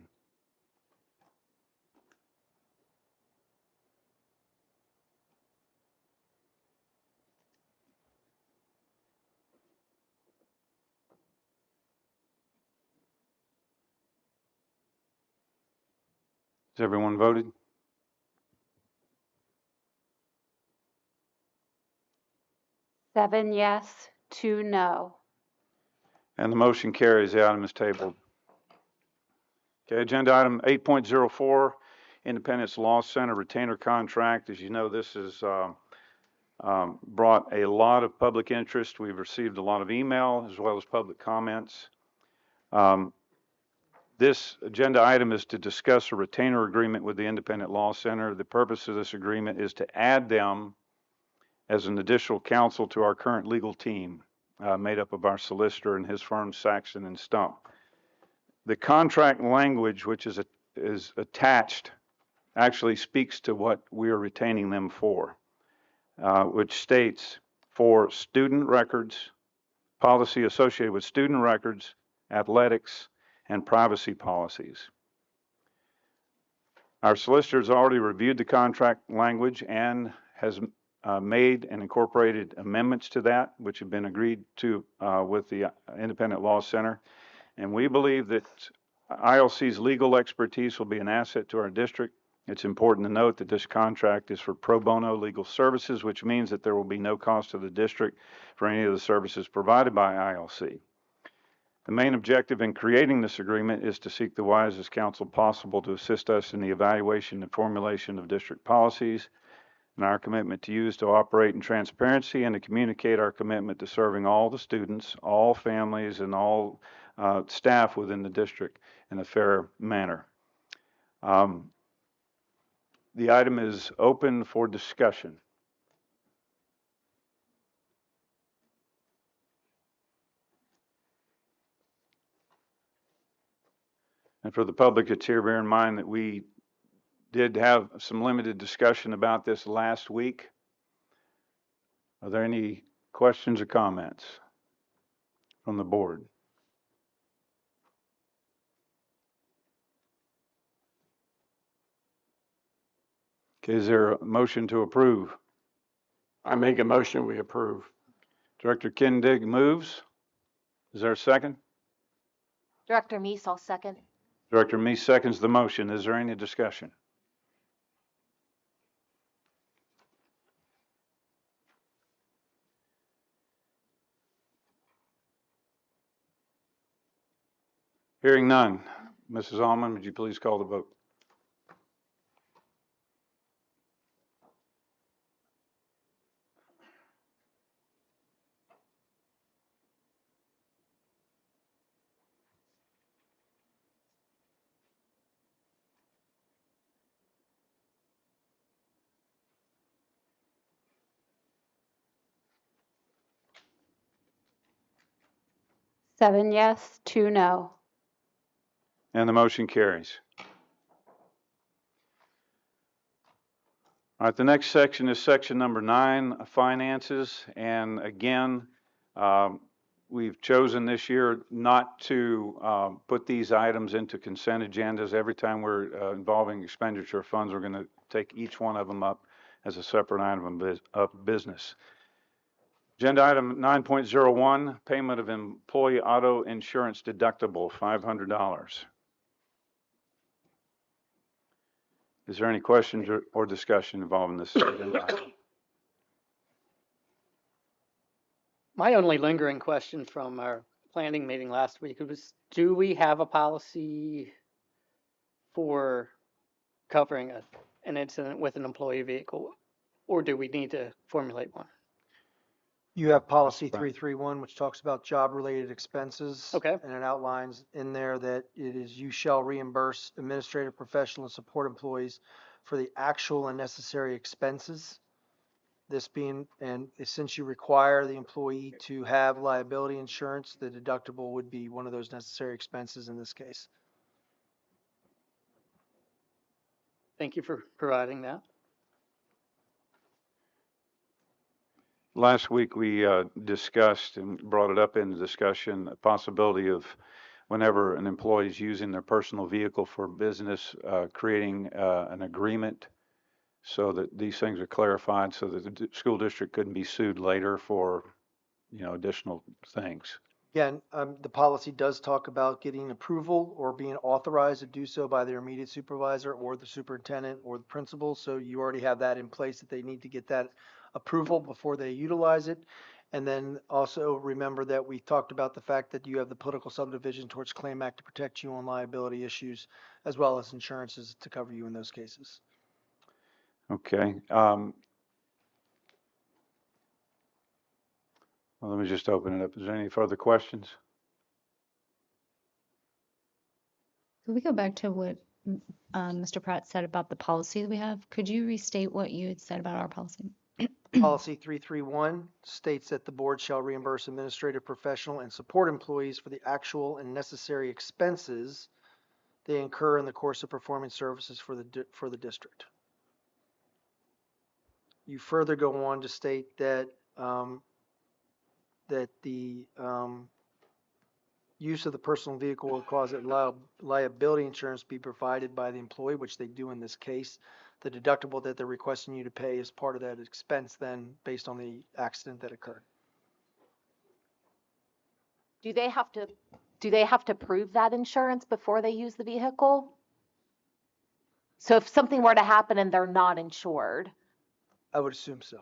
Has everyone voted? Seven yes, two no. And the motion carries. The item is tabled. Okay, agenda item 8.04, Independence Law Center retainer contract. As you know, this has brought a lot of public interest. We've received a lot of email as well as public comments. This agenda item is to discuss a retainer agreement with the Independent Law Center. The purpose of this agreement is to add them as an additional counsel to our current legal team, made up of our solicitor and his firm, Saxon and Stump. The contract language, which is attached, actually speaks to what we are retaining them for, which states for student records, policy associated with student records, athletics, and privacy policies. Our solicitor has already reviewed the contract language and has made and incorporated amendments to that, which have been agreed to with the Independent Law Center. And we believe that ILC's legal expertise will be an asset to our district. It's important to note that this contract is for pro bono legal services, which means that there will be no cost to the district for any of the services provided by ILC. The main objective in creating this agreement is to seek the wisest counsel possible to assist us in the evaluation and formulation of district policies, and our commitment to you is to operate in transparency and to communicate our commitment to serving all the students, all families, and all staff within the district in a fair manner. The item is open for discussion. And for the public that's here, bear in mind that we did have some limited discussion about this last week. Are there any questions or comments from the board? Okay, is there a motion to approve? I make a motion, we approve. Director Kindig moves. Is there a second? Director Meese, I'll second. Director Meese seconds the motion. Is there any discussion? Hearing none. Mrs. Allman, would you please call the vote? Seven yes, two no. And the motion carries. All right, the next section is section number 9, finances. And again, we've chosen this year not to put these items into consent agendas. Every time we're involving expenditure of funds, we're going to take each one of them up as a separate item of business. Agenda item 9.01, payment of employee auto insurance deductible, $500. Is there any questions or discussion involving this agenda item? My only lingering question from our planning meeting last week was, do we have a policy for covering an incident with an employee vehicle, or do we need to formulate one? You have policy 331, which talks about job-related expenses. Okay. And it outlines in there that it is, you shall reimburse administrative, professional, and support employees for the actual and necessary expenses. This being, and since you require the employee to have liability insurance, the deductible would be one of those necessary expenses in this case. Thank you for providing that. Last week, we discussed and brought it up in the discussion, a possibility of whenever an employee is using their personal vehicle for business, creating an agreement so that these things are clarified so that the school district couldn't be sued later for, additional things. Again, the policy does talk about getting approval or being authorized to do so by their immediate supervisor or the superintendent or the principal. So you already have that in place that they need to get that approval before they utilize it. And then also remember that we talked about the fact that you have the political subdivision towards Claim Act to protect you on liability issues, as well as insurances to cover you in those cases. Okay. Well, let me just open it up. Is there any further questions? Could we go back to what Mr. Pratt said about the policy that we have? Could you restate what you had said about our policy? Policy 331 states that the board shall reimburse administrative, professional, and support employees for the actual and necessary expenses they incur in the course of performing services for the district. You further go on to state that the use of the personal vehicle will cause liability insurance be provided by the employee, which they do in this case. The deductible that they're requesting you to pay is part of that expense then based on the accident that occurred. Do they have to prove that insurance before they use the vehicle? So if something were to happen and they're not insured? I would assume so.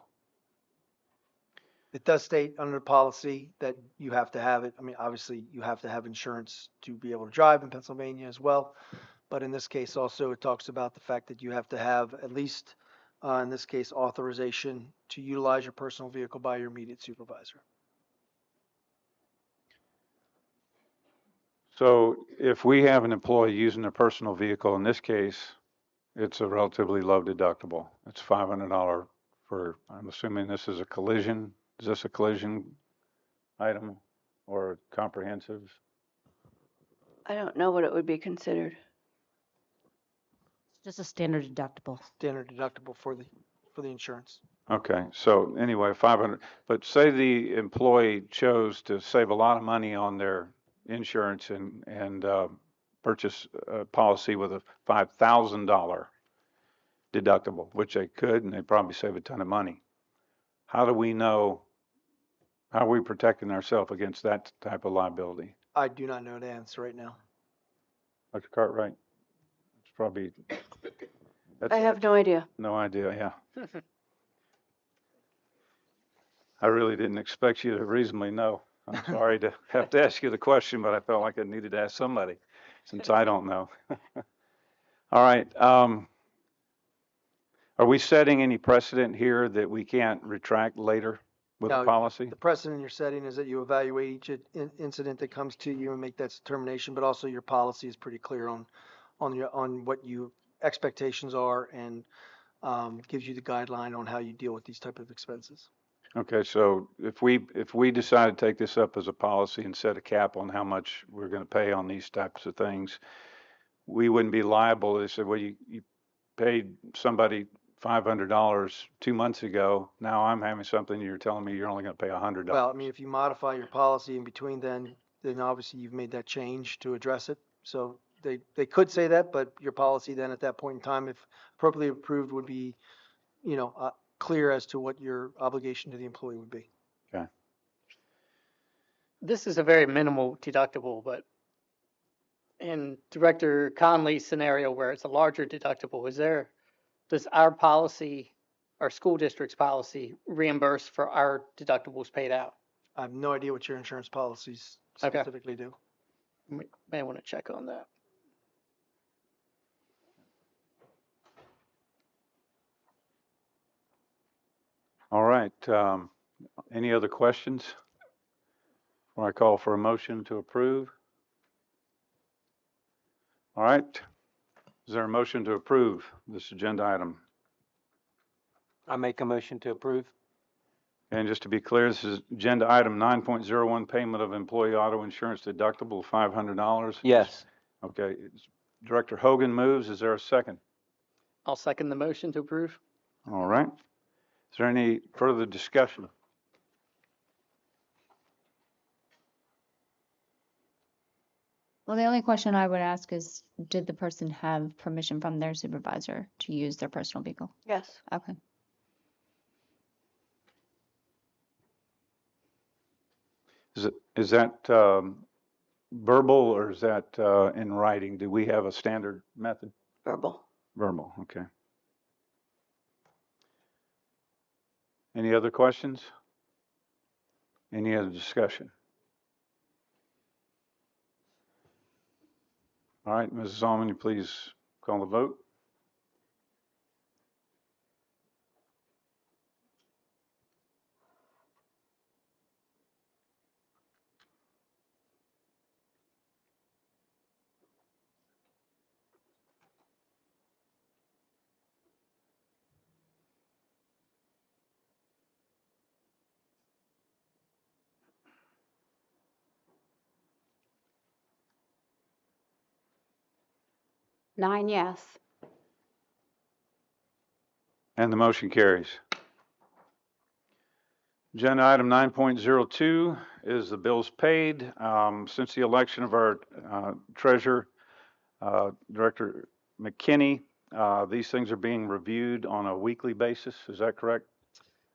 It does state under the policy that you have to have it. I mean, obviously you have to have insurance to be able to drive in Pennsylvania as well. But in this case also, it talks about the fact that you have to have at least, in this case, authorization to utilize your personal vehicle by your immediate supervisor. So if we have an employee using their personal vehicle, in this case, it's a relatively low deductible. It's $500 for, I'm assuming this is a collision. Is this a collision item or comprehensive? I don't know what it would be considered. Just a standard deductible. Standard deductible for the insurance. Okay, so anyway, 500, but say the employee chose to save a lot of money on their insurance and purchase a policy with a $5,000 deductible, which they could, and they'd probably save a ton of money. How do we know, how are we protecting ourselves against that type of liability? I do not know the answer right now. Dr. Cartwright? It's probably. I have no idea. No idea, yeah. I really didn't expect you to reasonably know. I'm sorry to have to ask you the question, but I felt like I needed to ask somebody since I don't know. All right. Are we setting any precedent here that we can't retract later with a policy? The precedent you're setting is that you evaluate each incident that comes to you and make that determination, but also your policy is pretty clear on what your expectations are and gives you the guideline on how you deal with these type of expenses. Okay, so if we decide to take this up as a policy and set a cap on how much we're going to pay on these types of things, we wouldn't be liable. They said, well, you paid somebody $500 2 months ago. Now I'm having something, you're telling me you're only going to pay $100. Well, I mean, if you modify your policy in between then obviously you've made that change to address it. So they could say that, but your policy then at that point in time, if appropriately approved, would be, clear as to what your obligation to the employee would be. Okay. This is a very minimal deductible, but in Director Conley's scenario where it's a larger deductible, does our policy, our school district's policy, reimburse for our deductibles paid out? I have no idea what your insurance policies specifically do. May want to check on that. All right. Any other questions? Before I call for a motion to approve. All right. Is there a motion to approve this agenda item? I make a motion to approve. And just to be clear, this is agenda item 9.01, payment of employee auto insurance deductible of $500. Yes. Okay. Director Hogan moves. Is there a second? I'll second the motion to approve. All right. Is there any further discussion? Well, the only question I would ask is, did the person have permission from their supervisor to use their personal vehicle? Yes. Okay. Is that verbal or is that in writing? Do we have a standard method? Verbal. Verbal, okay. Any other questions? Any other discussion? All right, Mrs. Alman, you please call the vote. Nine yes. And the motion carries. Agenda item 9.02 is the bills paid. Since the election of our treasurer, Director McKinney, these things are being reviewed on a weekly basis. Is that correct?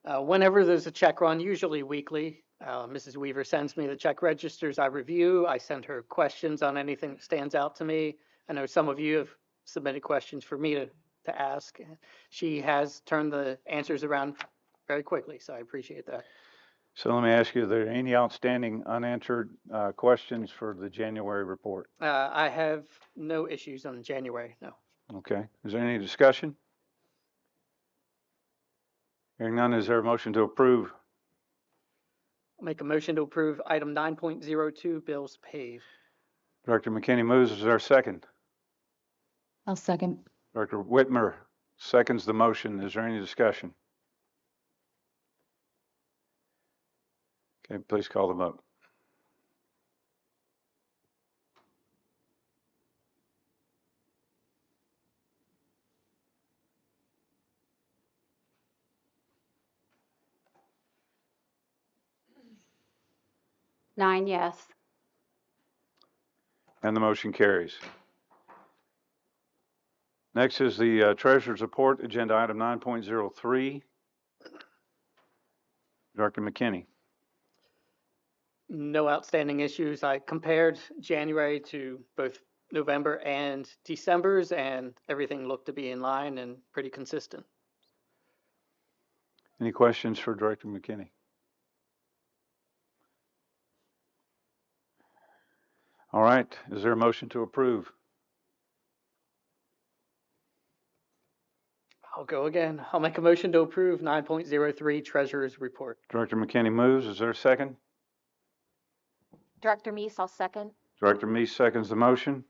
Whenever there's a check run, usually weekly, Mrs. Weaver sends me the check registers. I review. I send her questions on anything that stands out to me. I know some of you have submitted questions for me to ask. She has turned the answers around very quickly, so I appreciate that. So let me ask you, are there any outstanding unanswered questions for the January report? I have no issues on January, no. Okay. Is there any discussion? Hearing none, is there a motion to approve? I'll make a motion to approve item 9.02, bills paid. Director McKinney moves. Is there a second? I'll second. Director Whitmer seconds the motion. Is there any discussion? Okay, please call the vote. Nine yes. And the motion carries. Next is the treasurer's report, agenda item 9.03. Director McKinney. No outstanding issues. I compared January to both November and December's, and everything looked to be in line and pretty consistent. Any questions for Director McKinney? All right, is there a motion to approve? I'll go again. I'll make a motion to approve 9.03 Treasurer's Report. Director McKinney moves. Is there a second? Director Meese, I'll second. Director Meese seconds the motion.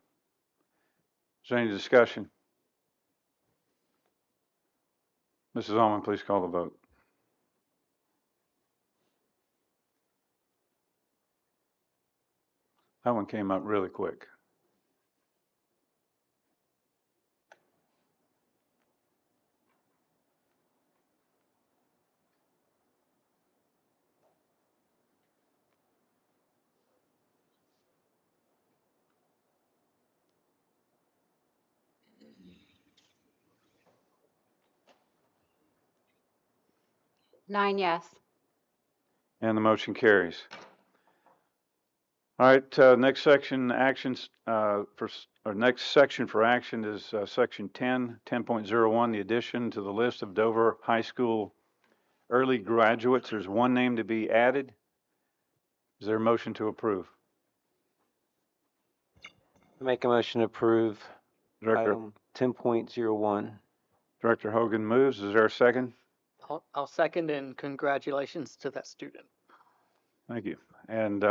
Is there any discussion? Mrs. Alman, please call the vote. That one came up really quick. Nine yes. And the motion carries. All right, next section actions next section for action is section 10.01, the addition to the list of Dover High School early graduates. There's one name to be added. Is there a motion to approve? Make a motion to approve Director, item 10.01. Director Hogan moves. Is there a second? I'll second, and congratulations to that student. Thank you. And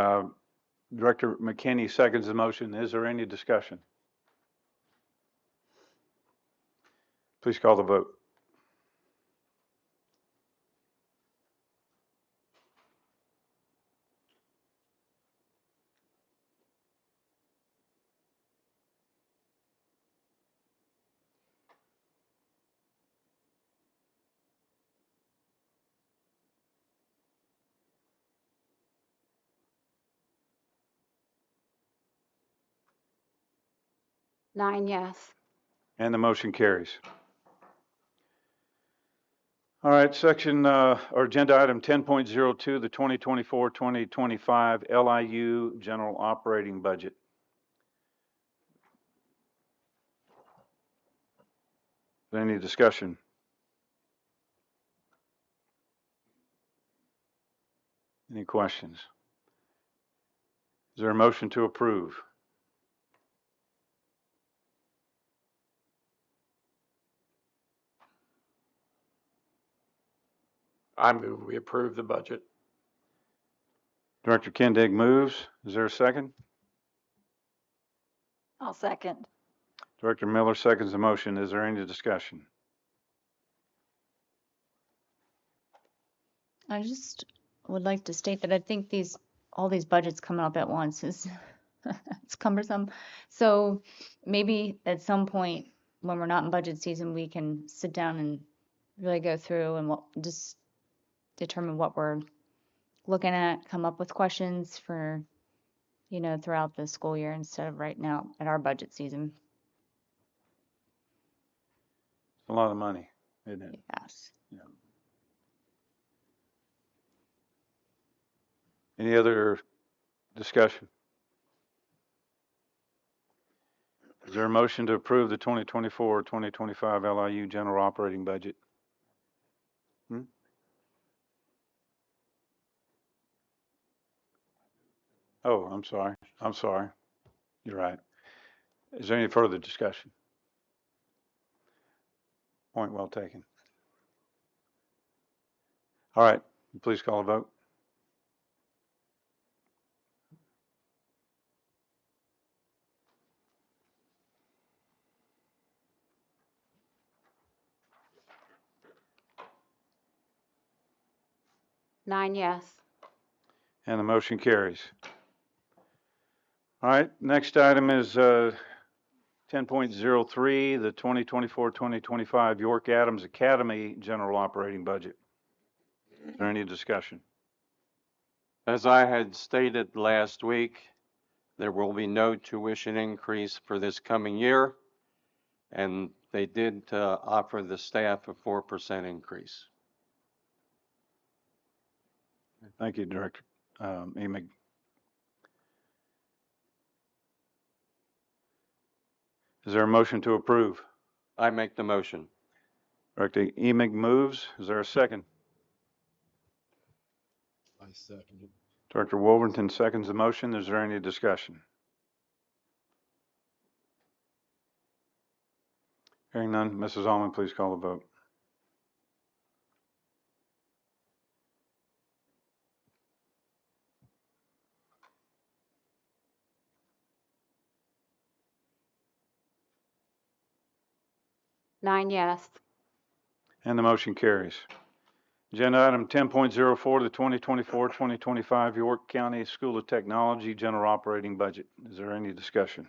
Director McKinney seconds the motion. Is there any discussion? Please call the vote. 9 yes. And the motion carries. All right, or agenda item 10.02, the 2024-2025 LIU General Operating Budget. Is there any discussion? Any questions? Is there a motion to approve? I move we approve the budget. Director Kindig moves. Is there a second? I'll second. Director Miller seconds the motion. Is there any discussion? I just would like to state that I think all these budgets coming up at once is it's cumbersome. So maybe at some point when we're not in budget season, we can sit down and really go through and just determine what we're looking at, come up with questions for, throughout the school year instead of right now at our budget season. It's a lot of money, isn't it? Yes. Yeah. Any other discussion? Is there a motion to approve the 2024-2025 LIU General Operating Budget? Oh, I'm sorry. I'm sorry. You're right. Is there any further discussion? Point well taken. All right, please call a vote. Nine yes. And the motion carries. All right, next item is 10.03, the 2024-2025 York Adams Academy General Operating Budget. Is there any discussion? As I had stated last week, there will be no tuition increase for this coming year, and they did offer the staff a 4% increase. Thank you, Director Emig. Is there a motion to approve? I make the motion. Director Emig moves. Is there a second? I second it. Director Wolverton seconds the motion. Is there any discussion? Hearing none, Mrs. Allman, please call the vote. Nine yes. And the motion carries. Agenda item 10.04, the 2024-2025 York County School of Technology General Operating Budget. Is there any discussion?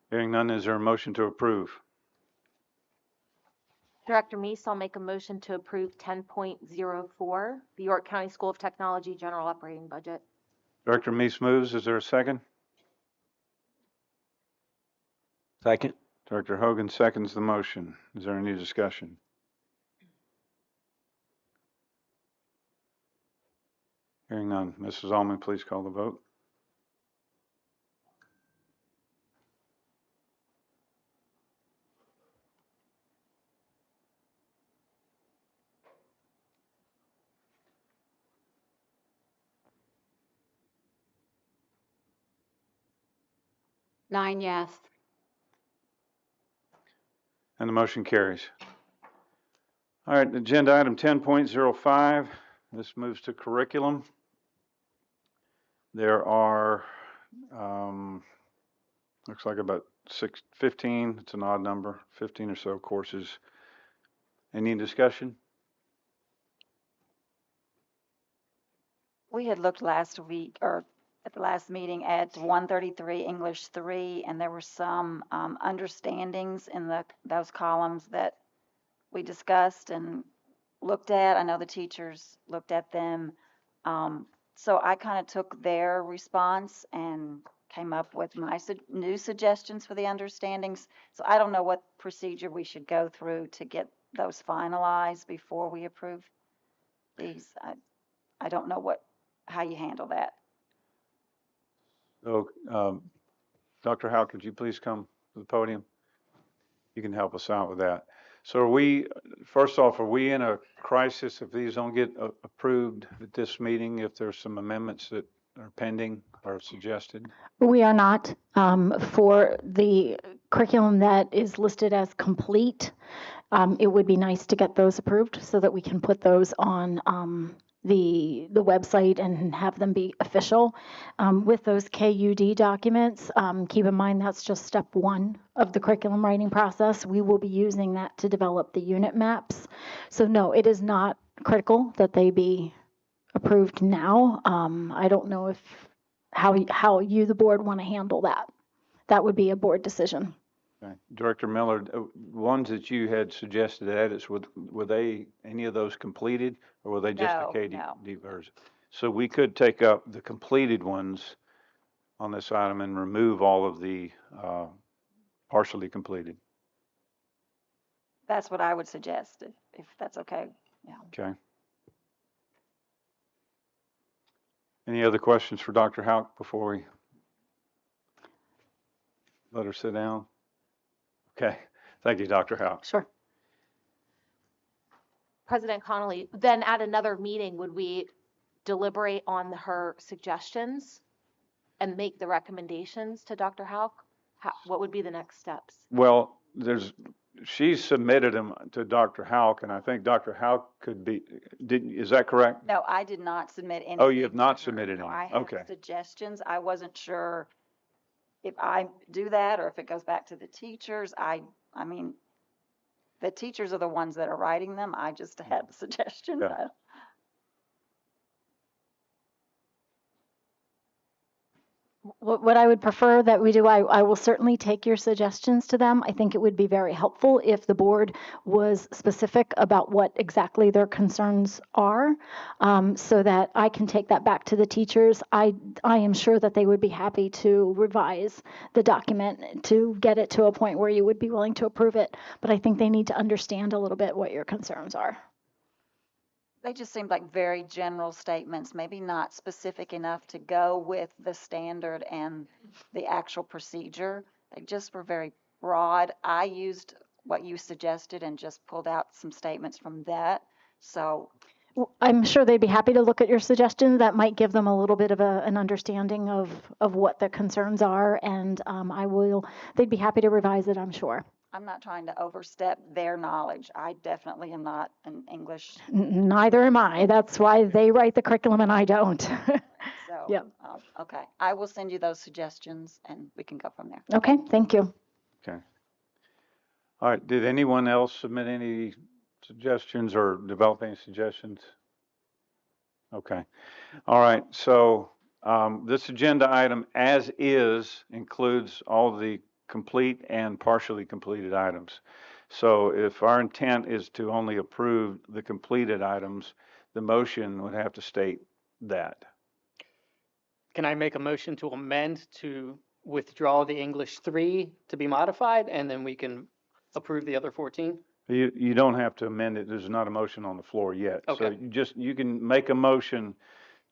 Hearing none, is there a motion to approve? Director Meese, I'll make a motion to approve 10.04, the York County School of Technology General Operating Budget. Director Meese moves. Is there a second? Second. Director Hogan seconds the motion. Is there any discussion? Hearing none. Mrs. Allman, please call the vote. Nine yes. And the motion carries. All right, agenda item 10.05. This moves to curriculum. There are, looks like about 15, it's an odd number, 15 or so courses. Any discussion? We had looked last week, or at the last meeting at 133 English 3, and there were some understandings in those columns that we discussed and looked at. I know the teachers looked at them. So I kind of took their response and came up with my new suggestions for the understandings. So I don't know what procedure we should go through to get those finalized before we approve these. I don't know how you handle that. So, Dr. Howe, could you please come to the podium? You can help us out with that. So first off, are we in a crisis if these don't get approved at this meeting, if there's some amendments that are pending or suggested? We are not. For the curriculum that is listed as complete, it would be nice to get those approved so that we can put those on the website and have them be official. With those KUD documents, keep in mind that's just step one of the curriculum writing process. We will be using that to develop the unit maps. So no, it is not critical that they be approved now. I don't know how you, the board, want to handle that. That would be a board decision. Okay. Director Miller, ones that you had suggested edits, were they any of those completed, or were they just the KD version? So we could take up the completed ones on this item and remove all of the partially completed. That's what I would suggest, if that's okay. Yeah. Okay. Any other questions for Dr. Houck before we let her sit down? Okay. Thank you, Dr. Houck. Sure. President Connolly, then at another meeting, would we deliberate on her suggestions and make the recommendations to Dr. Houck? What would be the next steps? Well, she submitted them to Dr. Houck, and I think Dr. Houck is that correct? No, I did not submit any. Oh, you have not submitted any? I have Okay. suggestions. I wasn't sure if I do that or if it goes back to the teachers. I mean, the teachers are the ones that are writing them. I just had the suggestions. Yeah. What I would prefer that we do, I will certainly take your suggestions to them. I think it would be very helpful if the board was specific about what exactly their concerns are, so that I can take that back to the teachers. I am sure that they would be happy to revise the document to get it to a point where you would be willing to approve it. But I think they need to understand a little bit what your concerns are. They just seemed like very general statements, maybe not specific enough to go with the standard and the actual procedure. They just were very broad. I used what you suggested and just pulled out some statements from that. So I'm sure they'd be happy to look at your suggestions. That might give them a little bit of an understanding of what the concerns are, and they'd be happy to revise it, I'm sure. I'm not trying to overstep their knowledge. I definitely am not an English. Neither am I. That's why they write the curriculum and I don't. So, Yep. Okay. I will send you those suggestions and we can go from there. Okay, thank you. Okay. All right. Did anyone else submit any suggestions or develop any suggestions? Okay. All right. So this agenda item as is includes all the complete and partially completed items. So if our intent is to only approve the completed items, the motion would have to state that. Can I make a motion to amend to withdraw the English 3 to be modified, and then we can approve the other 14? You don't have to amend it. There's not a motion on the floor yet. Okay. So you can make a motion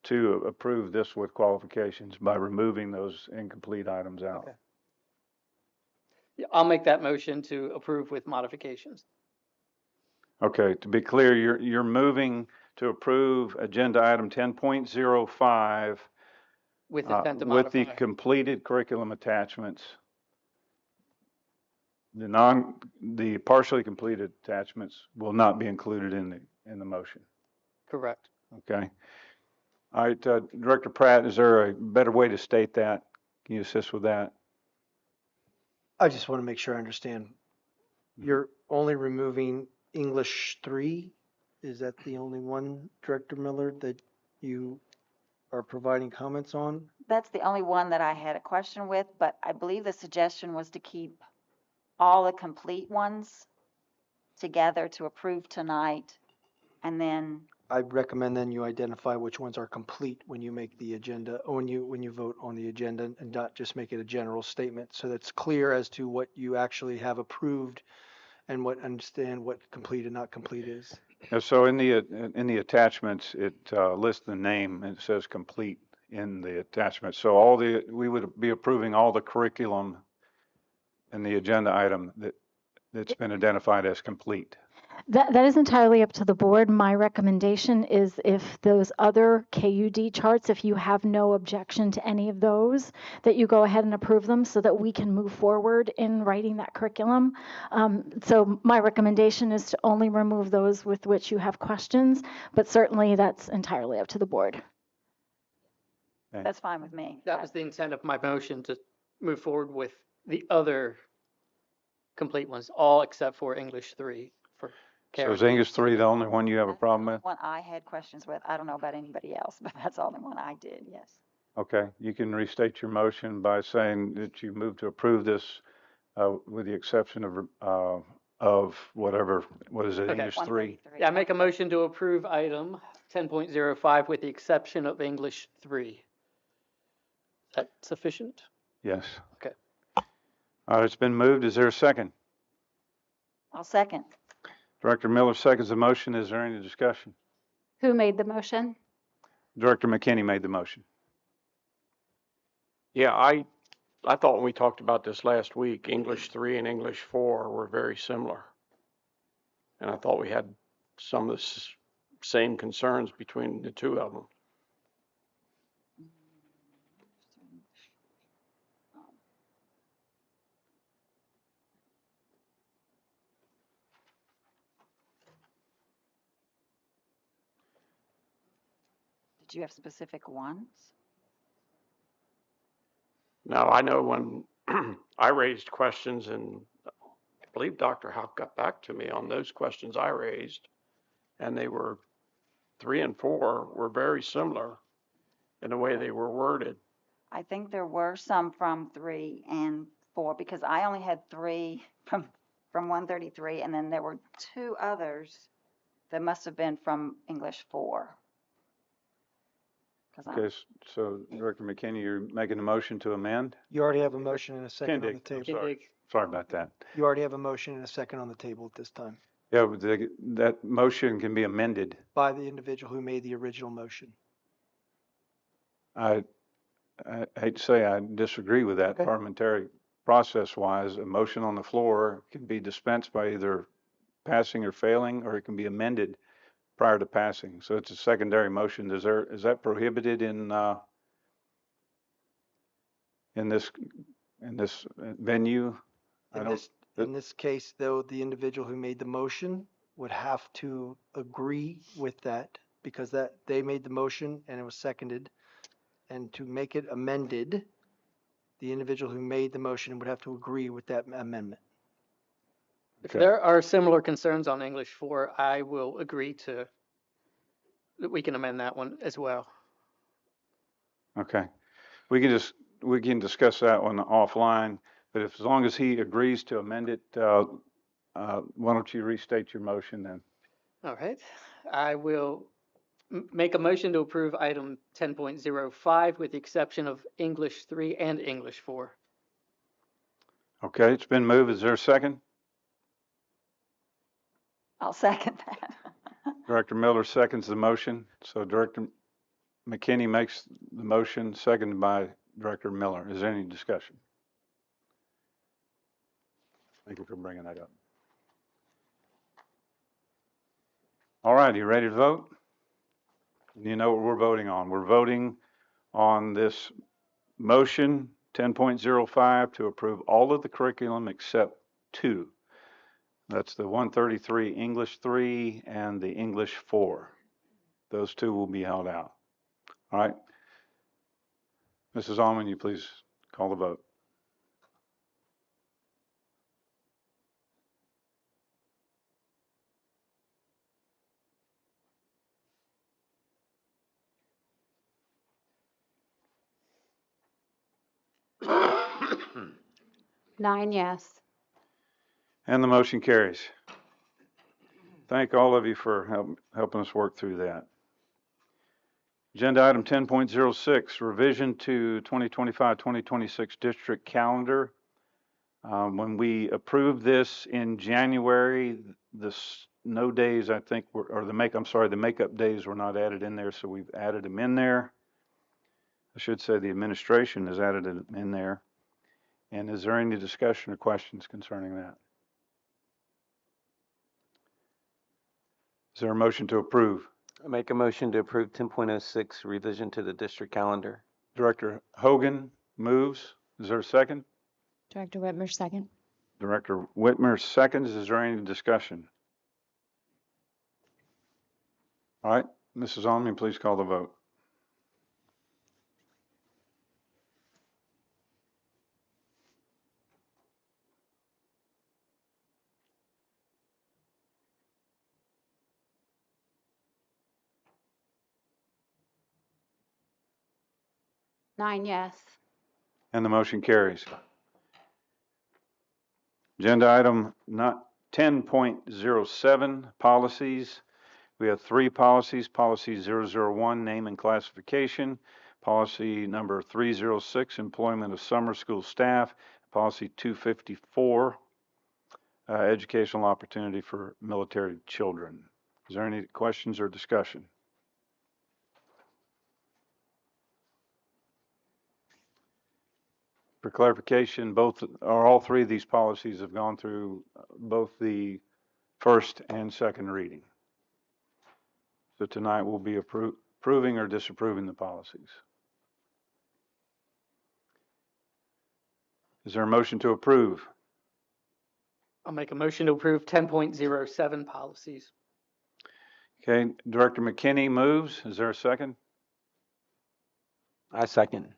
to approve this with qualifications by removing those incomplete items out. Okay. Yeah, I'll make that motion to approve with modifications. Okay, to be clear, you're moving to approve agenda item 10.05 With intent to with the modify. completed curriculum attachments. The partially completed attachments will not be included in the motion. Correct. Okay. All right, Director Pratt, is there a better way to state that? Can you assist with that? I just want to make sure I understand. You're only removing English 3? Is that the only one, Director Miller, that you are providing comments on? That's the only one that I had a question with, but I believe the suggestion was to keep all the complete ones together to approve tonight, and then, I recommend then you identify which ones are complete when you make the agenda, or when you vote on the agenda, and not just make it a general statement, so that's clear as to what you actually have approved and understand what complete and not complete is. Yeah, so in the attachments, it lists the name and it says complete in the attachment. So we would be approving all the curriculum in the agenda item that's been identified as complete. That is entirely up to the board. My recommendation is if those other KUD charts, if you have no objection to any of those, that you go ahead and approve them so that we can move forward in writing that curriculum. So my recommendation is to only remove those with which you have questions, but certainly that's entirely up to the board. that's fine with me. That was the intent of my motion, to move forward with the other complete ones, all except for English 3 for So Karen. is English 3 the only one you have a problem with? One I had questions with. I don't know about anybody else, but that's the only one I did, yes. Okay, you can restate your motion by saying that you move to approve this with the exception of whatever, what is it, Okay. English 3? Yeah, I make a motion to approve item 10.05 with the exception of English 3. Is that sufficient? Yes. Okay. All right, it's been moved. Is there a second? I'll second. Director Miller seconds the motion. Is there any discussion? Who made the motion? Director McKinney made the motion. Yeah, I thought when we talked about this last week, English 3 and English 4 were very similar. And I thought we had some of the same concerns between the two of them. Did you have specific ones? Now, I know when I raised questions, and I believe Dr. Houck got back to me on those questions I raised, and they were 3 and 4 were very similar in the way they were worded. I think there were some from 3 and 4, because I only had 3 from 133, and then there were 2 others that must have been from English 4. Okay, so Director McKinney, you're making a motion to amend? You already have a motion and a second on the Kindig, I'm table. sorry about that. You already have a motion and a second on the table at this time Yeah, but that motion can be amended. by the individual who made the original motion. I hate to say I disagree with that. Okay. Parliamentary process-wise, a motion on the floor can be dispensed by either passing or failing, or it can be amended prior to passing. So it's a secondary motion. Is that prohibited in this venue? In this case, though, the individual who made the motion would have to agree with that, because that they made the motion and it was seconded. And to make it amended, the individual who made the motion would have to agree with that amendment. If there are similar concerns on English 4, I will agree that we can amend that one as well. Okay. We can discuss that one offline, but as long as he agrees to amend it, why don't you restate your motion then? All right. I will make a motion to approve item 10.05 with the exception of English 3 and English 4. Okay, it's been moved. Is there a second? I'll second that. Director Miller seconds the motion. So Director McKinney makes the motion, seconded by Director Miller. Is there any discussion? Thank you for bringing that up. All right, you ready to vote? You know what we're voting on. We're voting on this motion 10.05 to approve all of the curriculum except 2. That's the 133 English 3 and the English 4. Those 2 will be held out. All right. Mrs. Allman, you please call the vote. 9 yes. And the motion carries. Thank all of you for helping us work through that. Agenda item 10.06, revision to 2025-2026 district calendar. When we approved this in January, the snow days, I think, the makeup days were not added in there, so we've added them in there. I should say the administration has added it in there. And is there any discussion or questions concerning that? Is there a motion to approve? I make a motion to approve 10.06 revision to the district calendar. Director Hogan moves. Is there a second? Director Whitmer, second. Director Whitmer seconds. Is there any discussion? All right, Mrs. Almy, please call the vote. Nine yes. And the motion carries. Agenda item 10.07, policies. We have 3 policies. Policy 001, name and classification. Policy number 306, employment of summer school staff. Policy 254, educational opportunity for military children. Is there any questions or discussion? For clarification, all 3 of these policies have gone through both the first and second reading. So tonight we'll be approving or disapproving the policies. Is there a motion to approve? I'll make a motion to approve 10.07 policies. Okay, Director McKinney moves. Is there a second? I second.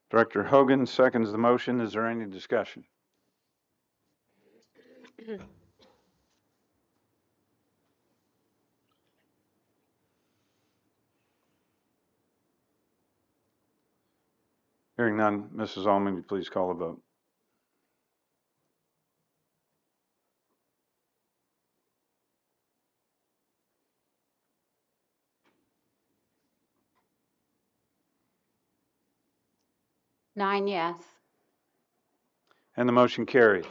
Director Hogan seconds the motion. Is there any discussion? Hearing none, Mrs. Allman, will you please call the vote? Nine yes. And the motion carries.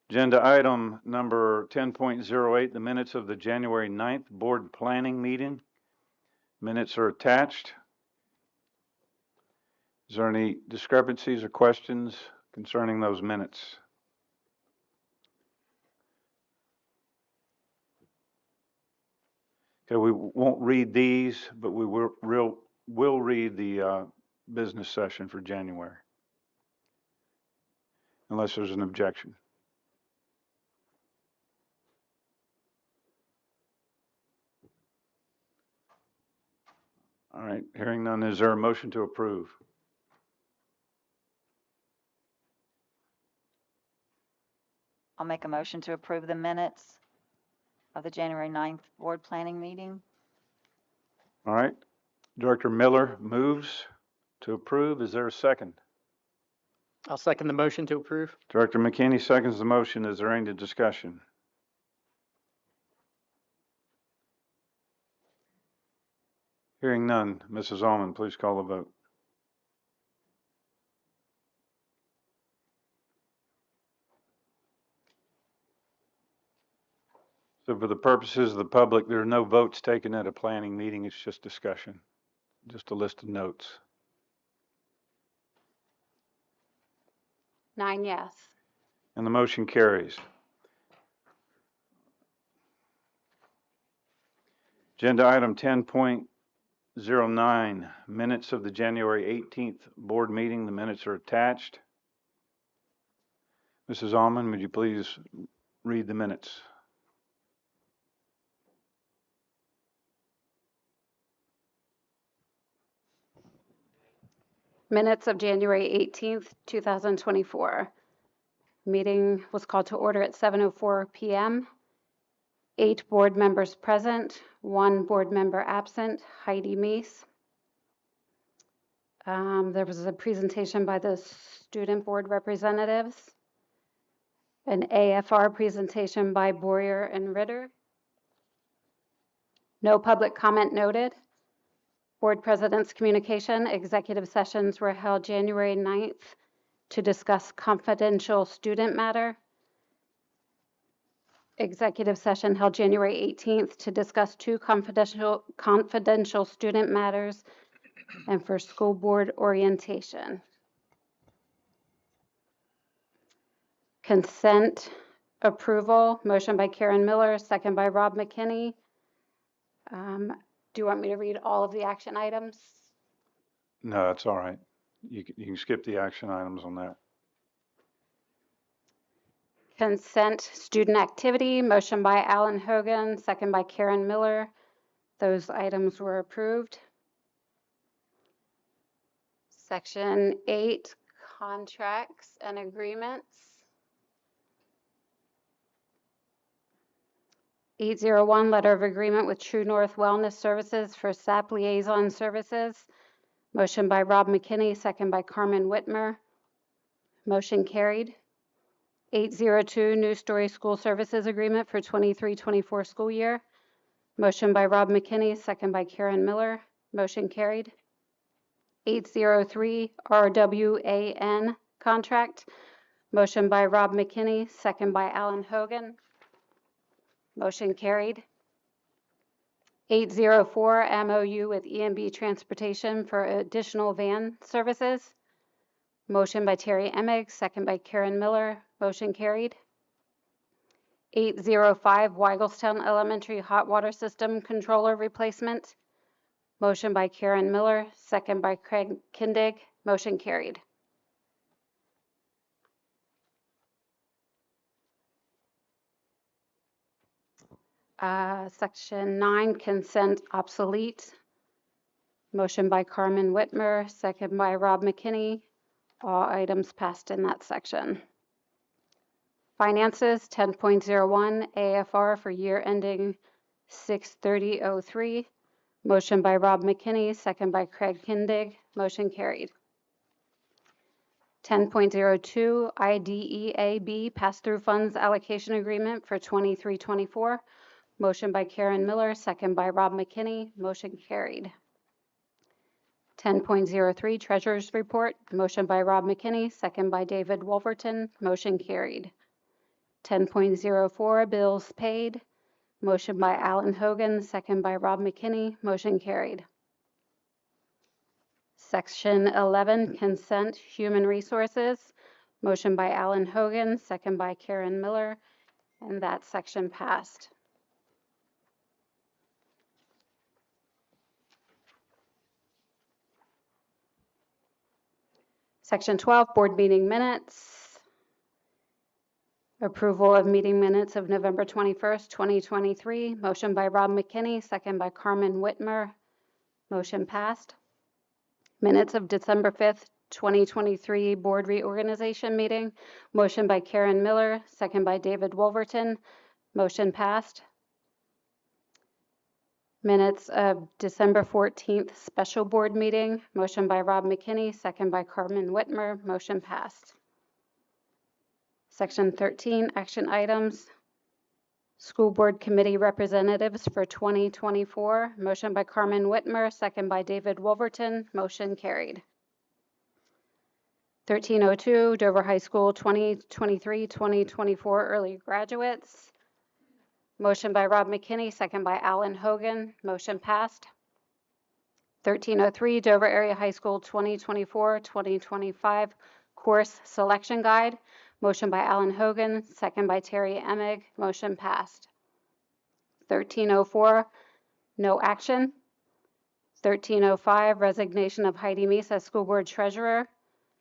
Agenda item number 10.08, the minutes of the January 9th board planning meeting. Minutes are attached. Is there any discrepancies or questions concerning those minutes? Okay, we won't read these, but we will read the business session for January, unless there's an objection. All right, hearing none, is there a motion to approve? I'll make a motion to approve the minutes of the January 9th board planning meeting. All right, Director Miller moves to approve. Is there a second? I'll second the motion to approve. Director McKinney seconds the motion. Is there any discussion? Hearing none, Mrs. Allman, please call the vote. So for the purposes of the public, there are no votes taken at a planning meeting. It's just discussion, just a list of notes. Nine yes. And the motion carries. Agenda item 10.09, minutes of the January 18th board meeting. The minutes are attached. Mrs. Allman, would you please read the minutes? Minutes of January 18th, 2024. Meeting was called to order at 7:04 p.m. 8 board members present, 1 board member absent, Heidi Meese. There was a presentation by the student board representatives, an AFR presentation by Boyer and Ritter. No public comment noted. Board president's communication, executive sessions were held January 9th to discuss confidential student matter. Executive session held January 18th to discuss two confidential student matters and for school board orientation. Consent approval, motion by Karen Miller, second by Rob McKinney. Do you want me to read all of the action items? No, that's all right. You can skip the action items on that. Consent student activity, motion by Alan Hogan, second by Karen Miller. Those items were approved. Section 8, contracts and agreements. 801, letter of agreement with True North Wellness Services for SAP liaison services. Motion by Rob McKinney, second by Carmen Whitmer. Motion carried. 802, New Story School Services Agreement for 23-24 school year. Motion by Rob McKinney, second by Karen Miller. Motion carried. 803, RWAN contract. Motion by Rob McKinney, second by Alan Hogan. Motion carried. 804, MOU with EMB Transportation for additional van services. Motion by Terry Emig, second by Karen Miller. Motion carried. 805, Weigelstown Elementary Hot Water System Controller Replacement. Motion by Karen Miller, second by Craig Kindig. Motion carried. Section 9, consent obsolete. Motion by Carmen Whitmer, second by Rob McKinney. All items passed in that section. Finances, 10.01, AFR for year ending 6/30/03. Motion by Rob McKinney, second by Craig Kindig. Motion carried. 10.02, IDEAB pass-through funds allocation agreement for 23-24. Motion by Karen Miller, second by Rob McKinney. Motion carried. 10.03, Treasurer's Report. Motion by Rob McKinney, second by David Wolverton. Motion carried. 10.04, Bills Paid. Motion by Alan Hogan, second by Rob McKinney. Motion carried. Section 11, Consent Human Resources. Motion by Alan Hogan, second by Karen Miller, and that section passed. Section 12, Board Meeting Minutes. Approval of meeting minutes of November 21st, 2023. Motion by Rob McKinney, second by Carmen Whitmer. Motion passed. Minutes of December 5th, 2023 Board Reorganization Meeting. Motion by Karen Miller, second by David Wolverton. Motion passed. Minutes of December 14th Special Board Meeting. Motion by Rob McKinney, second by Carmen Whitmer. Motion passed. Section 13, Action Items. School Board Committee Representatives for 2024. Motion by Carmen Whitmer, second by David Wolverton. Motion carried. 1302, Dover High School 2023-2024 Early Graduates. Motion by Rob McKinney, second by Alan Hogan. Motion passed. 1303, Dover Area High School 2024-2025 Course Selection Guide. Motion by Alan Hogan, second by Terry Emig. Motion passed. 1304, no action. 1305, resignation of Heidi Meese as School Board Treasurer.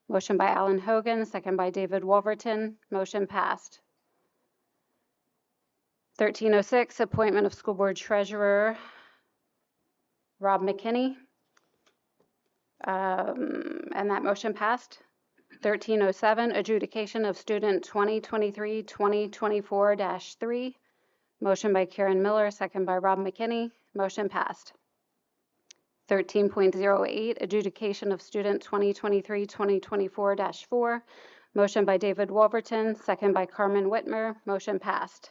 Motion by Alan Hogan, second by David Wolverton. Motion passed. 1306, appointment of School Board Treasurer Rob McKinney. And that motion passed. 1307, adjudication of student 2023-2024-3. Motion by Karen Miller, second by Rob McKinney. Motion passed. 13.08, adjudication of student 2023-2024-4. Motion by David Wolverton, second by Carmen Whitmer. Motion passed.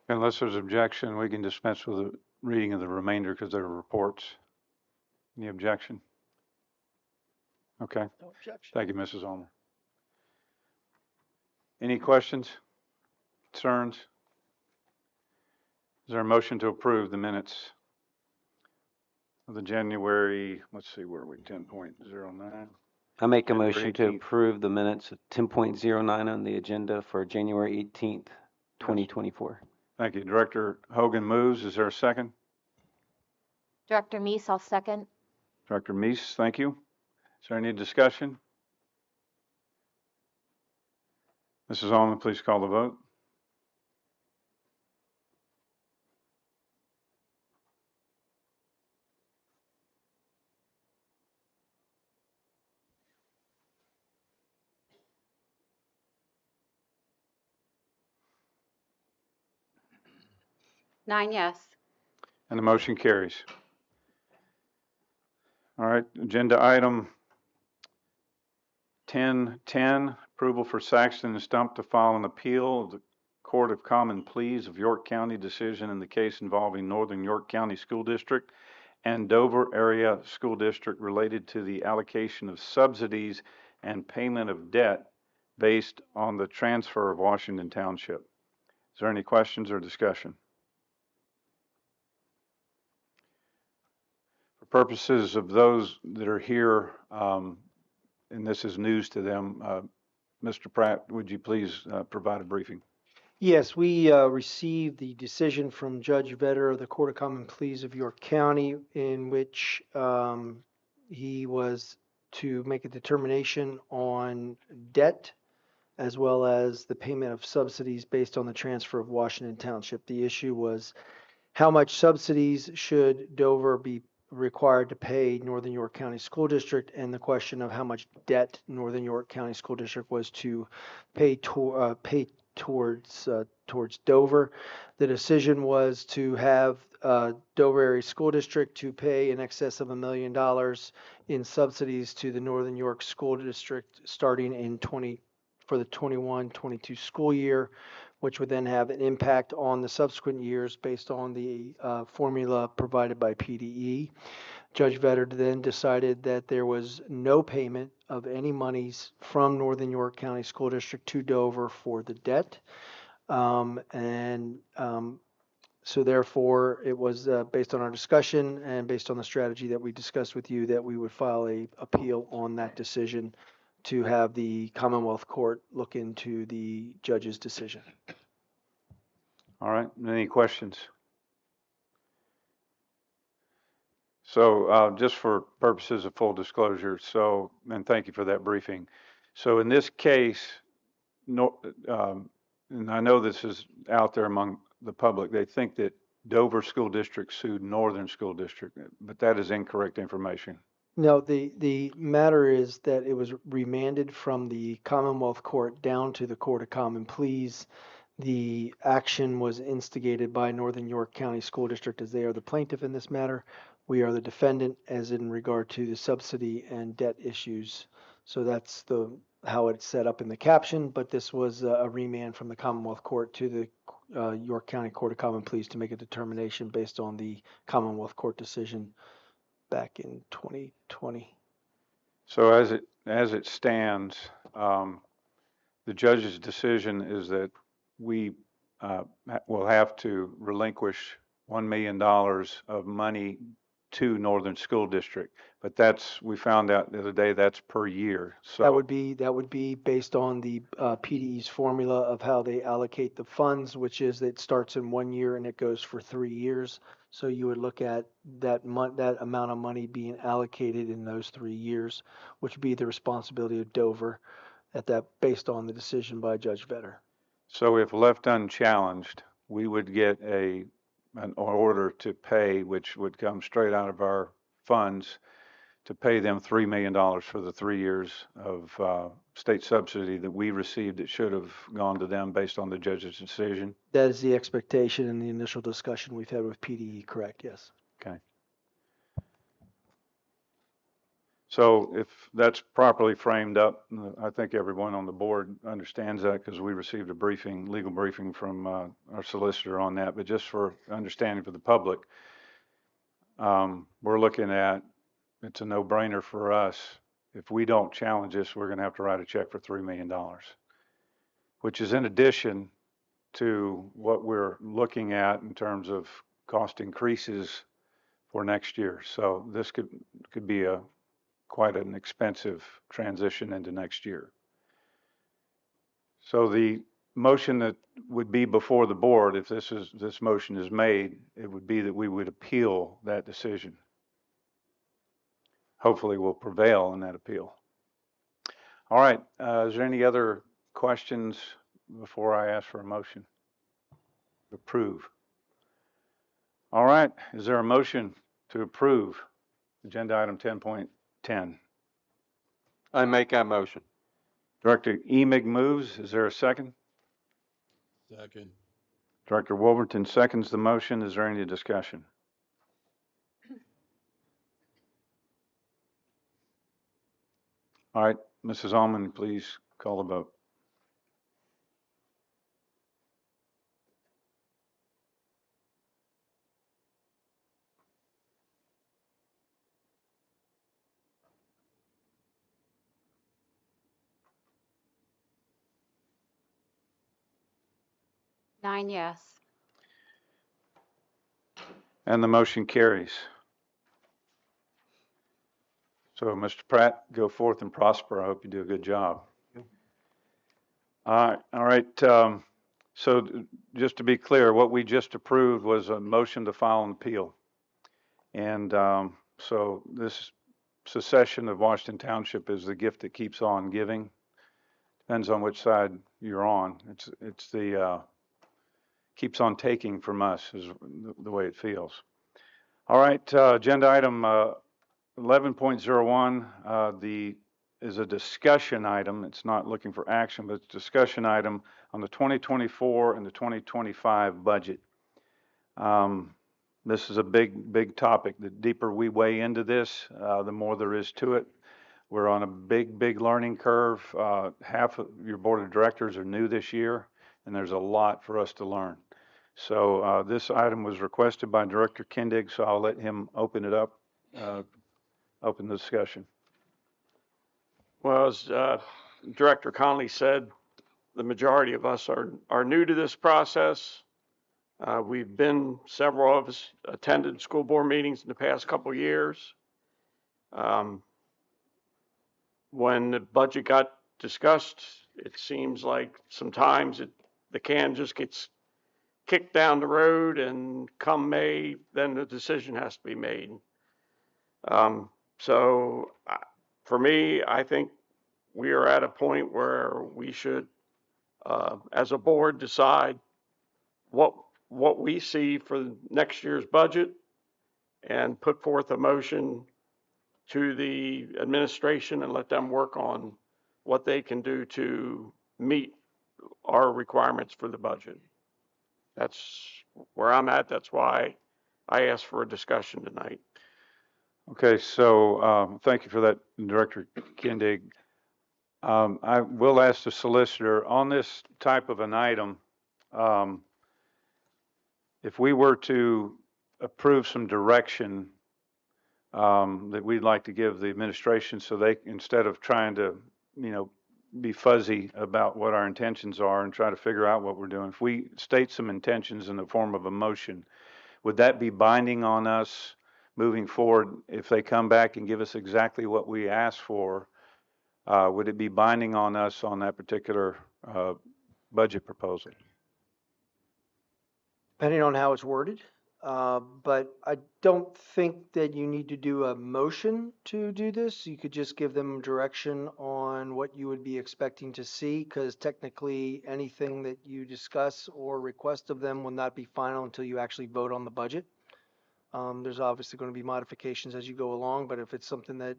Unless there's objection, we can dispense with the reading of the remainder because they're reports. Any objection? Okay. No objection. Thank you, Mrs. Ulmer. Any questions, concerns? Is there a motion to approve the minutes of the January, let's see, where are we, 10.09? I make a January motion to 18th. approve the minutes of 10.09 on the agenda for January 18th, 2024. Thank you. Director Hogan moves. Is there a second? Director Meese, I'll second. Director Meese, thank you. Is there any discussion? Mrs. Allman, please call the vote. Nine yes. And the motion carries. All right, agenda item 1010, approval for Saxton and Stump to file an appeal of the Court of Common Pleas of York County decision in the case involving Northern York County School District and Dover Area School District related to the allocation of subsidies and payment of debt based on the transfer of Washington Township. Is there any questions or discussion? For purposes of those that are here, and this is news to them, Mr. Pratt, would you please provide a briefing? Yes, we received the decision from Judge Vetter of the Court of Common Pleas of York County in which he was to make a determination on debt as well as the payment of subsidies based on the transfer of Washington Township. The issue was how much subsidies should Dover be required to pay Northern York County School District, and the question of how much debt Northern York County School District was to pay towards Dover. The decision was to have Dover Area School District to pay in excess of $1 million in subsidies to the Northern York School District starting in for the 21-22 school year, which would then have an impact on the subsequent years based on the formula provided by PDE. Judge Vetter then decided that there was no payment of any monies from Northern York County School District to Dover for the debt. So therefore, it was based on our discussion and based on the strategy that we discussed with you that we would file a appeal on that decision to have the Commonwealth Court look into the judge's decision. All right, any questions? So just for purposes of full disclosure, and thank you for that briefing. So in this case, and I know this is out there among the public, they think that Dover School District sued Northern School District, but that is incorrect information. No, the matter is that it was remanded from the Commonwealth Court down to the Court of Common Pleas. The action was instigated by Northern York County School District as they are the plaintiff in this matter. We are the defendant as in regard to the subsidy and debt issues. So that's how it's set up in the caption, but this was a remand from the Commonwealth Court to the York County Court of Common Pleas to make a determination based on the Commonwealth Court decision back in 2020. So as it stands, the judge's decision is that we will have to relinquish $1 million of money to Northern School District, but we found out the other day that's per year. So that would be based on the PDE's formula of how they allocate the funds, which is it starts in 1 year and it goes for 3 years. So you would look at that amount of money being allocated in those 3 years, which would be the responsibility of Dover based on the decision by Judge Vetter. So if left unchallenged, we would get an order to pay, which would come straight out of our funds to pay them $3 million for the 3 years of state subsidy that we received that should have gone to them based on the judge's decision. That is the expectation in the initial discussion we've had with PDE, correct? Yes. Okay. So if that's properly framed up, I think everyone on the board understands that because we received a briefing, legal briefing from our solicitor on that. But just for understanding for the public, we're looking at, it's a no-brainer for us. If we don't challenge this, we're going to have to write a check for $3 million, which is in addition to what we're looking at in terms of cost increases for next year. So this could be quite an expensive transition into next year. So the motion that would be before the board, if this motion is made, it would be that we would appeal that decision. Hopefully we'll prevail in that appeal. All right, is there any other questions before I ask for a motion? Approve. All right, is there a motion to approve agenda item 10.10? I make that motion. Director Emig moves. Is there a second? Second. Director Wolverton seconds the motion. Is there any discussion? All right, Mrs. Allman, please call the vote. Nine yes. And the motion carries. So, Mr. Pratt, go forth and prosper. I hope you do a good job. All right. So just to be clear, what we just approved was a motion to file an appeal. And so this secession of Washington Township is the gift that keeps on giving. Depends on which side you're on. It's the keeps on taking from us is the way it feels. All right, agenda item 11.01 is a discussion item. It's not looking for action, but it's a discussion item on the 2024 and the 2025 budget. This is a big topic. The deeper we weigh into this, the more there is to it. We're on a big learning curve. Half of your board of directors are new this year, and there's a lot for us to learn. So this item was requested by Director Kindig, so I'll let him open it up, open the discussion. Well, as Director Conley said, the majority of us are new to this process. Several of us attended school board meetings in the past couple of years. When the budget got discussed, it seems like sometimes the can just gets kicked down the road, and come May, then the decision has to be made. So for me, I think we are at a point where we should, as a board, decide what we see for next year's budget and put forth a motion to the administration and let them work on what they can do to meet our requirements for the budget. That's where I'm at. That's why I asked for a discussion tonight. Okay, so thank you for that, Director Kindig. I will ask the solicitor on this type of an item, if we were to approve some direction that we'd like to give the administration so they, instead of trying to, be fuzzy about what our intentions are and try to figure out what we're doing, if we state some intentions in the form of a motion, would that be binding on us moving forward? If they come back and give us exactly what we asked for, would it be binding on us on that particular budget proposal? Depending on how it's worded, but I don't think that you need to do a motion to do this. You could just give them direction on what you would be expecting to see, because technically anything that you discuss or request of them will not be final until you actually vote on the budget. There's obviously going to be modifications as you go along, but if it's something that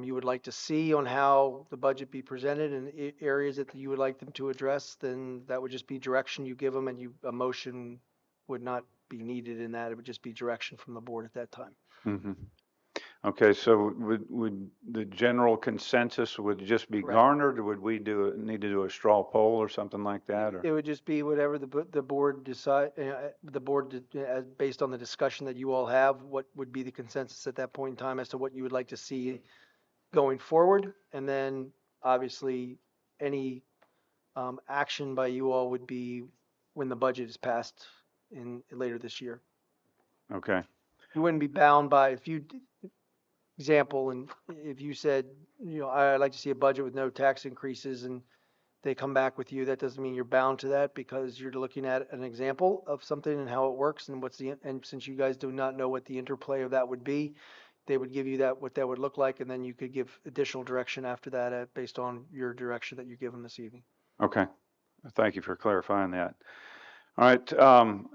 you would like to see on how the budget be presented and areas that you would like them to address, then that would just be direction you give them, and a motion would not be needed in that. It would just be direction from the board at that time. Mm-hmm. Okay, so would the general consensus would just be Correct. garnered, or would we need to do a straw poll or something like that, or? It would just be whatever the board decide, based on the discussion that you all have, what would be the consensus at that point in time as to what you would like to see going forward. And then obviously any action by you all would be when the budget is passed later this year. Okay, You wouldn't be bound by, example, and if you said, I'd like to see a budget with no tax increases, and they come back with you, that doesn't mean you're bound to that, because you're looking at an example of something and how it works, and and since you guys do not know what the interplay of that would be, they would give you what that would look like, and then you could give additional direction after that, based on your direction that you give them this evening. okay. Thank you for clarifying that. All right,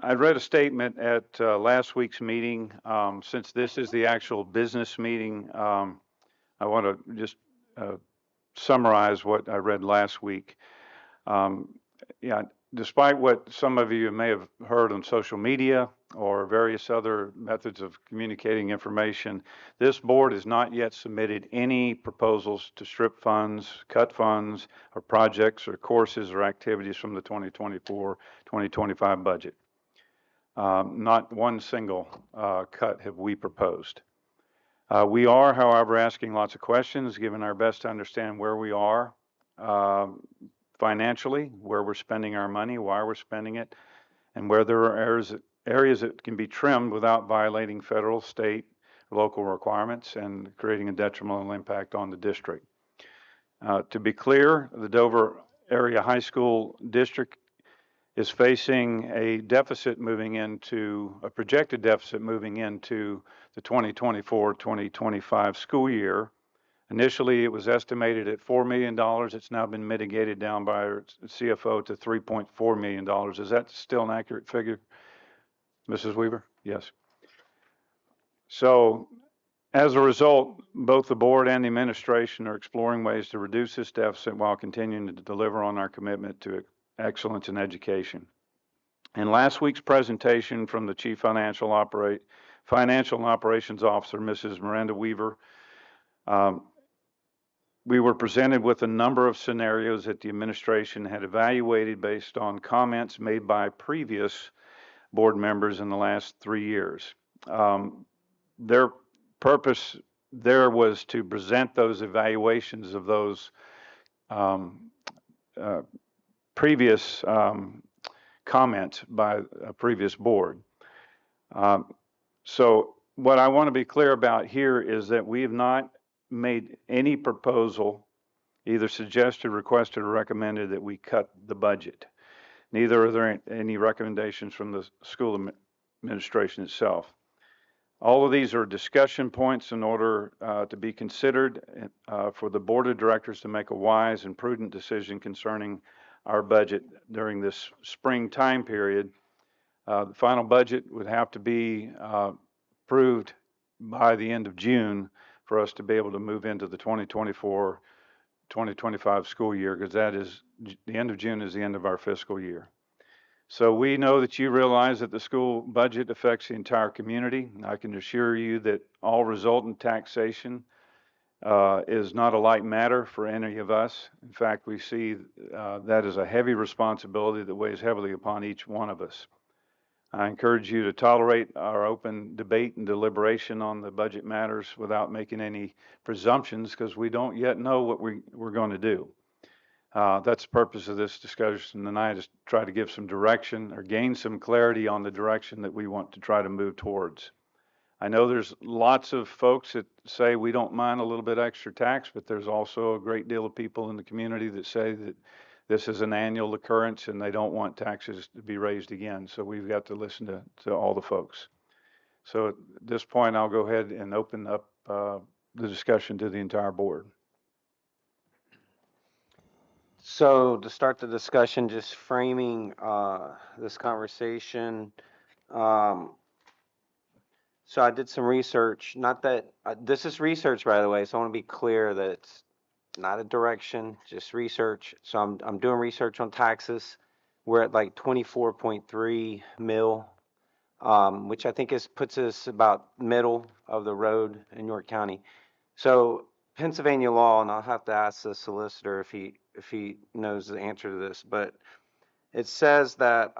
I read a statement at last week's meeting. Since this is the actual business meeting, I want to just summarize what I read last week. Yeah, despite what some of you may have heard on social media or various other methods of communicating information, this board has not yet submitted any proposals to strip funds, cut funds, or projects or courses or activities from the 2024-2025 budget. Not one single cut have we proposed. We are, however, asking lots of questions, giving our best to understand where we are financially, where we're spending our money, why we're spending it, and where there are areas that can be trimmed without violating federal, state, local requirements and creating a detrimental impact on the district. To be clear, the Dover Area High School District is facing a projected deficit moving into the 2024-2025 school year. Initially, it was estimated at $4 million. It's now been mitigated down by our CFO to $3.4 million. Is that still an accurate figure, Mrs. Weaver? Yes. So as a result, both the board and the administration are exploring ways to reduce this deficit while continuing to deliver on our commitment to excellence in education. In last week's presentation from the Chief Financial and Operations Officer, Mrs. Miranda Weaver, we were presented with a number of scenarios that the administration had evaluated based on comments made by previous board members in the last 3 years. Their purpose there was to present those evaluations of those previous comments by a previous board. So what I want to be clear about here is that we have not made any proposal, either suggested, requested, or recommended that we cut the budget. Neither are there any recommendations from the school administration itself. All of these are discussion points in order to be considered for the board of directors to make a wise and prudent decision concerning our budget during this spring time period. The final budget would have to be approved by the end of June for us to be able to move into the 2024-2025 school year, because that is, the end of June is the end of our fiscal year. So we know that you realize that the school budget affects the entire community. I can assure you that all resultant taxation is not a light matter for any of us. In fact, we see that as a heavy responsibility that weighs heavily upon each one of us. I encourage you to tolerate our open debate and deliberation on the budget matters without making any presumptions, because we don't yet know what we're going to do. That's the purpose of this discussion tonight, is to try to give some direction or gain some clarity on the direction that we want to try to move towards. I know there's lots of folks that say we don't mind a little bit extra tax, but there's also a great deal of people in the community that say that this is an annual occurrence and they don't want taxes to be raised again. So we've got to listen to all the folks. So at this point, I'll go ahead and open up the discussion to the entire board. So to start the discussion, just framing this conversation, So I did some research, not that, this is research, by the way, so I want to be clear that it's not a direction, just research. So I'm doing research on taxes. We're at like 24.3 mil, which I think puts us about middle of the road in York County. So Pennsylvania law, and I'll have to ask the solicitor if he knows the answer to this, but it says that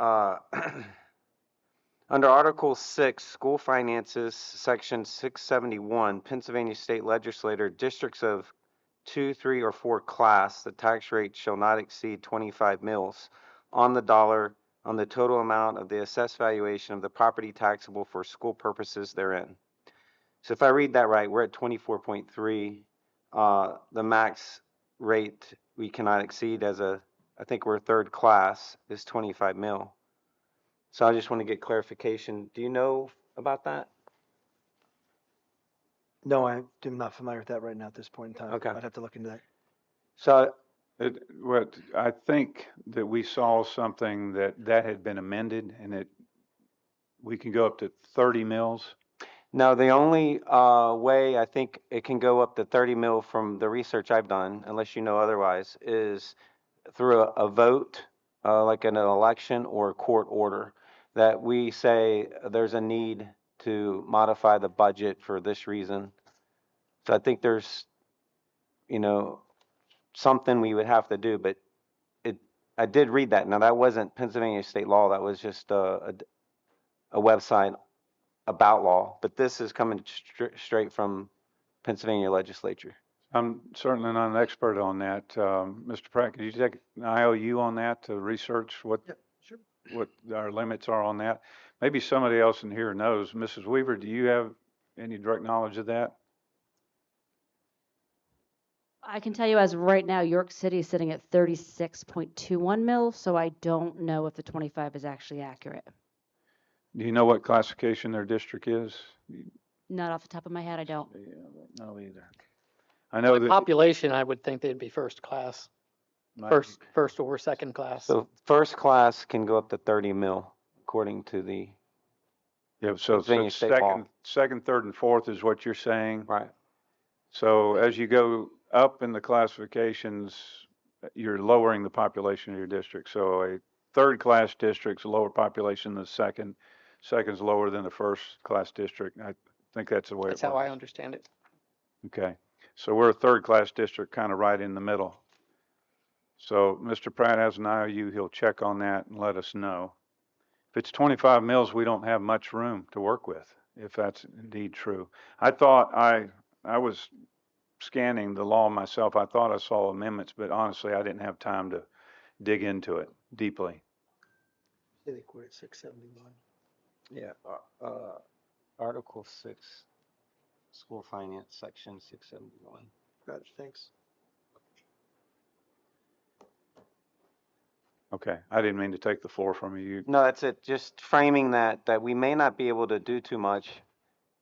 under Article 6, School Finances, Section 671, Pennsylvania State Legislature, districts of 2, 3, or 4 class, the tax rate shall not exceed 25 mils on the dollar on the total amount of the assessed valuation of the property taxable for school purposes therein. So if I read that right, we're at 24.3. The max rate we cannot exceed I think we're third class, is 25 mil. So I just want to get clarification. Do you know about that? No, I'm not familiar with that right now at this point in time. Okay. I'd have to look into that. So What, I think that we saw something that had been amended and we can go up to 30 mils. no, the only way I think it can go up to 30 mil from the research I've done, unless you know otherwise, is through a vote, like in an election or a court order, that we say there's a need to modify the budget for this reason. So I think there's, something we would have to do, but I did read that. Now, that wasn't Pennsylvania state law. That was just a website about law, but this is coming straight from Pennsylvania legislature. I'm certainly not an expert on that. Mr. Pratt, could you take an IOU on that to research what our limits are on that? Maybe somebody else in here knows. Mrs. Weaver, do you have any direct knowledge of that? I can tell you as of right now, York City is sitting at 36.21 mil, so I don't know if the 25 is actually accurate. Do you know what classification their district is? Not off the top of my head, I don't. No, either. I know By that. population, I would think they'd be first class, first or second class. So first class can go up to 30 mil, according to the Yeah, so Pennsylvania state law. second, third, and fourth is what you're saying? Right. So as you go up in the classifications, you're lowering the population of your district. So a third class district's a lower population than the second. Second's lower than the first class district. I think that's the way it works. That's how I understand it. Okay. So we're a third class district, kind of right in the middle. So Mr. Pratt has an IOU. He'll check on that and let us know. If it's 25 mils, we don't have much room to work with, if that's indeed true. I thought I was scanning the law myself. I thought I saw amendments, but honestly, I didn't have time to dig into it deeply. I think we're at 671. Yeah, Article 6, School Finance, Section 671. Got it, thanks. Okay, I didn't mean to take the floor from you. No, that's it. Just framing that we may not be able to do too much,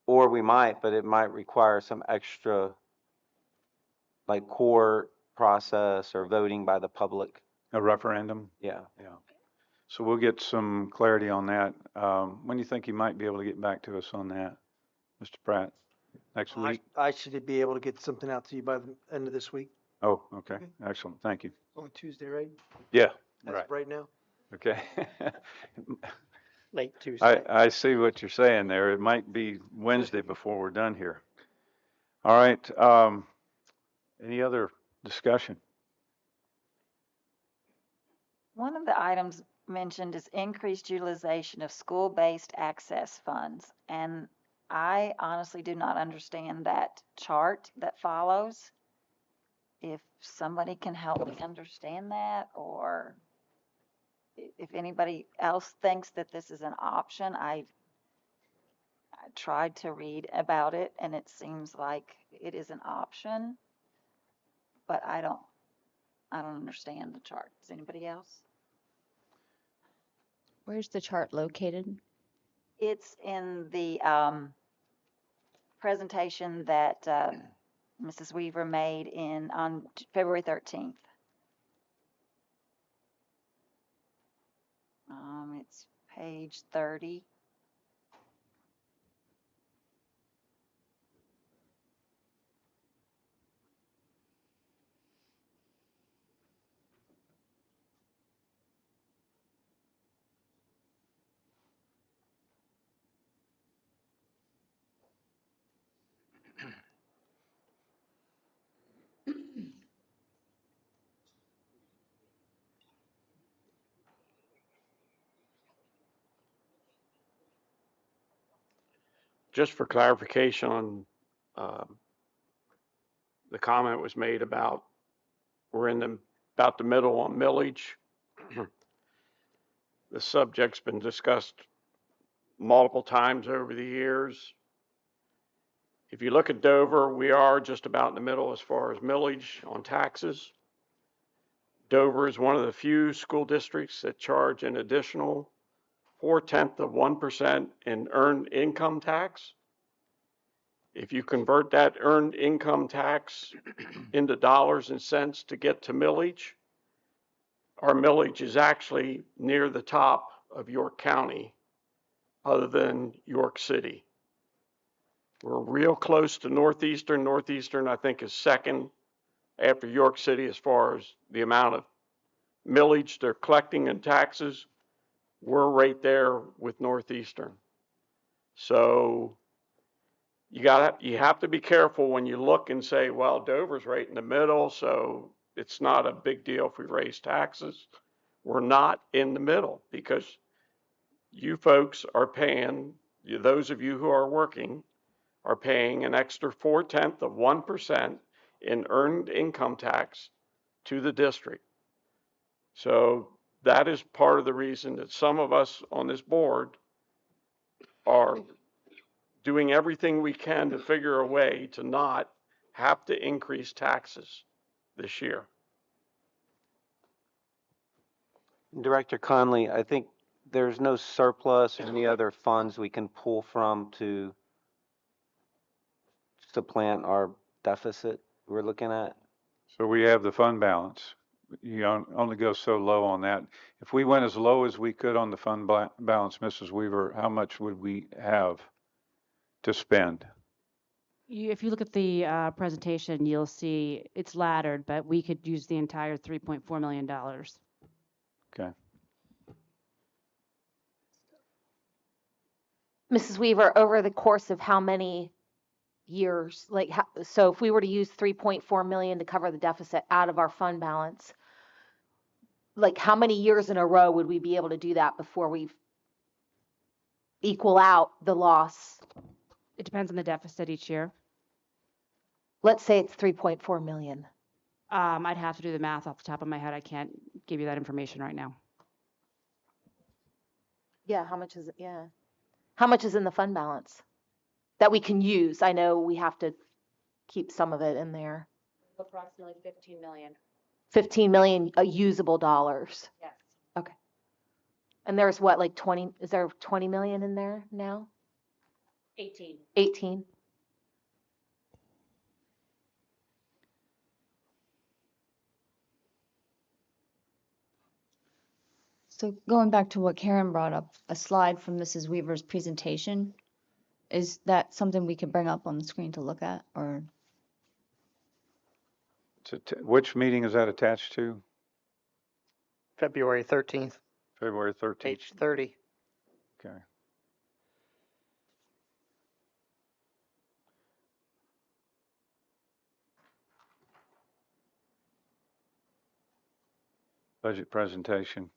or we might, but it might require some extra, like court process or voting by the public. A referendum? Yeah. Yeah. So we'll get some clarity on that. When do you think you might be able to get back to us on that, Mr. Pratt? Next week? I should be able to get something out to you by the end of this week. Oh, okay. Excellent. Thank you. Only Tuesday, right? Yeah, As right. of right now. Okay. Late Tuesday. I see what you're saying there. It might be Wednesday before we're done here. All right. Any other discussion? One of the items mentioned is increased utilization of school-based access funds. And I honestly do not understand that chart that follows. If somebody can help me understand that, or if anybody else thinks that this is an option, I tried to read about it and it seems like it is an option, but I don't understand the chart. Does anybody else? Where's the chart located? It's in the presentation that Mrs. Weaver made on February 13th. It's page 30. just for clarification on, the comment was made about we're about the middle on millage. The subject's been discussed multiple times over the years. If you look at Dover, we are just about in the middle as far as millage on taxes. Dover is one of the few school districts that charge an additional 0.4% in earned income tax. If you convert that earned income tax into dollars and cents to get to millage, our millage is actually near the top of York County, other than York City. We're real close to Northeastern. Northeastern, I think, is second after York City as far as the amount of millage they're collecting in taxes. We're right there with Northeastern. So you have to be careful when you look and say, well, Dover's right in the middle, so it's not a big deal if we raise taxes. We're not in the middle, because you folks are paying, those of you who are working, are paying an extra 0.4% in earned income tax to the district. So that is part of the reason that some of us on this board are doing everything we can to figure a way to not have to increase taxes this year. Director Conley, I think there's no surplus or any other funds we can pull from to supplant our deficit we're looking at. So we have the fund balance. You only go so low on that. If we went as low as we could on the fund balance, Mrs. Weaver, how much would we have to spend? If you look at the presentation, you'll see it's laddered, but we could use the entire $3.4 million. Okay. Mrs. Weaver, over the course of how many years, like, so if we were to use 3.4 million to cover the deficit out of our fund balance, like how many years in a row would we be able to do that before we equal out the loss? It depends on the deficit each year. Let's say it's 3.4 million. I'd have to do the math off the top of my head. I can't give you that information right now. Yeah, how much is it? Yeah. How much is in the fund balance that we can use? I know we have to keep some of it in there. Approximately 15 million. 15 million usable dollars. Yes. Okay. And there's what, like 20, is there 20 million in there now? 18. 18? So going back to what Karen brought up, a slide from Mrs. Weaver's presentation, is that something we could bring up on the screen to look at, or? Which meeting is that attached to? February 13th, February 13th. page 30. Okay. Budget presentation.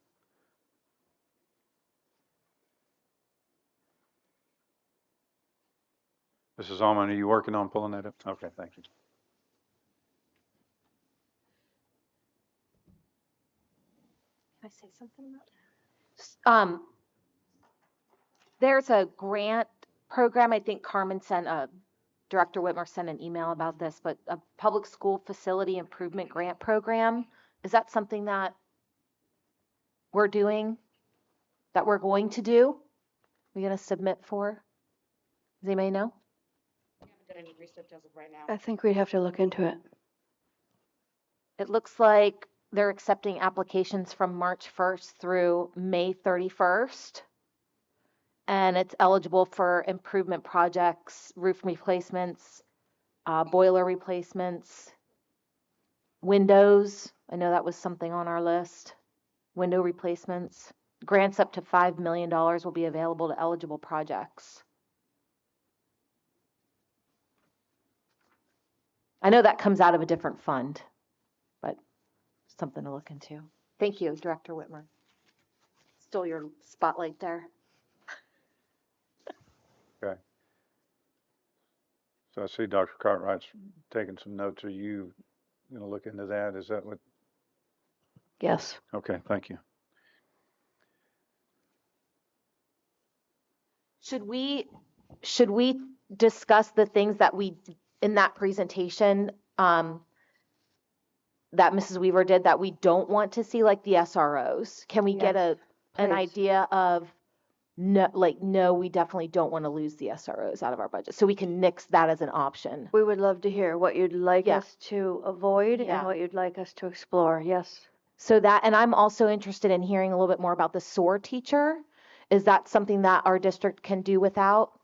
Mrs. Alman, are you working on pulling that up? Okay, thank you. Can I say something about that? There's a grant program. I think Carmen sent Director Whitmer sent an email about this, but a public school facility improvement grant program. Is that something that we're doing, that we're going to do? We're going to submit for? Does anybody know? I haven't done any research as of right now. I think we'd have to look into it. It looks like they're accepting applications from March 1st through May 31st. And it's eligible for improvement projects, roof replacements, boiler replacements, windows. I know that was something on our list. Window replacements. Grants up to $5 million will be available to eligible projects. I know that comes out of a different fund, but something to look into. Thank you, Director Whitmer. Still your spotlight there. Okay. So I see Dr. Cartwright's taking some notes. Are you going to look into that? Is that what? Yes. Okay, thank you. Should we discuss the things that we, in that presentation, that Mrs. Weaver did that we don't want to see, like the SROs? Can we get an please. idea of, no, we definitely don't want to lose the SROs out of our budget, so we can nix that as an option? We would love to hear what you'd like Yeah. us to avoid Yeah. and what you'd like us to explore. Yes. So that, and I'm also interested in hearing a little bit more about the SOAR teacher. Is that something that our district can do without?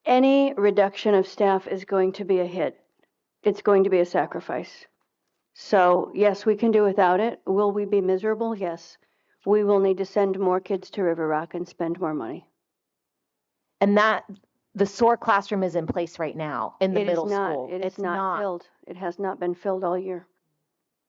Any reduction of staff is going to be a hit. It's going to be a sacrifice. So yes, we can do without it. Will we be miserable? Yes. We will need to send more kids to River Rock and spend more money. And that, the SOAR classroom is in place right now in the middle school. It is not filled. It has not been filled all year.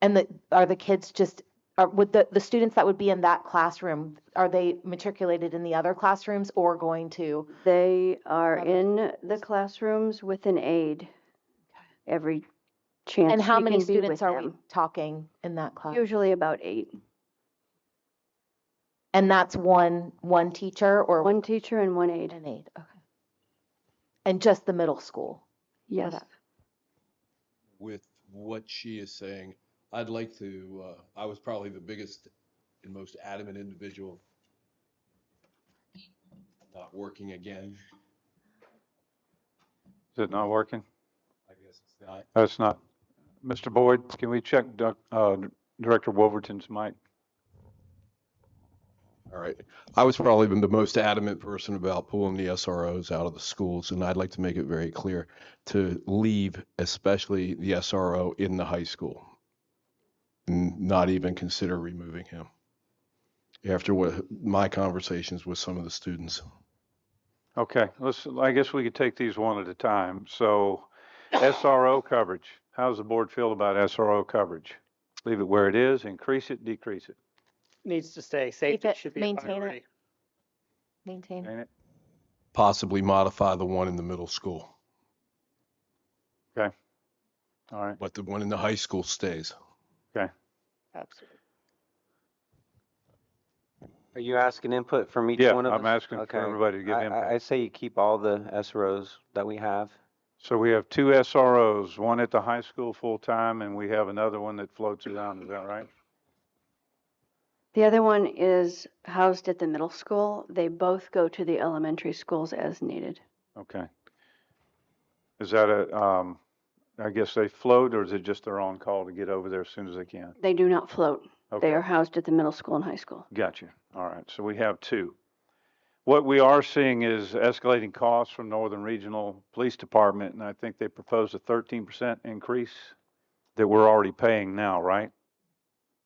And are the kids just, would the students that would be in that classroom, are they matriculated in the other classrooms or going to? They are in the classrooms with an aide every chance. And how we many can be students with are we them. talking in that class? Usually about 8. And that's one teacher or? One teacher and one aide. An aide, okay. And just the middle school? Yes. With what she is saying, I'd like to, I was probably the biggest and most adamant individual not working again. Is it not working? I guess it's not. That's not. Mr. Boyd, can we check Director Wolverton's mic? All right. I was probably the most adamant person about pulling the SROs out of the schools, and I'd like to make it very clear to leave, especially the SRO in the high school, and not even consider removing him after what my conversations with some of the students. Okay, I guess we could take these one at a time. So SRO coverage, how does the board feel about SRO coverage? Leave it where it is, increase it, decrease it? Needs to stay. Safety should be a maintain priority. it. Maintain. Ain't it? Possibly modify the one in the middle school, Okay. All right. but the one in the high school stays. Okay. Absolutely. Are you asking input from each Yeah, one of us? I'm asking for everybody to give input. I say you keep all the SROs that we have. So we have 2 SROs, one at the high school full-time, and we have another one that floats around, is that right? The other one is housed at the middle school. They both go to the elementary schools as needed. Okay. Is that I guess they float, or is it just they're on call to get over there as soon as they can? They do not float. Okay. They are housed at the middle school and high school. Gotcha. All right, so we have 2. What we are seeing is escalating costs from Northern Regional Police Department, and I think they proposed a 13% increase that we're already paying now, right?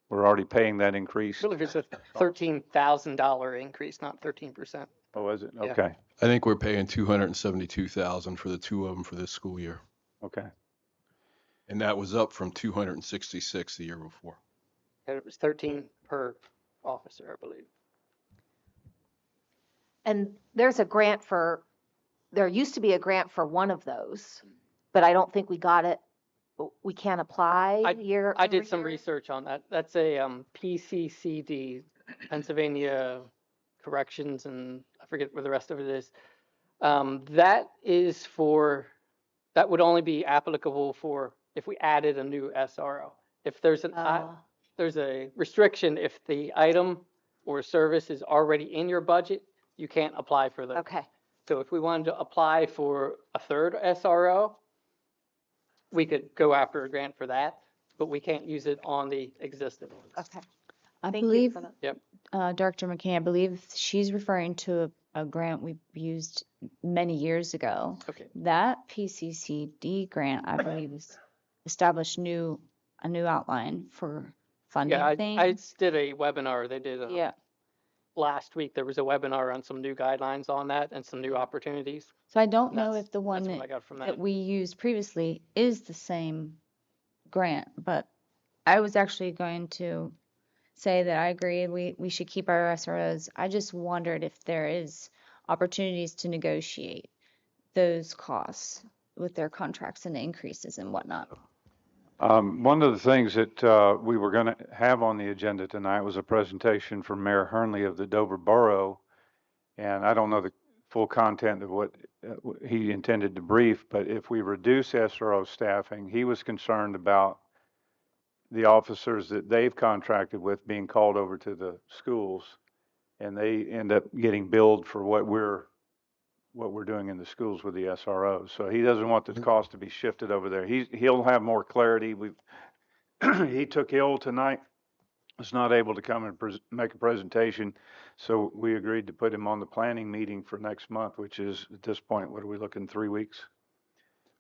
We're already paying that increase. I believe it's a $13,000 increase, not 13%. Oh, is it? Yeah. Okay, I think we're paying $272,000 for the 2 of them for this school year. okay. And that was up from 266 the year before. And it was 13 per officer, I believe. And there's a grant there used to be a grant for one of those, but I don't think we got it. We can't apply I did some research on that. That's a PCCD, Pennsylvania Corrections, and I forget where the rest of it is. That would only be applicable for if we added a new SRO. If there's there's a restriction, if the item or service is already in your budget, you can't apply for those. Okay. So if we wanted to apply for a third SRO, we could go after a grant for that, but we can't use it on the existing ones. Okay. I Thank you believe, for that. Yep. Dr. McKinney, I believe she's referring to a grant we used many years ago. Okay. That PCCD grant, I believe, established a new outline for funding Yeah, things. I did a webinar. They did Yeah. last week. There was a webinar on some new guidelines on that and some new opportunities. So I don't And know that's- if the one that's what I got from that that. we used previously is the same grant, but I was actually going to say that I agree, we should keep our SROs. I just wondered if there is opportunities to negotiate. those costs with their contracts and the increases and whatnot. One of the things that we were going to have on the agenda tonight was a presentation from Mayor Hernley of the Dover Borough. And I don't know the full content of what he intended to brief, but if we reduce SRO staffing, he was concerned about the officers that they've contracted with being called over to the schools, and they end up getting billed for what we're doing in the schools with the SROs. So he doesn't want the cost to be shifted over there. He'll have more clarity. He took ill tonight, was not able to come and make a presentation, so we agreed to put him on the planning meeting for next month, which is at this point, what are we looking, 3 weeks?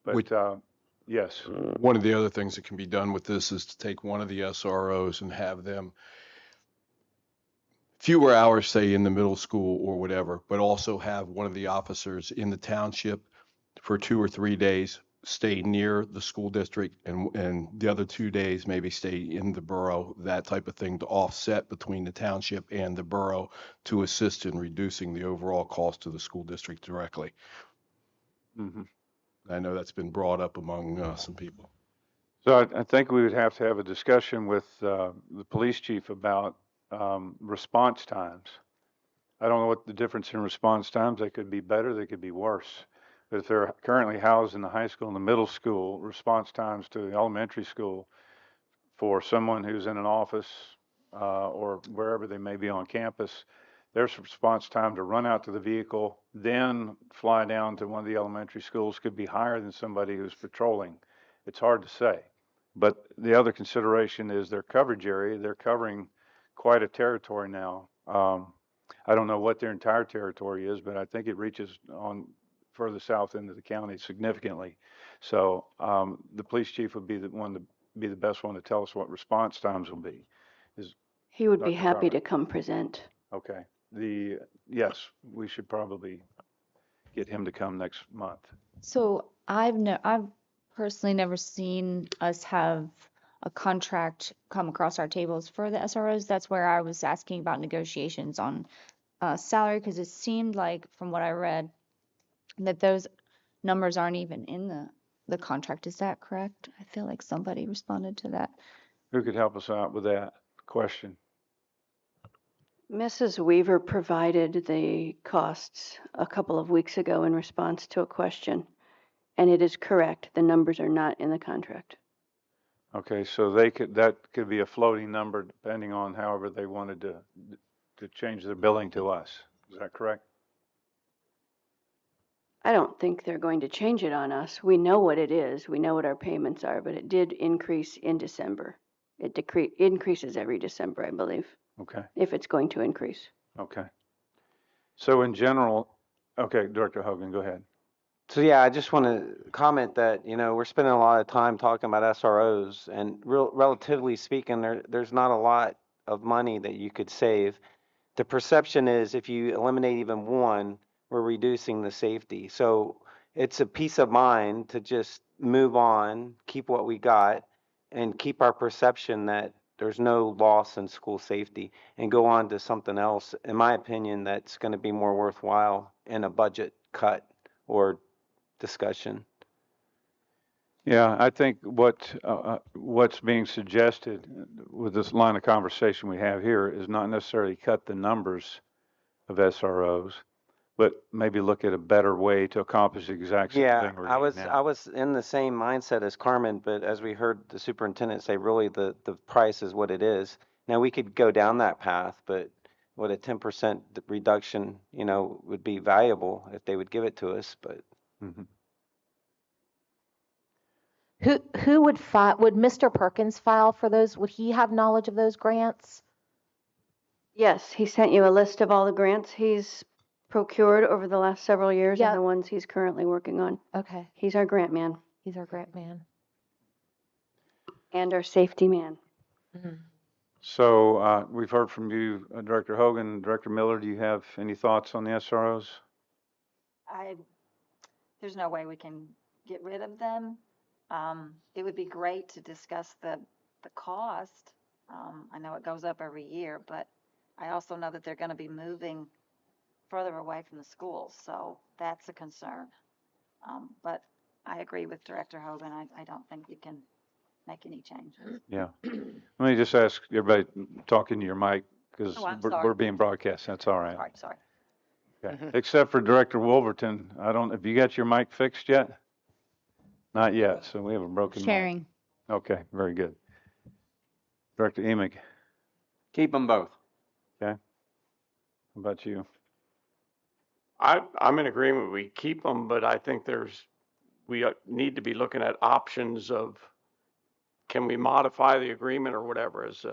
But yes. One of the other things that can be done with this is to take one of the SROs and have them fewer hours, say, in the middle school or whatever, but also have one of the officers in the township for 2 or 3 days stay near the school district, and the other 2 days maybe stay in the borough, that type of thing, to offset between the township and the borough to assist in reducing the overall cost to the school district directly. Mm-hmm. I know that's been brought up among some people. So I think we would have to have a discussion with the police chief about response times. I don't know what the difference in response times. They could be better, they could be worse. But if they're currently housed in the high school and the middle school, response times to the elementary school for someone who's in an office or wherever they may be on campus, their response time to run out to the vehicle, then fly down to one of the elementary schools could be higher than somebody who's patrolling. It's hard to say. But the other consideration is their coverage area. They're covering quite a territory now. I don't know what their entire territory is, but I think it reaches on further south into the county significantly. So the police chief would be the best one to tell us what response times will be. He would be Dr. happy Carver. to come present. Okay. Yes, we should probably get him to come next month. So I've personally never seen us have a contract come across our tables for the SROs. That's where I was asking about negotiations on salary, because it seemed like, from what I read, that those numbers aren't even in the contract. Is that correct? I feel like somebody responded to that. Who could help us out with that question? Mrs. Weaver provided the costs a couple of weeks ago in response to a question, and it is correct. The numbers are not in the contract. Okay, so that could be a floating number depending on however they wanted to change their billing to us. Is that correct? I don't think they're going to change it on us. We know what it is. We know what our payments are, but it did increase in December. It increases every December, I believe, Okay, if it's going to increase. okay. So in general, okay, Director Hogan, go ahead. So yeah, I just want to comment that, we're spending a lot of time talking about SROs, and relatively speaking, there's not a lot of money that you could save. The perception is if you eliminate even one, we're reducing the safety. So it's a peace of mind to just move on, keep what we got, and keep our perception that there's no loss in school safety, and go on to something else, in my opinion, that's going to be more worthwhile in a budget cut or discussion. Yeah, I think what's being suggested with this line of conversation we have here is not necessarily cut the numbers of SROs, but maybe look at a better way to accomplish the exact same thing we're I doing now. was in the same mindset as Carmen, but as we heard the superintendent say, really the price is what it is. Now we could go down that path, but what a 10% reduction, would be valuable if they would give it to us, but. Mm-hmm. Who would Mr. Perkins file for those? Would he have knowledge of those grants? Yes, he sent you a list of all the grants he's procured over the last several years and the ones he's currently working on. Okay. He's our grant man He's our grant man. and our safety man. Mm-hmm. So we've heard from you, Director Hogan. Director Miller, do you have any thoughts on the SROs? There's no way we can get rid of them. It would be great to discuss the cost. I know it goes up every year, but I also know that they're going to be moving further away from the schools, so that's a concern. But I agree with Director Hogan. I don't think you can make any changes. Yeah. Let me just ask everybody, talking to your mic, because Oh, I'm we're sorry. being broadcast. That's all right. Sorry. Okay. Except for Director Wolverton. have you got your mic fixed yet? Not yet, so we have a broken mic. Sharing. Okay, very good. Director Emig, Keep them both. okay? How about you? I'm in agreement. We keep them, but I think we need to be looking at options of, can we modify the agreement or whatever, as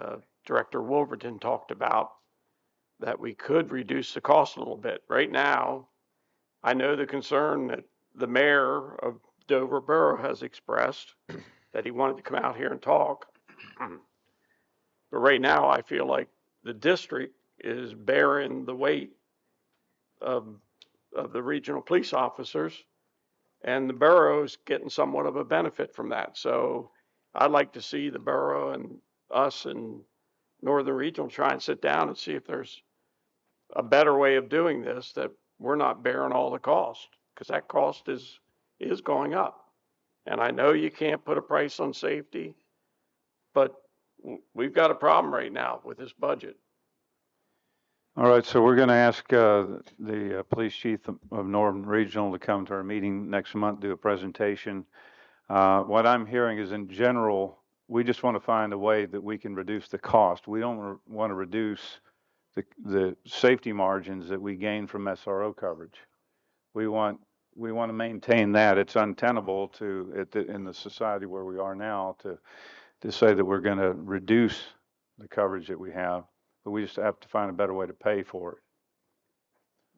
Director Wolverton talked about, that we could reduce the cost a little bit. Right now, I know the concern that the mayor of Dover Borough has expressed, that he wanted to come out here and talk. But right now, I feel like the district is bearing the weight of the regional police officers, and the borough's getting somewhat of a benefit from that. So I'd like to see the borough and us and Northern Regional try and sit down and see if there's a better way of doing this, that we're not bearing all the cost, because that cost is going up. And I know you can't put a price on safety, but we've got a problem right now with this budget. All right, so we're going to ask the police chief of Northern Regional to come to our meeting next month, do a presentation. What I'm hearing is, in general, we just want to find a way that we can reduce the cost. We don't want to reduce the safety margins that we gain from SRO coverage. We want to maintain that. It's untenable in the society where we are now to say that we're going to reduce the coverage that we have, but we just have to find a better way to pay for it.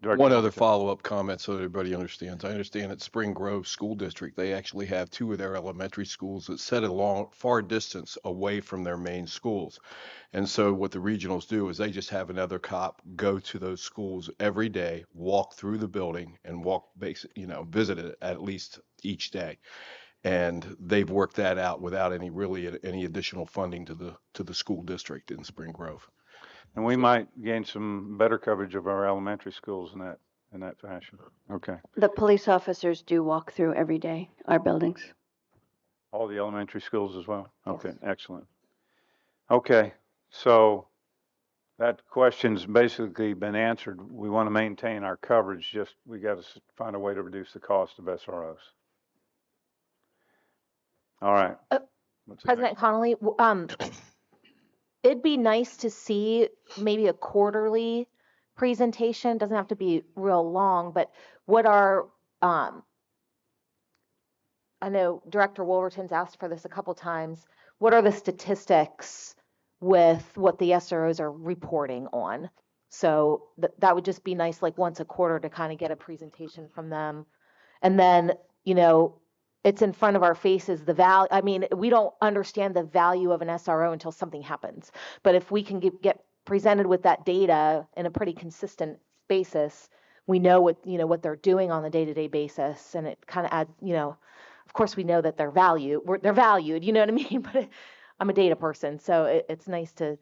Director One other Wilmington. follow-up comment so everybody understands. I understand at Spring Grove School District, they actually have two of their elementary schools that set a far distance away from their main schools. And so what the regionals do is they just have another cop go to those schools every day, walk through the building and visit it at least each day. And they've worked that out without any additional funding to the school district in Spring Grove. And we might gain some better coverage of our elementary schools in that fashion. Okay. The police officers do walk through every day, our buildings. All the elementary schools as well? Okay, excellent. Okay, so that question's basically been answered. We want to maintain our coverage, just we got to find a way to reduce the cost of SROs. All right. President Connolly, it'd be nice to see maybe a quarterly presentation. Doesn't have to be real long, but what are, I know Director Wolverton's asked for this a couple times. What are the statistics with what the SROs are reporting on? So that would just be nice, like once a quarter, to kind of get a presentation from them. And then, it's in front of our faces, the value. I mean, we don't understand the value of an SRO until something happens. But if we can get presented with that data in a pretty consistent basis, we know what they're doing on a day-to-day basis, and it kind of adds, of course we know that they're they're valued, you know what I mean? But I'm a data person, so it's nice to,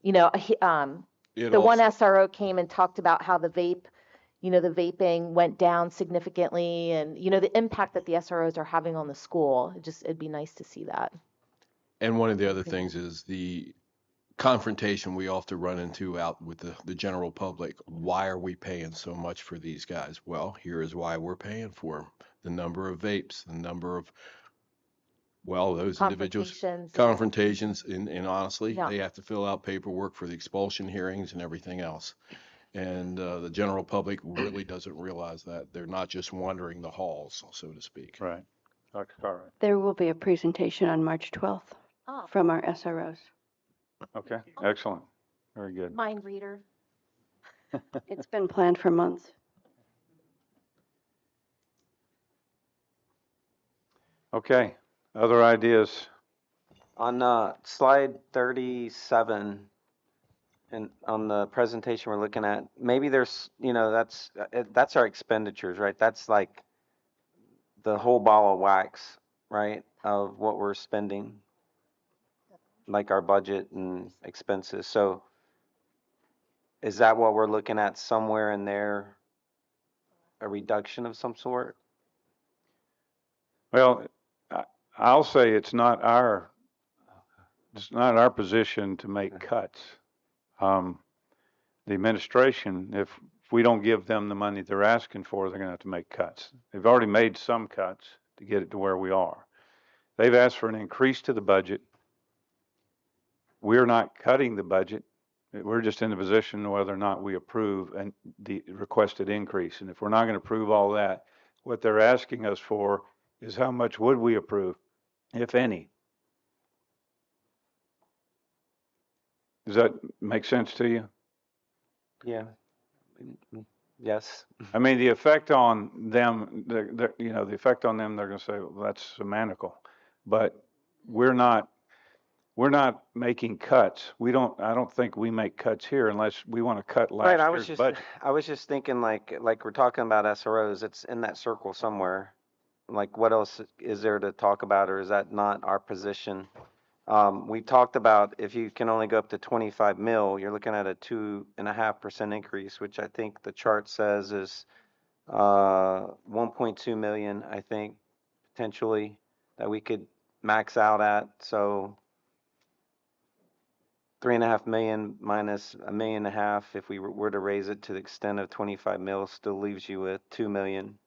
the one SRO came and talked about how the vaping went down significantly, and, the impact that the SROs are having on the school. It'd be nice to see that. And one of the other things is the confrontation we often run into out with the general public. Why are we paying so much for these guys? Well, here is why we're paying for them. The number of vapes, the number of, those individuals, confrontations, and honestly, they have to fill out paperwork for the expulsion hearings and everything else. And the general public really doesn't realize that. They're not just wandering the halls, so to speak. Right. Dr. Cartwright. There will be a presentation on March 12th from our SROs. Okay, excellent. Very good. Mind reader. It's been planned for months. Okay, other ideas? On slide 37, and on the presentation we're looking at, maybe there's, that's our expenditures, right? That's like the whole ball of wax, right, of what we're spending, like our budget and expenses. So is that what we're looking at somewhere in there, a reduction of some sort? Well, I'll say it's not our position to make cuts. The administration, if we don't give them the money they're asking for, they're going to have to make cuts. They've already made some cuts to get it to where we are. They've asked for an increase to the budget. We're not cutting the budget. We're just in the position whether or not we approve the requested increase. And if we're not going to approve all that, what they're asking us for is how much would we approve, if any. Does that make sense to you? Yeah. Yes. I mean, the effect on them, the effect on them, they're going to say, well, that's semantical. But we're not making cuts. I don't think we make cuts here unless we want to cut last year's budget. I was just thinking like we're talking about SROs, it's in that circle somewhere. Like what else is there to talk about, or is that not our position? We talked about if you can only go up to 25 mil, you're looking at a 2.5% increase, which I think the chart says is 1.2 million, I think, potentially, that we could max out at. So 3.5 million minus 1.5 million, if we were to raise it to the extent of 25 mil, still leaves you with 2 million.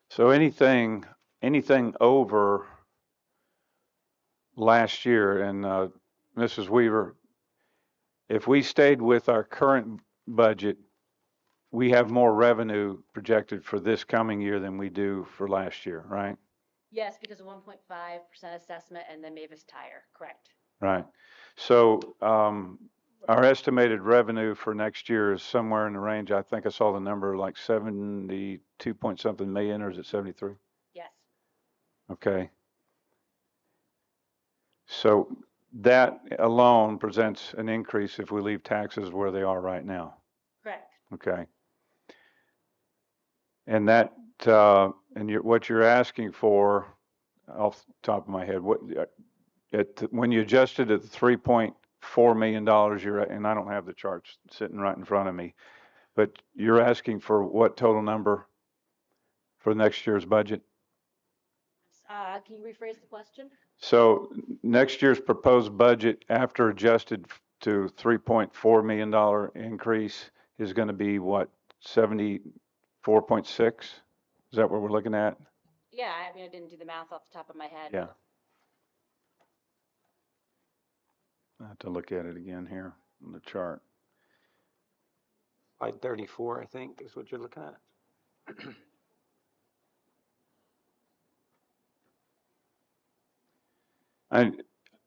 So anything over last year, and Mrs. Weaver, if we stayed with our current budget, we have more revenue projected for this coming year than we do for last year, right? Yes, because of 1.5% assessment and then Mavis Tire, correct. Right. So our estimated revenue for next year is somewhere in the range, I think I saw the number like 72 point something million, or is it 73? Yes. Okay. So that alone presents an increase if we leave taxes where they are right now. Correct. Okay. And that, what you're asking for, off the top of my head, when you adjusted at the $3.4 million, and I don't have the charts sitting right in front of me, but you're asking for what total number for next year's budget? Can you rephrase the question? So next year's proposed budget, after adjusted to $3.4 million increase, is going to be what, 74.6? Is that what we're looking at? Yeah, I mean, I didn't do the math off the top of my head. Yeah. I have to look at it again here on the chart. Slide 34, I think, is what you're looking at.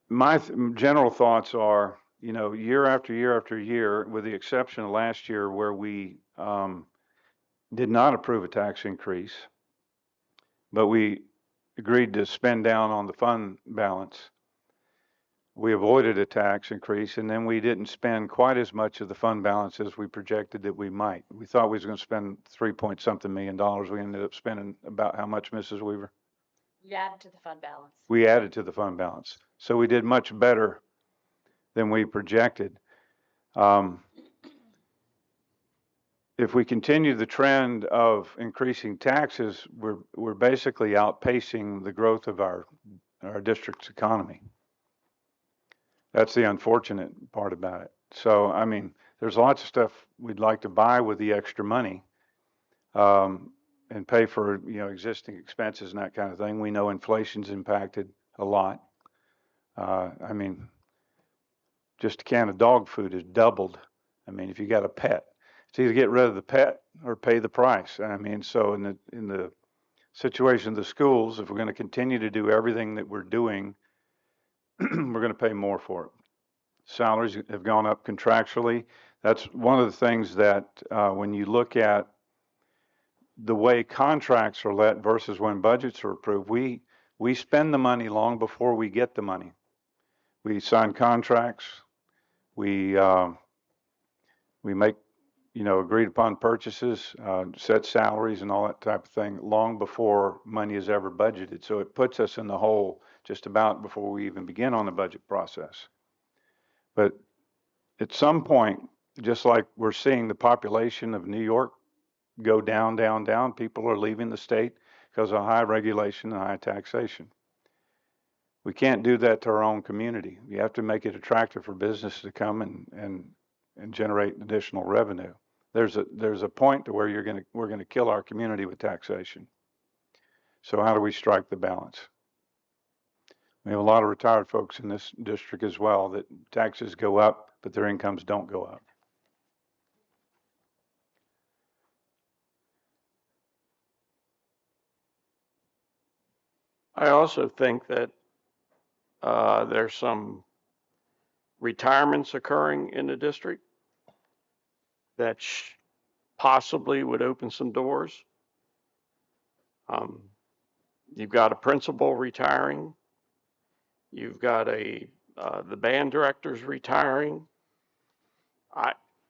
My general thoughts are, year after year after year, with the exception of last year where we did not approve a tax increase, but we agreed to spend down on the fund balance. We avoided a tax increase, and then we didn't spend quite as much of the fund balance as we projected that we might. We thought we was going to spend $3-point-something million. We ended up spending about how much, Mrs. Weaver? You added to the fund balance. We added to the fund balance. So we did much better than we projected. If we continue the trend of increasing taxes, we're basically outpacing the growth of our district's economy. That's the unfortunate part about it. So, I mean, there's lots of stuff we'd like to buy with the extra money, and pay for, existing expenses and that kind of thing. We know inflation's impacted a lot. I mean, just a can of dog food has doubled. I mean, if you got a pet, it's either get rid of the pet or pay the price. I mean, so in the situation of the schools, if we're going to continue to do everything that we're doing, we're going to pay more for it. Salaries have gone up contractually. That's one of the things that when you look at the way contracts are let versus when budgets are approved, we spend the money long before we get the money. We sign contracts, we make agreed upon purchases, set salaries and all that type of thing long before money is ever budgeted. So it puts us in the hole just about before we even begin on the budget process. But at some point, just like we're seeing the population of New York go down, down, down. People are leaving the state because of high regulation and high taxation. We can't do that to our own community. We have to make it attractive for business to come and generate additional revenue. There's a point to where we're gonna kill our community with taxation. So how do we strike the balance? We have a lot of retired folks in this district as well that taxes go up, but their incomes don't go up. I also think that there's some retirements occurring in the district that possibly would open some doors. You've got a principal retiring. You've got the band director's retiring.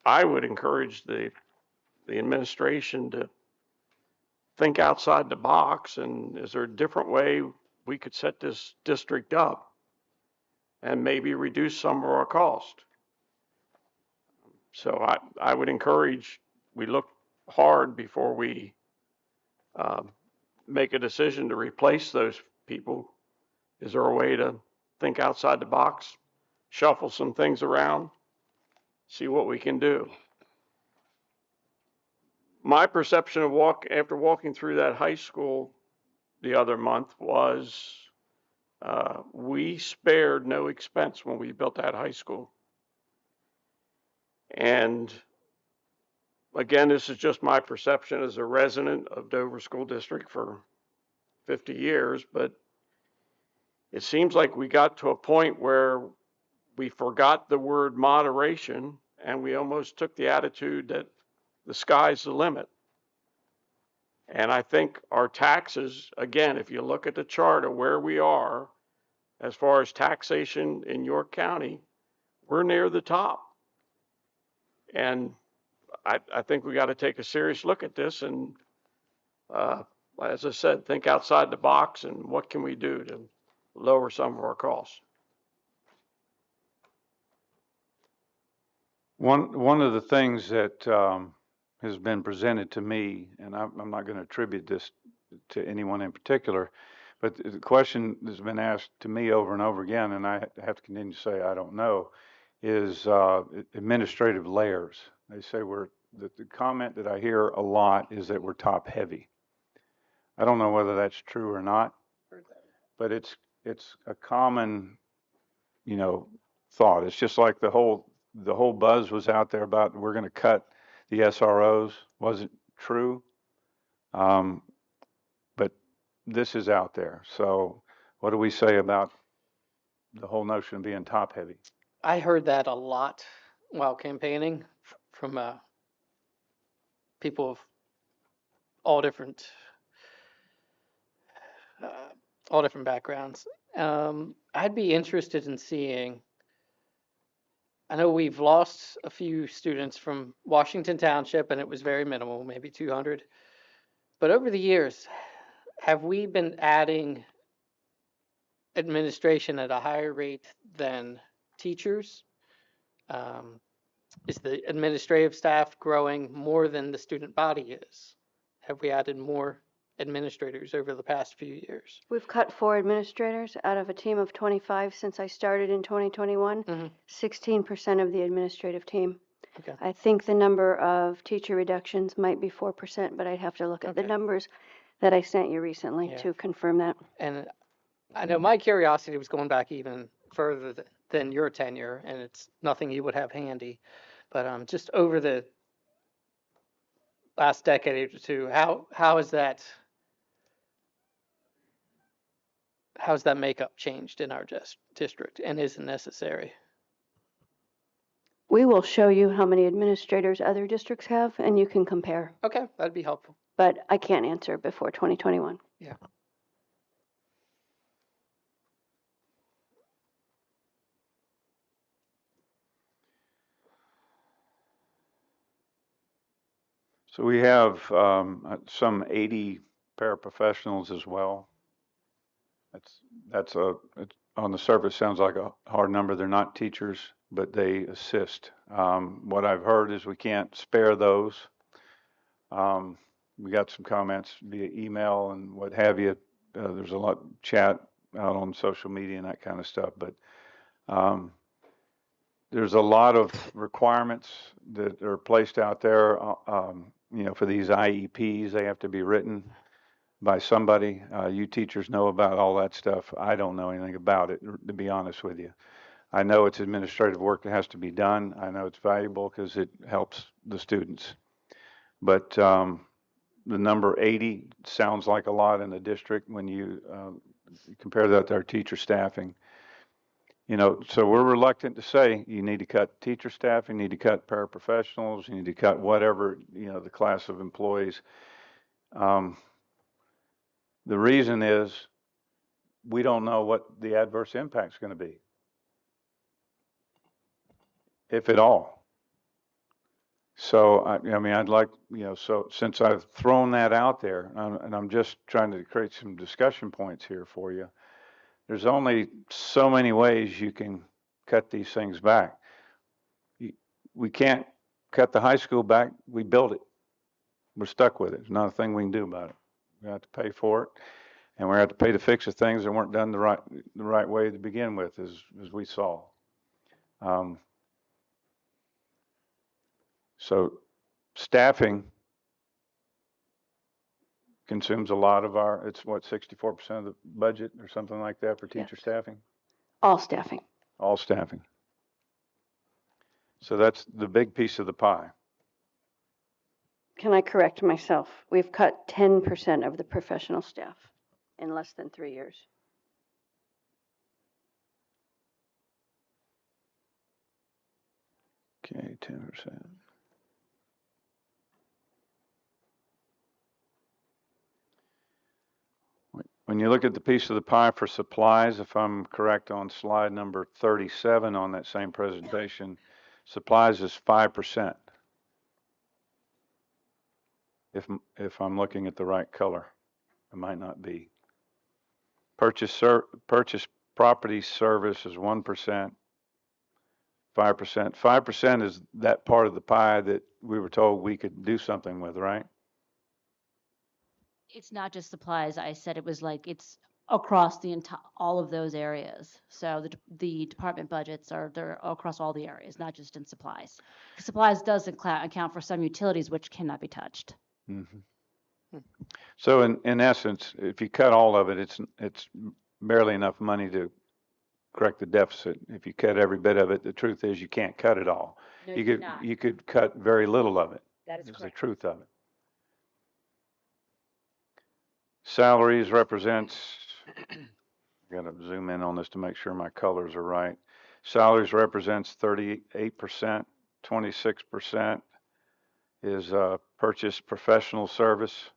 I would encourage the administration to think outside the box, and is there a different way we could set this district up and maybe reduce some of our cost? So I would encourage we look hard before we make a decision to replace those people. Is there a way to think outside the box, shuffle some things around, see what we can do? My perception of after walking through that high school the other month was we spared no expense when we built that high school. And again, this is just my perception as a resident of Dover School District for 50 years, but it seems like we got to a point where we forgot the word moderation and we almost took the attitude that the sky's the limit. And I think our taxes, again, if you look at the chart of where we are as far as taxation in York County, we're near the top. And I think we got to take a serious look at this and, as I said, think outside the box and what can we do to lower some of our costs. One of the things that has been presented to me, and I'm not going to attribute this to anyone in particular, but the question that's been asked to me over and over again, and I have to continue to say I don't know, is administrative layers. They say the comment that I hear a lot is that we're top heavy. I don't know whether that's true or not, but it's a common, thought. It's just like the whole buzz was out there about we're going to cut the SROs. Wasn't true, but this is out there. So what do we say about the whole notion of being top heavy? I heard that a lot while campaigning from people of all different backgrounds. I'd be interested in seeing. I know we've lost a few students from Washington Township, and it was very minimal, maybe 200. But over the years, have we been adding administration at a higher rate than teachers? Is the administrative staff growing more than the student body is? Have we added more administrators over the past few years? We've cut 4 administrators out of a team of 25 since I started in 2021. 16% of the administrative team. Okay. I think the number of teacher reductions might be 4%, but I'd have to look at the numbers that I sent you recently to confirm that. And I know my curiosity was going back even further than your tenure, and it's nothing you would have handy. But just over the last decade or two, how's that makeup changed in our district, and is it necessary? We will show you how many administrators other districts have, and you can compare. Okay, that'd be helpful. But I can't answer before 2021. Yeah. So we have some 80 paraprofessionals as well. It's on the surface sounds like a hard number. They're not teachers, but they assist. What I've heard is we can't spare those. We got some comments via email and what have you. There's a lot chat out on social media and that kind of stuff, but there's a lot of requirements that are placed out there, for these IEPs. They have to be written by somebody. You teachers know about all that stuff. I don't know anything about it, to be honest with you. I know it's administrative work that has to be done. I know it's valuable because it helps the students. But the number 80 sounds like a lot in the district when you compare that to our teacher staffing. So we're reluctant to say you need to cut teacher staff, you need to cut paraprofessionals, you need to cut whatever, the class of employees. The reason is we don't know what the adverse impact is going to be, if at all. So, I'd like, so since I've thrown that out there, and I'm just trying to create some discussion points here for you, there's only so many ways you can cut these things back. We can't cut the high school back. We built it. We're stuck with it. There's not a thing we can do about it. We have to pay for it, and we have to pay to fix the things that weren't done the right way to begin with, as we saw. So staffing consumes a lot of it's what, 64% of the budget or something like that for teacher staffing? All staffing. All staffing. So that's the big piece of the pie. Can I correct myself? We've cut 10% of the professional staff in less than 3 years. Okay, 10%. When you look at the piece of the pie for supplies, if I'm correct on slide number 37 on that same presentation, supplies is 5%. If I'm looking at the right color, it might not be. Purchase property service is 1%. 5%. 5% is that part of the pie that we were told we could do something with, right? It's not just supplies. I said it was like it's across the entire, all of those areas. So the department budgets they're across all the areas, not just in supplies. Supplies does account for some utilities which cannot be touched. Mm-hmm. So in essence, if you cut all of it, it's barely enough money to correct the deficit. If you cut every bit of it, the truth is you can't cut it all. No, You could cut very little of it. That is That's correct. the truth of it. Salaries represents, I gotta zoom in on this to make sure my colors are right. Salaries represents 38%, 26% is purchase professional service.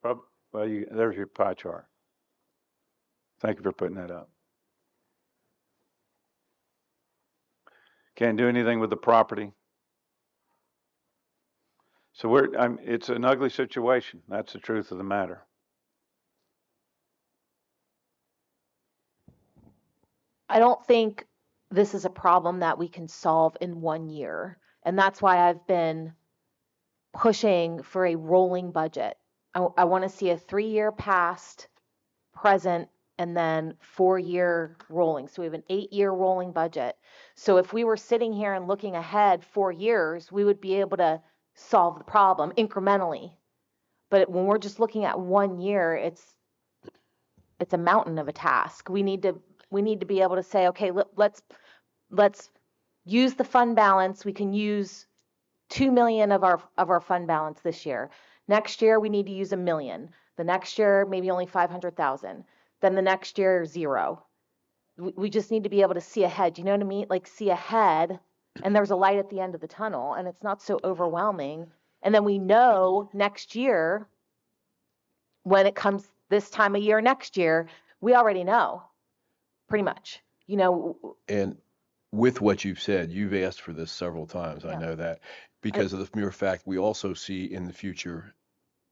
Well, there's your pie chart. Thank you for putting that up. Can't do anything with the property. So it's an ugly situation. That's the truth of the matter. I don't think this is a problem that we can solve in 1 year. And that's why I've been pushing for a rolling budget. I want to see a 3-year past, present, and then 4-year rolling. So we have an 8-year rolling budget. So if we were sitting here and looking ahead 4 years, we would be able to solve the problem incrementally. But when we're just looking at 1 year, it's a mountain of a task. We need to be able to say, okay, let's use the fund balance. We can use 2 million of our fund balance this year. Next year we need to use $1 million. The next year maybe only 500,000. Then the next year 0. We just need to be able to see ahead. You know what I mean? Like see ahead, and there's a light at the end of the tunnel, and it's not so overwhelming. And then we know next year, when it comes this time of year next year, we already know, pretty much. And with what you've said, you've asked for this several times. I know that because of the mere fact we also see in the future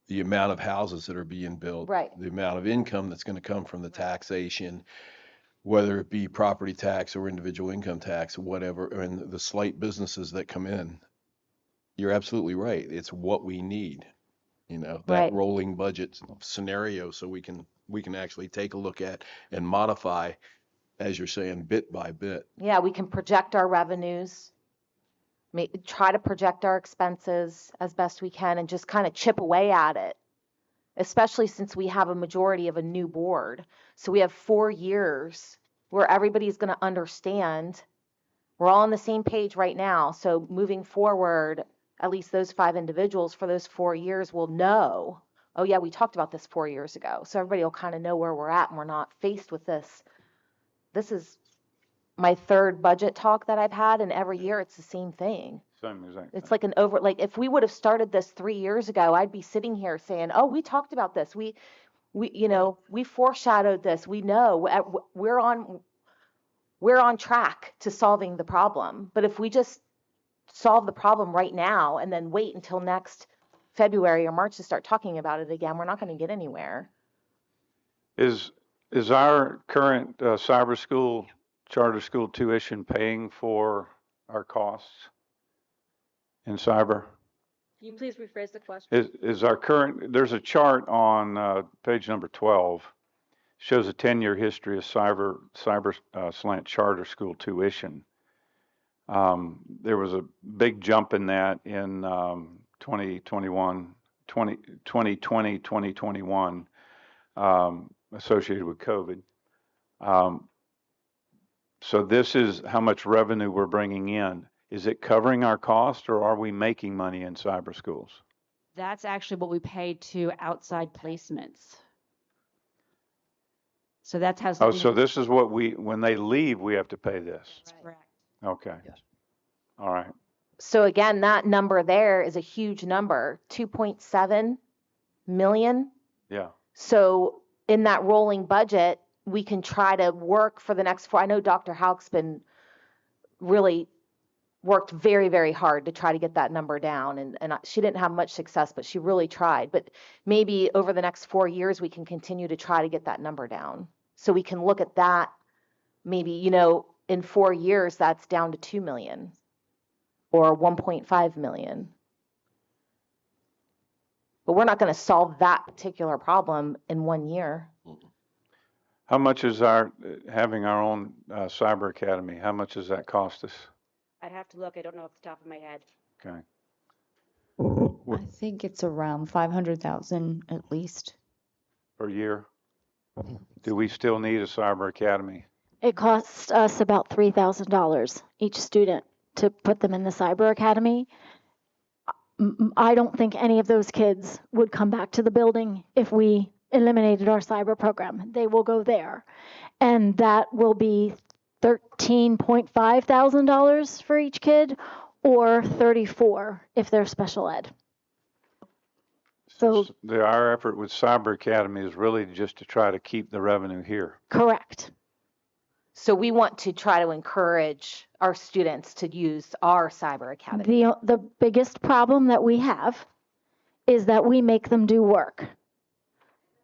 the amount of houses that are being built, Right. the amount of income that's going to come from the taxation, whether it be property tax or individual income tax, whatever, and the slight businesses that come in. you're absolutely right. It's what we need, that Right. rolling budget scenario, so we can actually take a look at and modify, as you're saying, bit by bit. Yeah, we can project our revenues, try to project our expenses as best we can and just kind of chip away at it, especially since we have a majority of a new board. So we have 4 years where everybody's going to understand. We're all on the same page right now. So moving forward, at least those 5 individuals for those 4 years will know, oh yeah, we talked about this 4 years ago. So everybody will kind of know where we're at and we're not faced with this. This is my 3rd budget talk that I've had, and every year it's the same thing. Same exact. It's like if we would have started this 3 years ago, I'd be sitting here saying, oh, we talked about this. We foreshadowed this. We know we're on track to solving the problem. But if we just solve the problem right now and then wait until next February or March to start talking about it again, we're not going to get anywhere. Is our current cyber school, charter school tuition paying for our costs in cyber? Can you please rephrase the question? Is our current, there's a chart on page number 12, shows a 10-year history of cyber slant charter school tuition. There was a big jump in that in 2020, 2021, associated with COVID. So this is how much revenue we're bringing in. Is it covering our cost, or are we making money in cyber schools? That's actually what we pay to outside placements. So that's how. Oh, so this is what when they leave, we have to pay this. That's correct. Okay. Yes. All right. So again, that number there is a huge number, 2.7 million. Yeah. So in that rolling budget, we can try to work for the next 4. I know Dr. Hauk's been really worked very, very hard to try to get that number down. And she didn't have much success, but she really tried. But maybe over the next 4 years, we can continue to try to get that number down. So we can look at that. Maybe, in 4 years, that's down to 2 million or 1.5 million. But we're not going to solve that particular problem in 1 year. How much is having our own cyber academy? How much does that cost us? I'd have to look. I don't know off the top of my head. Okay. I think it's around 500,000 at least. Per year? Do we still need a cyber academy? It costs us about $3,000 each student to put them in the cyber academy. I don't think any of those kids would come back to the building if we eliminated our cyber program. They will go there. And that will be $13.5 thousand for each kid, or $34 if they're special ed. So Our effort with Cyber Academy is really just to try to keep the revenue here. correct. So we want to try to encourage our students to use our cyber academy. The biggest problem that we have is that we make them do work.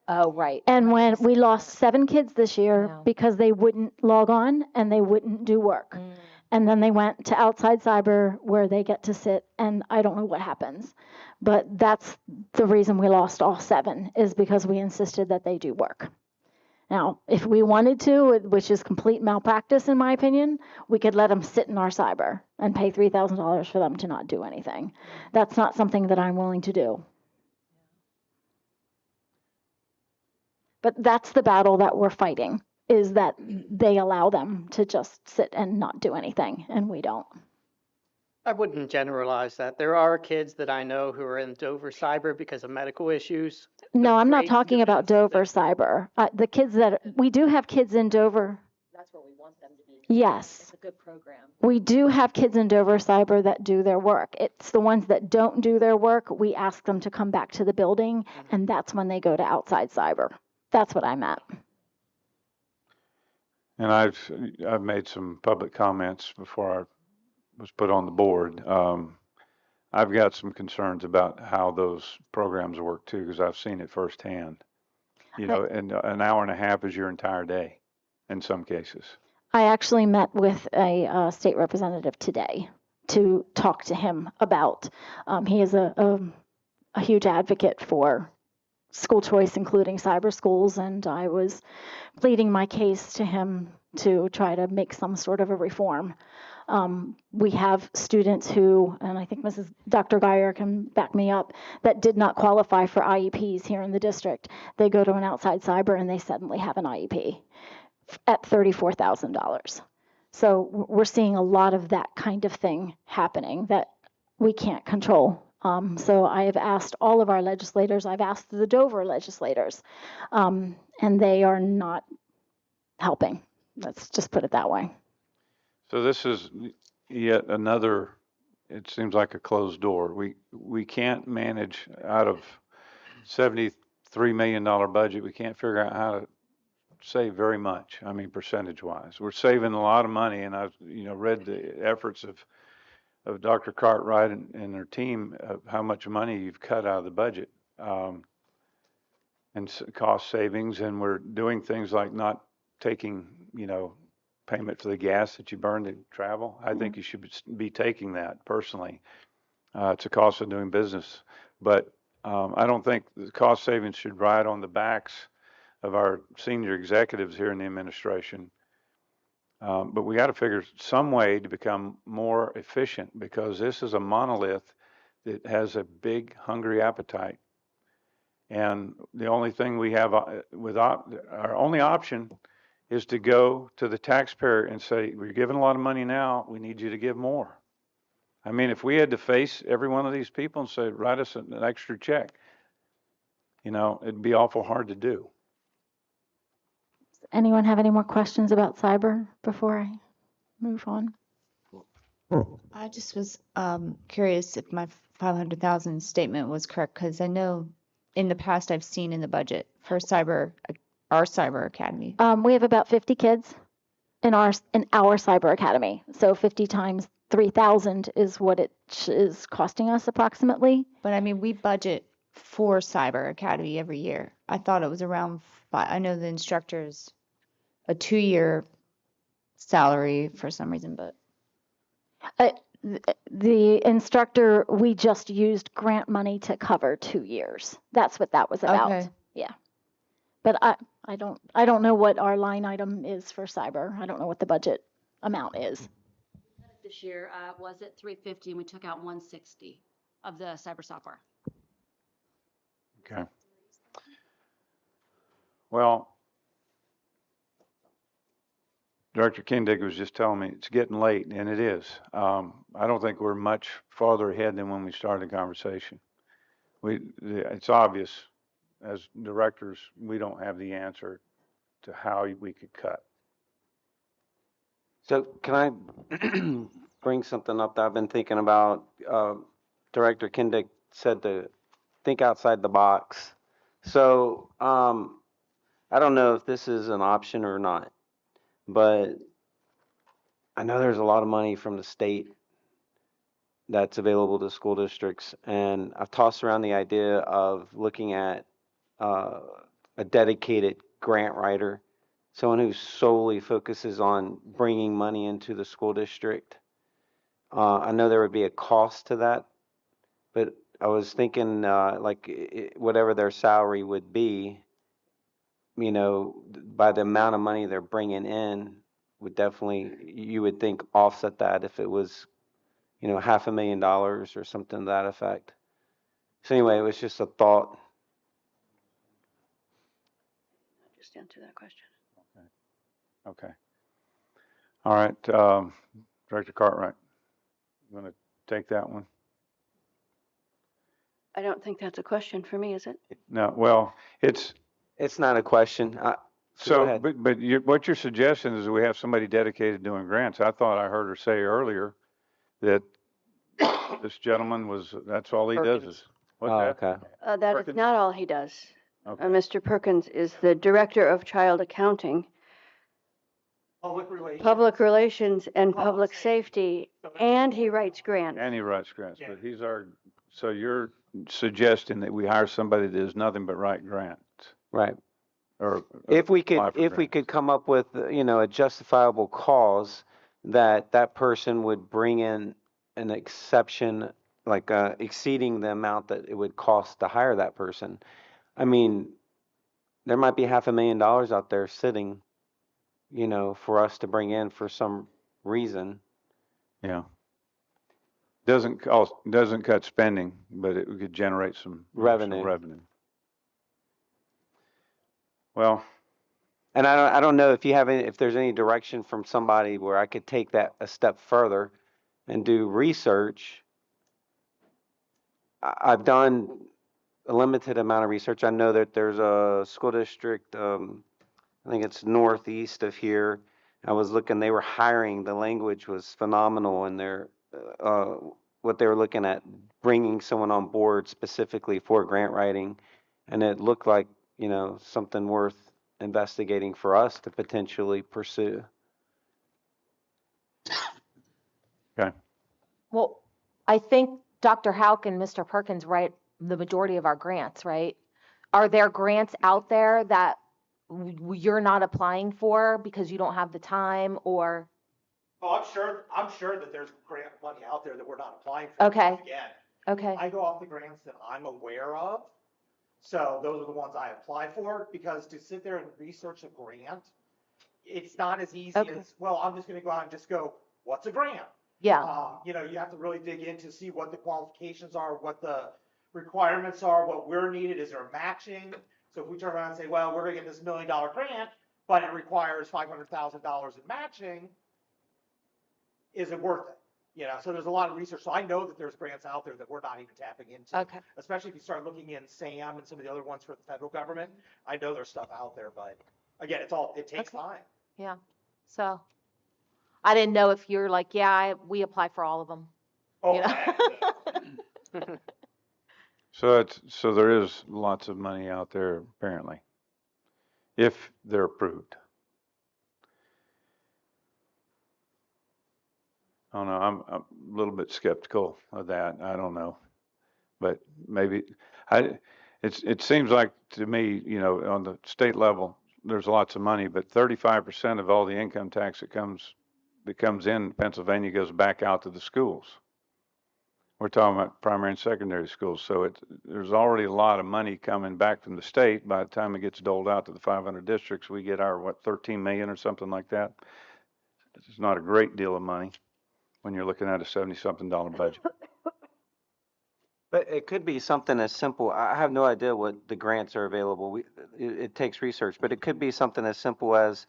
Oh, right. And when we lost 7 kids this year because they wouldn't log on and they wouldn't do work. And then they went to outside cyber where they get to sit, and I don't know what happens. But that's the reason we lost all 7, is because we insisted that they do work. Now, if we wanted to, which is complete malpractice in my opinion, we could let them sit in our cyber and pay $3,000 for them to not do anything. That's not something that I'm willing to do. But that's the battle that we're fighting, is that they allow them to just sit and not do anything, and we don't. I wouldn't generalize that. There are kids that I know who are in Dover Cyber because of medical issues. No, I'm not talking about Dover Cyber. The kids we do have kids in Dover. That's where we want them to be. Yes. It's a good program. We do have kids in Dover Cyber that do their work. It's the ones that don't do their work, we ask them to come back to the building, and that's when they go to outside cyber. That's what I'm at. And I've made some public comments before I was put on the board. I've got some concerns about how those programs work too, because I've seen it firsthand. And an hour and a half is your entire day in some cases. I actually met with a state representative today to talk to him about. He is a huge advocate for school choice, including cyber schools, and I was pleading my case to him to try to make some sort of a reform. We have students who, and I think Dr. Geyer can back me up, that did not qualify for IEPs here in the district. They go to an outside cyber and they suddenly have an IEP at $34,000. So we're seeing a lot of that kind of thing happening that we can't control. So I have asked all of our legislators, I've asked the Dover legislators, and they are not helping. Let's just put it that way. So this is yet another, it seems like a closed door. We can't manage out of $73 million budget. We can't figure out how to save very much. I mean, percentage wise, we're saving a lot of money. And I've, read the efforts of Dr. Cartwright and her team of how much money you've cut out of the budget, and cost savings. And we're doing things like not taking, payment for the gas that you burn to travel. I think you should be taking that personally. It's a cost of doing business, but I don't think the cost savings should ride on the backs of our senior executives here in the administration. But we got to figure some way to become more efficient, because this is a monolith that has a big, hungry appetite. And the only thing we have our only option is to go to the taxpayer and say, we're giving a lot of money now, we need you to give more. I mean, if we had to face every one of these people and say, write us an extra check, it'd be awful hard to do. Anyone have any more questions about cyber before I move on? I just was curious if my 500,000 statement was correct, because I know in the past I've seen in the budget for our cyber academy. We have about 50 kids in our cyber academy. So 50 times 3,000 is what it is costing us approximately. But I mean, we budget for cyber academy every year. I thought it was around I know the instructors a 2-year salary for some reason, but the instructor, we just used grant money to cover 2 years. That's what that was about. Okay. Yeah. But I don't know what our line item is for cyber. I don't know what the budget amount is. This year was at 350, and we took out 160 of the cyber software. Okay. Well, Director Kindig was just telling me it's getting late, and it is. I don't think we're much farther ahead than when we started the conversation. It's obvious as directors, we don't have the answer to how we could cut. So can I bring something up that I've been thinking about? Director Kindig said to think outside the box. So I don't know if this is an option or not, but I know there's a lot of money from the state that's available to school districts, and I've tossed around the idea of looking at a dedicated grant writer, someone who solely focuses on bringing money into the school district. I know there would be a cost to that, but I was thinking whatever their salary would be, by the amount of money they're bringing in, would definitely, you would think, offset that if it was, $500,000 or something to that effect. So anyway, it was just a thought. Just answer that question. Okay. All right. Director Cartwright, you want to take that one? I don't think that's a question for me, is it? No. Well, it's not a question. So, but what you're suggesting is that we have somebody dedicated doing grants. I thought I heard her say earlier that this gentleman that's all he does is. What's that? Okay. That is not all he does. Okay. Mr. Perkins is the Director of Child Accounting, Public Relations and Public Safety, and he writes grants. And he writes grants, but so you're suggesting that we hire somebody that does nothing but write grants. Right. Or if we could come up with, a justifiable cause that person would bring in an exception, like exceeding the amount that it would cost to hire that person. I mean, there might be $500,000 out there sitting, you know, for us to bring in for some reason. Yeah. Doesn't cut spending, but it could generate some Revenue. revenue. Well, And I don't know if you have any, if there's any direction from somebody where I could take that a step further and do research. I've done a limited amount of research. I know that there's a school district, I think it's northeast of here. I was looking, they were hiring, the language was phenomenal, and what they were looking at, bringing someone on board specifically for grant writing. And it looked like, you know, something worth investigating for us to potentially pursue. okay. Well, I think Dr. Hauk and Mr. Perkins write the majority of our grants, right? Are there grants out there that you're not applying for because you don't have the time, or? Oh, I'm sure that there's grant money out there that we're not applying for. Okay. Again, Okay. I go off the grants that I'm aware of. So those are the ones I apply for, because to sit there and research a grant, it's not as easy as, well, I'm just gonna go out and just go, what's a grant? Yeah. You know, you have to really dig in to see what the qualifications are, what the requirements are, what we're needed, is there matching? So if we turn around and say, well, we're gonna get this $1 million grant, but it requires $500,000 in matching, is it worth it? You know, so there's a lot of research. So I know that there's grants out there that we're not even tapping into. Okay. Especially if you start looking in SAM and some of the other ones for the federal government. I know there's stuff out there, but again, it takes time. Yeah. So I didn't know if you're like, yeah, we apply for all of them. Oh, You know? So there is lots of money out there apparently, if they're approved. I don't know. I'm a little bit skeptical of that. I don't know, but maybe it seems like to me, you know, on the state level, there's lots of money, but 35% of all the income tax that comes in Pennsylvania goes back out to the schools. We're talking about primary and secondary schools, so there's already a lot of money coming back from the state. By the time it gets doled out to the 500 districts, we get our 13 million or something like that. It's not a great deal of money when you're looking at a $70-something budget. But it could be something as simple. I have no idea what the grants are available. It takes research, but it could be something as simple as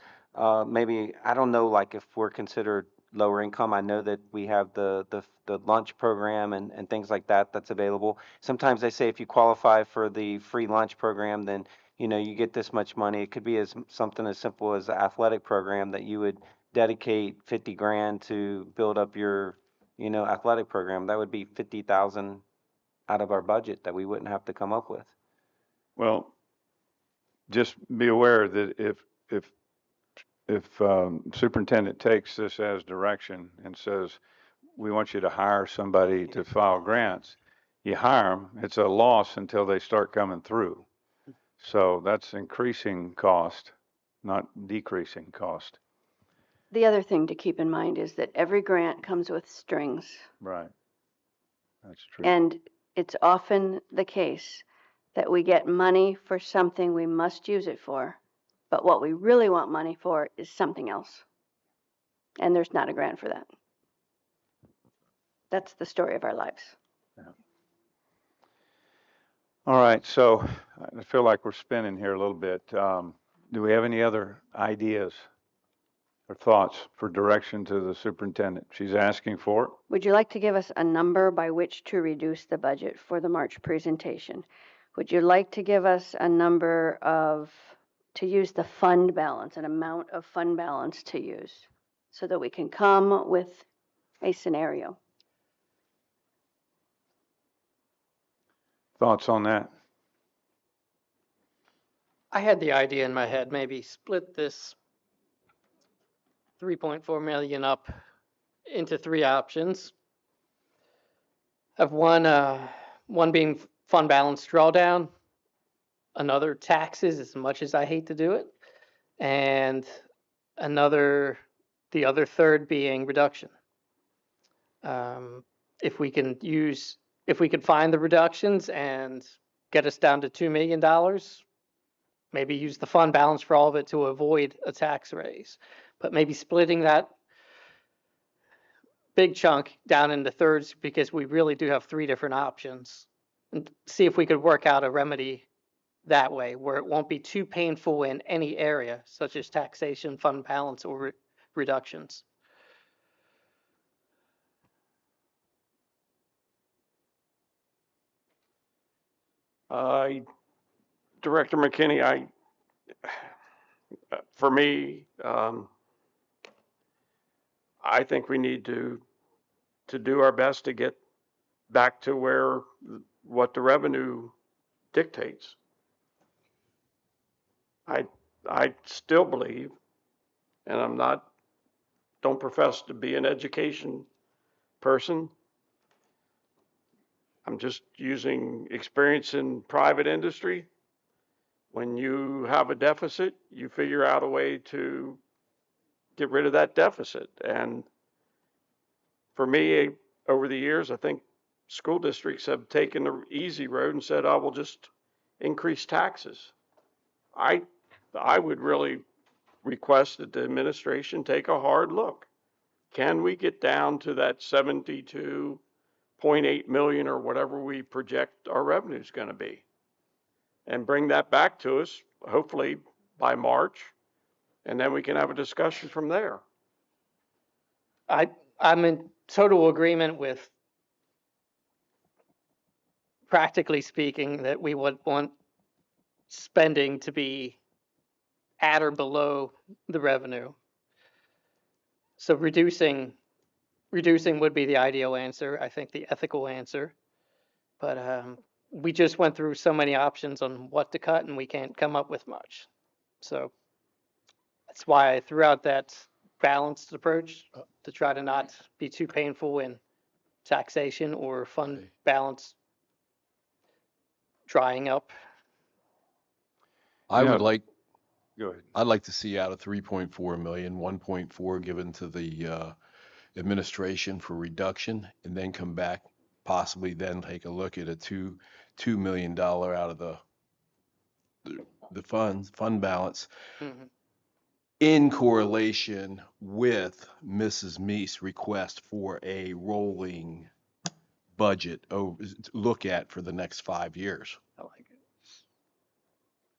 maybe, I don't know, like if we're considered lower income. I know that we have the lunch program and things like that that's available. Sometimes they say if you qualify for the free lunch program, then you know you get this much money. It could be something as simple as the athletic program that you would dedicate 50 grand to build up your, you know, athletic program. That would be 50,000 out of our budget that we wouldn't have to come up with. Well, just be aware that if superintendent takes this as direction and says, we want you to hire somebody to file grants, you hire them, it's a loss until they start coming through. So that's increasing cost, not decreasing cost. The other thing to keep in mind is that every grant comes with strings. Right. That's true. And it's often the case that we get money for something we must use it for, but what we really want money for is something else. And there's not a grant for that. That's the story of our lives. Yeah. All right, so I feel like we're spinning here a little bit. Do we have any other ideas or thoughts for direction to the superintendent? She's asking for it. Would you like to give us a number by which to reduce the budget for the March presentation? Would you like to give us a number to use the fund balance, an amount of fund balance to use, so that we can come with a scenario? Thoughts on that? I had the idea in my head, maybe split this 3.4 million up into three options. Of one being fund balance drawdown, another taxes, as much as I hate to do it, and the other third being reduction. if we can find the reductions and get us down to $2 million, maybe use the fund balance for all of it to avoid a tax raise. But maybe splitting that big chunk down into thirds, because we really do have 3 different options, and see if we could work out a remedy that way where it won't be too painful in any area, such as taxation, fund balance, or reductions. Director McKinney, for me, I think we need to do our best to get back to what the revenue dictates. I still believe, and don't profess to be an education person. I'm just using experience in private industry. When you have a deficit, you figure out a way to get rid of that deficit. And for me, over the years, I think school districts have taken the easy road and said, "Oh, we'll just increase taxes." I would really request that the administration take a hard look. Can we get down to that 72.8 million or whatever we project our revenue is going to be, and bring that back to us, hopefully by March, and then we can have a discussion from there. I'm in total agreement with, practically speaking, that we would want spending to be at or below the revenue. So reducing would be the ideal answer, I think the ethical answer. But we just went through so many options on what to cut, and we can't come up with much. So that's why I threw out that balanced approach to try to not be too painful in taxation or fund balance drying up. I would like, Go ahead. I'd like to see out of 3.4 million, 1.4 given to the administration for reduction, and then come back, possibly then take a look at a $2 million out of the fund balance in correlation with Mrs. Meese' request for a rolling budget look at for the next 5 years. I like it.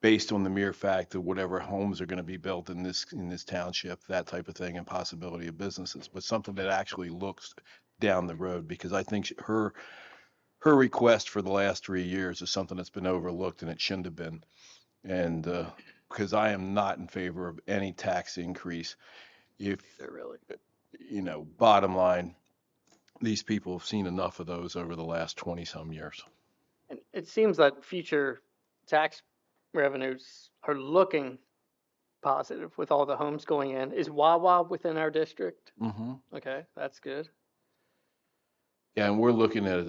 Based on the mere fact of whatever homes are going to be built in this township, that type of thing, and possibility of businesses, but something that actually looks down the road, because I think her request for the last 3 years is something that's been overlooked, and it shouldn't have been. And because I am not in favor of any tax increase. If bottom line, these people have seen enough of those over the last 20 some years. And it seems that future tax revenues are looking positive with all the homes going in. Is Wawa within our district? Mm-hmm. Okay, that's good. Yeah, and we're looking at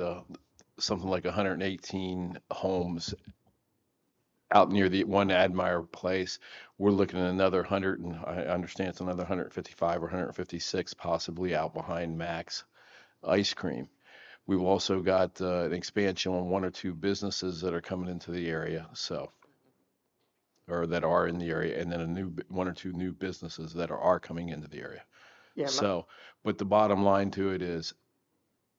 something like 118 homes out near the one Admire Place. We're looking at another 100, and I understand it's another 155 or 156 possibly out behind Max Ice Cream. We've also got an expansion on 1 or 2 businesses that are coming into the area, or that are in the area, and then 1 or 2 new businesses that are coming into the area. Yeah. But the bottom line to it is,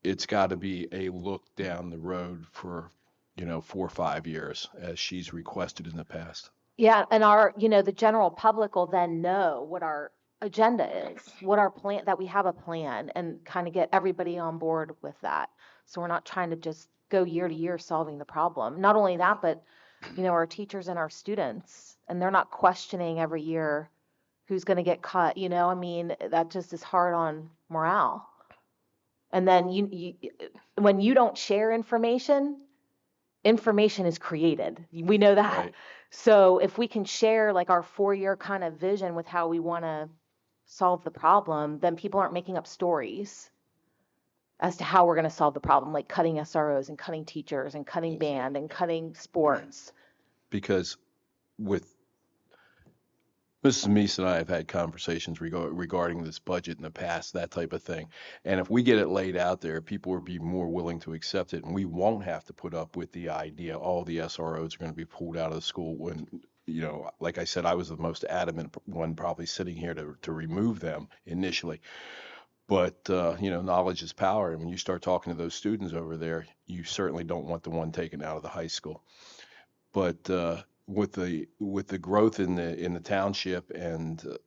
it's got to be a look down the road for 4 or 5 years, as she's requested in the past. Yeah, and the general public will then know what our agenda is, what our plan, that we have a plan, and kind of get everybody on board with that. So we're not trying to just go year to year solving the problem. Not only that, but our teachers and our students, and they're not questioning every year who's going to get cut. That just is hard on morale. And then when you don't share information is created. We know that. Right. So if we can share like our 4-year kind of vision with how we want to solve the problem, then people aren't making up stories as to how we're going to solve the problem, like cutting SROs and cutting teachers and cutting band and cutting sports. Because with Mrs. Meese and I have had conversations regarding this budget in the past, that type of thing. And if we get it laid out there, people will be more willing to accept it, and we won't have to put up with the idea all the SROs are going to be pulled out of the school when, you know, like I said, I was the most adamant one probably sitting here to remove them initially. But, you know, knowledge is power. And when you start talking to those students over there, you certainly don't want the one taken out of the high school. But with the growth in the township and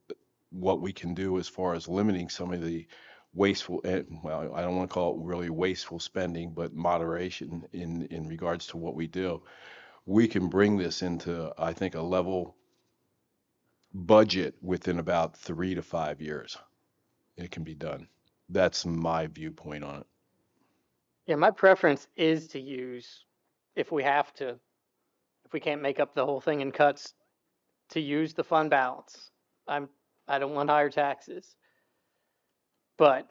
what we can do as far as limiting some of the wasteful, well, I don't want to call it really wasteful spending, but moderation in regards to what we do, we can bring this into, I think, a level budget within about 3 to 5 years. It can be done. That's my viewpoint on it. Yeah, my preference is to use, if we have to, if we can't make up the whole thing in cuts, to use the fund balance. I don't want higher taxes. But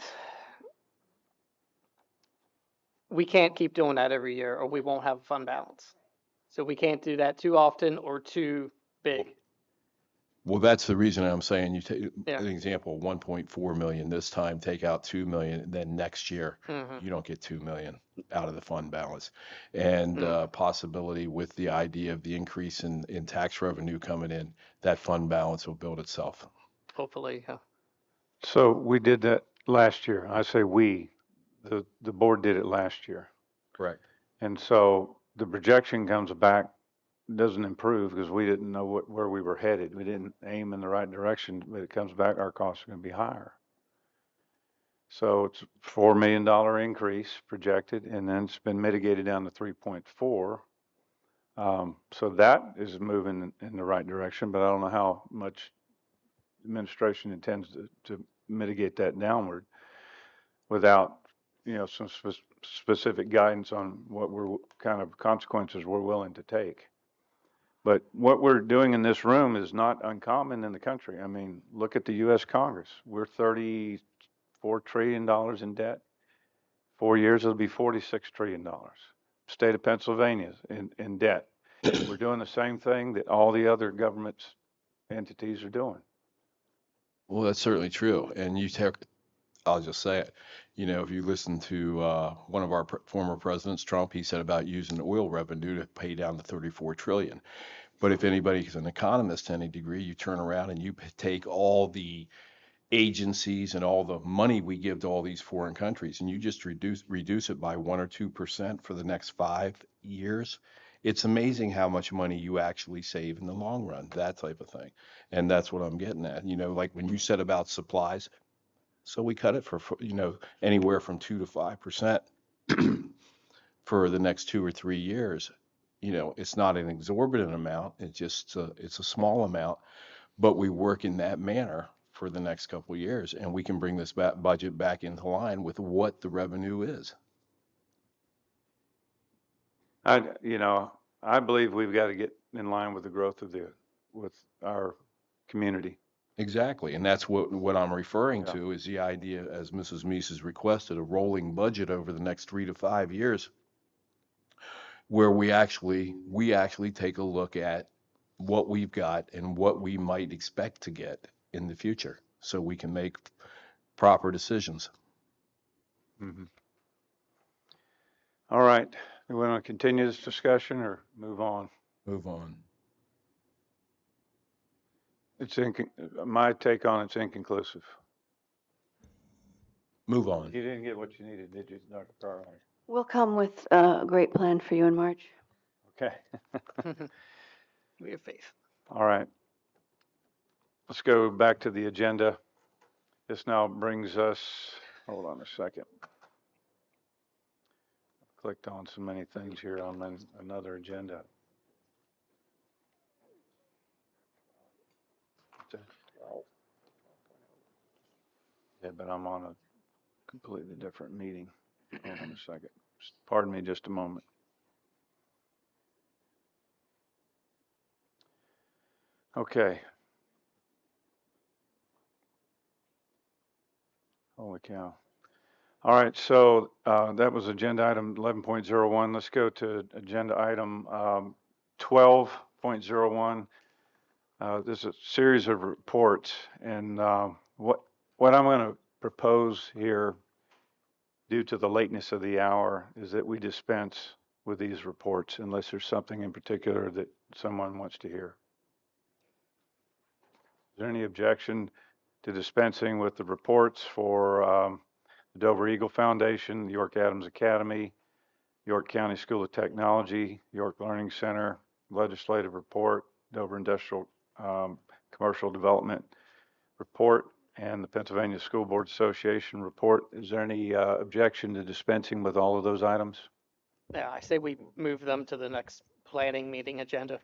we can't keep doing that every year or we won't have a fund balance. So we can't do that too often or too big. Well, that's the reason I'm saying you take Yeah. an example, 1.4 million this time, take out 2 million, then next year Mhm. you don't get 2 million out of the fund balance. And possibility with the idea of the increase in tax revenue coming in, that fund balance will build itself. Hopefully, yeah. So we did that last year. I say we, the board did it last year. Correct. And so the projection comes back, doesn't improve because we didn't know where we were headed. We didn't aim in the right direction, but it comes back, our costs are going to be higher. So it's $4 million increase projected, and then it's been mitigated down to 3.4. So that is moving in the right direction, but I don't know how much administration intends to mitigate that downward without, you know, some specific guidance on what kind of consequences we're willing to take. But what we're doing in this room is not uncommon in the country. I mean, look at the U.S. Congress. We're $34 trillion in debt. 4 years, it'll be $46 trillion. State of Pennsylvania in debt. We're doing the same thing that all the other government entities are doing. Well, that's certainly true. And I'll just say it. You know, if you listen to one of our former presidents, Trump, he said about using oil revenue to pay down the 34 trillion. But if anybody is an economist to any degree, you turn around and you take all the agencies and all the money we give to all these foreign countries and you just reduce it by 1 or 2% for the next 5 years. It's amazing how much money you actually save in the long run, that type of thing. And that's what I'm getting at. You know, like when you said about supplies, so we cut it for you know, anywhere from 2 to 5% for the next 2 or 3 years. You know, it's not an exorbitant amount. It's just it's a small amount, but we work in that manner for the next couple of years, and we can bring this budget back into line with what the revenue is. I believe we've got to get in line with the growth of with our community. Exactly, and that's what I'm referring to is the idea, as Mrs. Meese has requested, a rolling budget over the next 3 to 5 years, where we actually take a look at what we've got and what we might expect to get in the future, so we can make proper decisions. Mm-hmm. All right, we want to continue this discussion or move on? Move on. My take on it's inconclusive. Move on. You didn't get what you needed, did you, Dr. Carlin? We'll come with a great plan for you in March. Okay. We have faith. All right. Let's go back to the agenda. This now brings us, hold on a second. I've clicked on so many things here on another agenda. Yeah, but I'm on a completely different meeting. Hold on a second. Pardon me just a moment. Okay. Holy cow. All right, so that was agenda item 11.01. Let's go to agenda item 12.01. There's a series of reports, and what I'm going to propose here, due to the lateness of the hour, is that we dispense with these reports unless there's something in particular that someone wants to hear. Is there any objection to dispensing with the reports for the Dover Eagle Foundation, the York Adams Academy, York County School of Technology, York Learning Center, legislative report, Dover Industrial Commercial Development report, and the Pennsylvania School Board Association report? Is there any objection to dispensing with all of those items? Yeah, I say we move them to the next planning meeting agenda.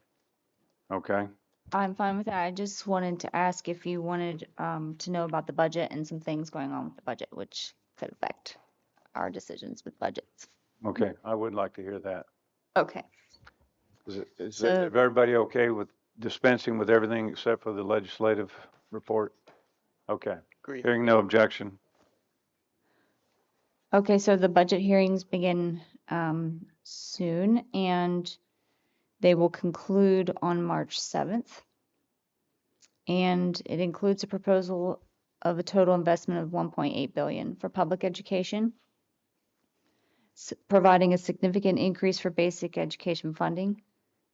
Okay. I'm fine with that. I just wanted to ask if you wanted to know about the budget and some things going on with the budget, which could affect our decisions with budgets. Okay, I would like to hear that. Okay. Is everybody okay with dispensing with everything except for the legislative report? Okay. Agreed. Hearing no objection. Okay, so the budget hearings begin soon, and they will conclude on March 7th. And it includes a proposal of a total investment of $1.8 billion for public education, providing a significant increase for basic education funding,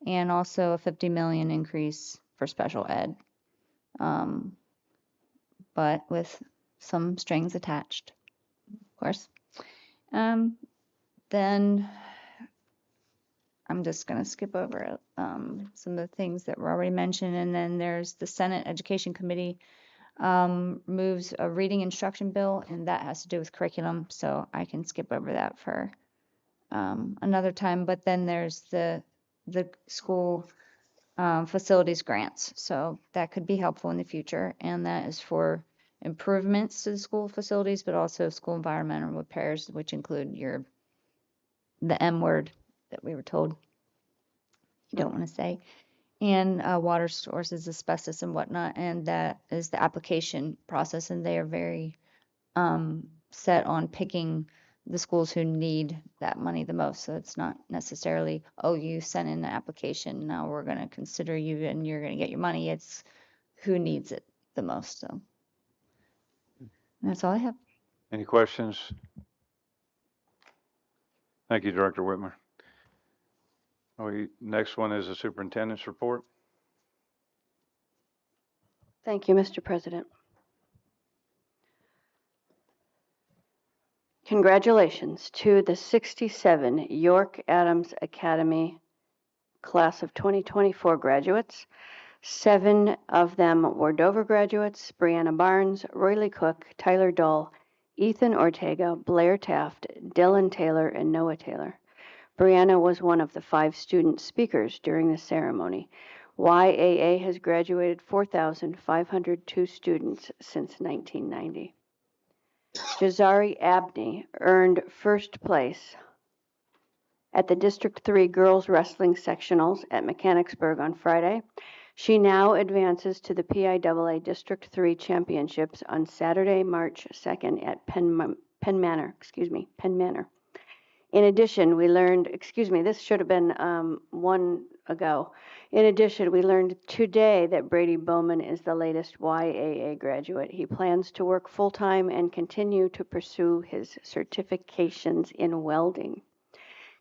and also a $50 million increase for special ed, but with some strings attached, of course. Then I'm just going to skip over some of the things that were already mentioned, and then there's the Senate Education Committee moves a reading instruction bill, and that has to do with curriculum, so I can skip over that for another time. But then there's the school facilities grants, so that could be helpful in the future, and that is for improvements to the school facilities, but also school environmental repairs, which include the M word that we were told you don't want to say, and water sources, asbestos and whatnot, and that is the application process, and they are very set on picking the schools who need that money the most. So it's not necessarily, oh, you sent in an application, now we're going to consider you and you're going to get your money. It's who needs it the most. So that's all I have. Any questions? Thank you, Director Whitmer. Next one is the superintendent's report. Thank you, Mr. President. Congratulations to the 67 York Adams Academy class of 2024 graduates. 7 of them were Dover graduates: Brianna Barnes, Roylee Cook, Tyler Dull, Ethan Ortega, Blair Taft, Dylan Taylor, and Noah Taylor. Brianna was one of the 5 student speakers during the ceremony. YAA has graduated 4,502 students since 1990. Jazari Abney earned first place at the District 3 Girls Wrestling Sectionals at Mechanicsburg on Friday. She now advances to the PIAA District 3 Championships on Saturday, March 2nd at Penn Manor. In addition, we learned, this should have been one ago. In addition, we learned today that Brady Bowman is the latest YAA graduate. He plans to work full-time and continue to pursue his certifications in welding.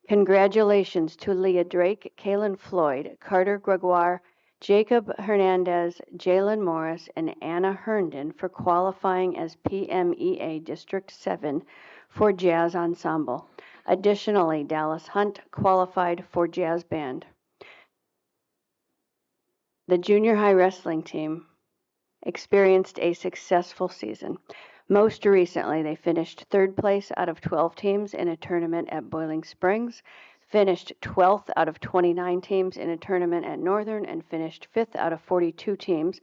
Congratulations to Leah Drake, Kaylin Floyd, Carter Gregoire, Jacob Hernandez, Jalen Morris, and Anna Herndon for qualifying as PMEA District 7 for Jazz Ensemble. Additionally, Dallas Hunt qualified for Jazz Band. The junior high wrestling team experienced a successful season. Most recently, they finished 3rd place out of 12 teams in a tournament at Boiling Springs, finished 12th out of 29 teams in a tournament at Northern, and finished 5th out of 42 teams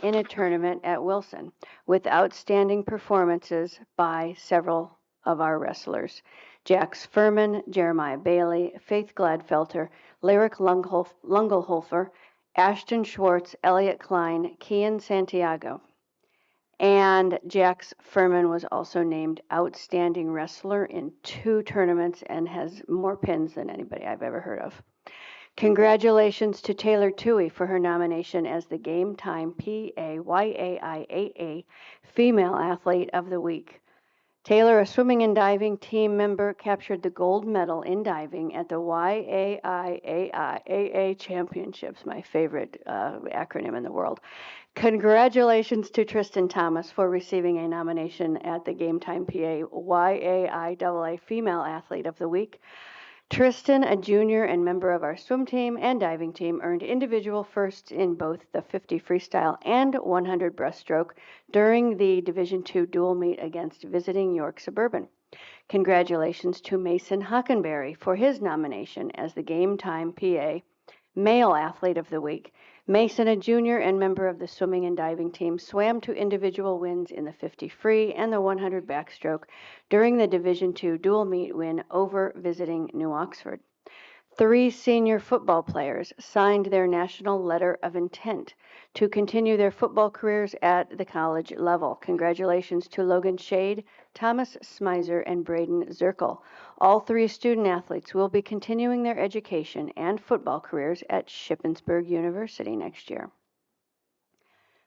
in a tournament at Wilson, with outstanding performances by several of our wrestlers: Jax Furman, Jeremiah Bailey, Faith Gladfelter, Lyric Lungelhofer, Ashton Schwartz, Elliot Klein, Kian Santiago. And Jax Furman was also named Outstanding Wrestler in 2 tournaments and has more pins than anybody I've ever heard of. Congratulations to Taylor Toohey for her nomination as the Game Time PAYAIAA Female Athlete of the Week. Taylor, a swimming and diving team member, captured the gold medal in diving at the YAIAA Championships, my favorite acronym in the world. Congratulations to Tristan Thomas for receiving a nomination at the Game Time PA YAIAA Female Athlete of the Week. Tristan, a junior and member of our swim team and diving team, earned individual firsts in both the 50 freestyle and 100 breaststroke during the Division II dual meet against visiting York Suburban. Congratulations to Mason Hockenberry for his nomination as the Game Time PA Male Athlete of the Week. Mason, a junior and member of the swimming and diving team, swam to individual wins in the 50 free and the 100 backstroke during the Division II dual meet win over visiting New Oxford. 3 senior football players signed their national letter of intent to continue their football careers at the college level. Congratulations to Logan Shade, Thomas Smizer, and Braden Zirkle. All 3 student athletes will be continuing their education and football careers at Shippensburg University next year.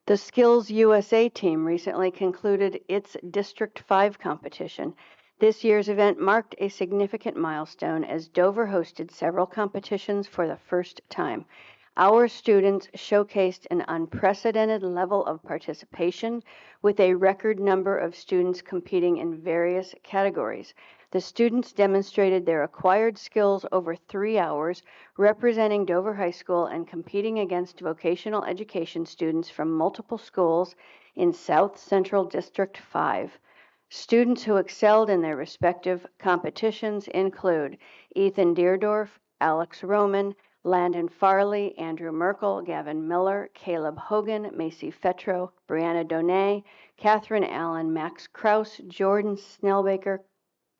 The Skills USA team recently concluded its District 5 competition. This year's event marked a significant milestone as Dover hosted several competitions for the first time. Our students showcased an unprecedented level of participation with a record number of students competing in various categories. The students demonstrated their acquired skills over 3 hours, representing Dover High School and competing against vocational education students from multiple schools in South Central District 5. Students who excelled in their respective competitions include Ethan Deerdorf, Alex Roman, Landon Farley, Andrew Merkel, Gavin Miller, Caleb Hogan, Macy Fetro, Brianna Donay, Catherine Allen, Max Kraus, Jordan Snellbaker,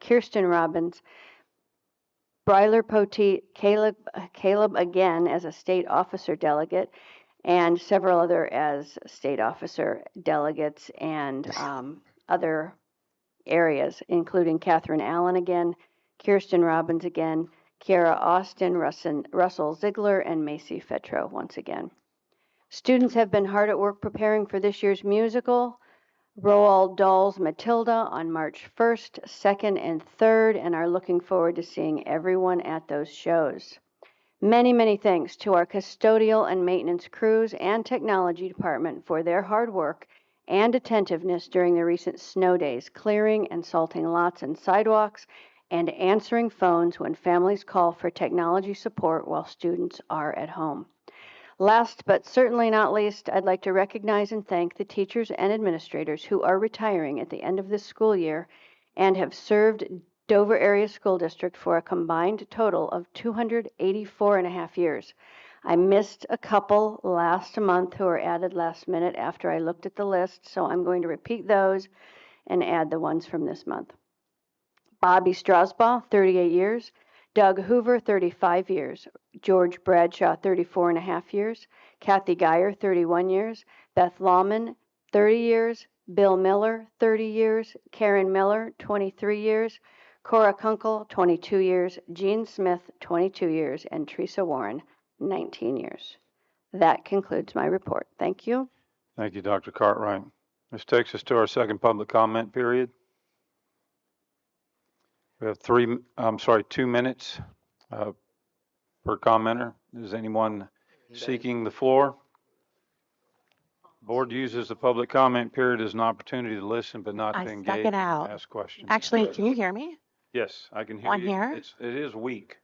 Kirsten Robbins, Bryler Poteet, Caleb again as a state officer delegate, and several other as state officer delegates and other areas, including Catherine Allen again, Kirsten Robbins again, Kiara Austin, Russell Ziegler, and Macy Fetro once again. Students have been hard at work preparing for this year's musical, Roald Dahl's Matilda, on March 1st, 2nd, and 3rd, and are looking forward to seeing everyone at those shows. Many, many thanks to our custodial and maintenance crews and technology department for their hard work and attentiveness during the recent snow days, clearing and salting lots and sidewalks, and answering phones when families call for technology support while students are at home. Last but certainly not least, I'd like to recognize and thank the teachers and administrators who are retiring at the end of this school year and have served Dover Area School District for a combined total of 284 and a half years. I missed a couple last month who were added last minute after I looked at the list, so I'm going to repeat those and add the ones from this month. Bobby Strasbaugh, 38 years. Doug Hoover, 35 years. George Bradshaw, 34 and a half years. Kathy Geyer, 31 years. Beth Lawman, 30 years. Bill Miller, 30 years. Karen Miller, 23 years. Cora Kunkel, 22 years. Jean Smith, 22 years. And Teresa Warren, 19 years. That concludes my report. Thank you. Thank you, Dr. Cartwright. This takes us to our second public comment period. We have 2 minutes per commenter. Is anyone seeking the floor? Board uses the public comment period as an opportunity to listen, but not to engage. I stuck it out. Ask questions. Actually, can you hear me? Yes, I can hear On you. here? It is weak.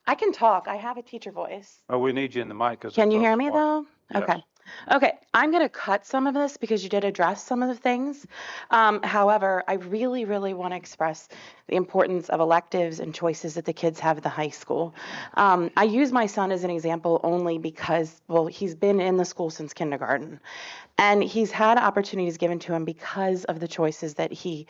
I can talk. I have a teacher voice. Oh, we need you in the mic. Can you hear me though? Yes. Okay. Okay, I'm going to cut some of this because you did address some of the things. However, I really, really want to express the importance of electives and choices that the kids have at the high school. I use my son as an example only because, well, he's been in the school since kindergarten. And he's had opportunities given to him because of the choices that he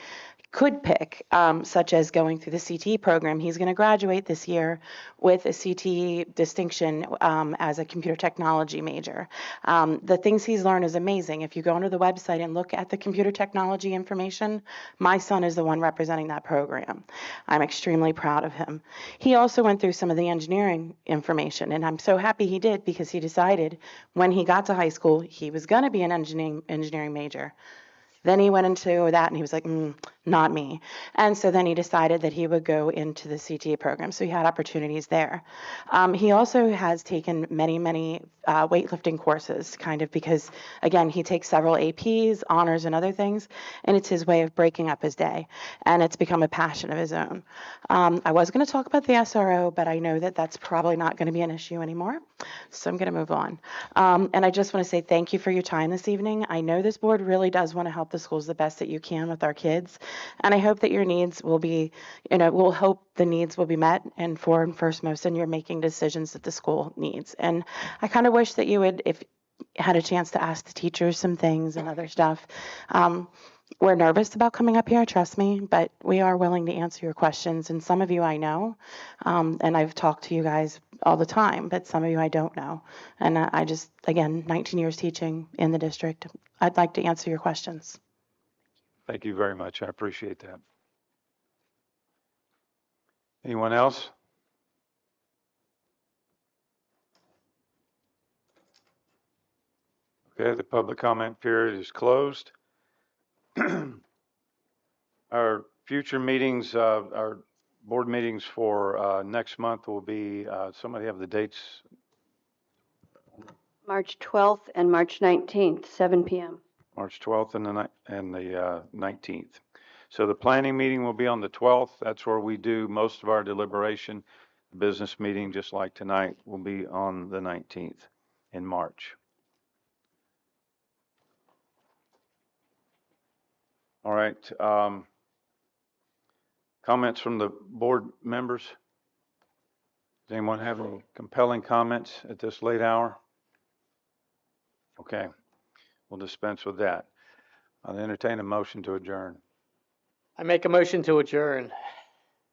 could pick, such as going through the CTE program. He's going to graduate this year with a CTE distinction as a computer technology major. The things he's Please Learn is amazing. If you go onto the website and look at the computer technology information, my son is the one representing that program. I'm extremely proud of him. He also went through some of the engineering information, and I'm so happy he did because he decided when he got to high school he was going to be an engineering major. Then he went into that and he was like, not me. And so then he decided that he would go into the CTA program. So he had opportunities there. He also has taken many weightlifting courses, kind of because, again, he takes several APs, honors, and other things, and it's his way of breaking up his day. And it's become a passion of his own. I was going to talk about the SRO, but I know that that's probably not going to be an issue anymore. So I'm going to move on. And I just want to say thank you for your time this evening. I know this board really does want to help the schools the best that you can with our kids. And I hope that your needs will be, we'll hope the needs will be met and first most, and you're making decisions that the school needs. And I kind of wish that you would, if had a chance to ask the teachers some things and other stuff. We're nervous about coming up here, trust me, but we are willing to answer your questions. And some of you I know, and I've talked to you guys all the time, but some of you I don't know. And I just, again, 19 years teaching in the district, I'd like to answer your questions. Thank you very much. I appreciate that. Anyone else? Okay, the public comment period is closed. Our future meetings, our board meetings for next month will be, somebody have the dates? March 12th and March 19th, 7 p.m. March 12th and the 19th. So the planning meeting will be on the 12th. That's where we do most of our deliberation. The business meeting, just like tonight, will be on the 19th in March. All right. Comments from the board members? Does anyone have any compelling comments at this late hour? Okay, we'll dispense with that. I'll entertain a motion to adjourn. I make a motion to adjourn.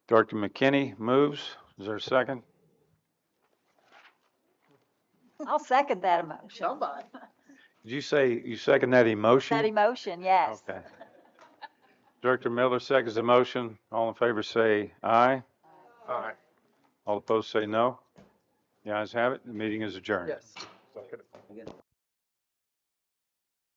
Dr. McKinney moves. Is there a second? I'll second that emotion. Somebody. Did you say you second that emotion? That emotion, yes. Okay. Director Miller seconds the motion. All in favor say aye. Aye. All opposed say no. The ayes have it. The meeting is adjourned. Yes.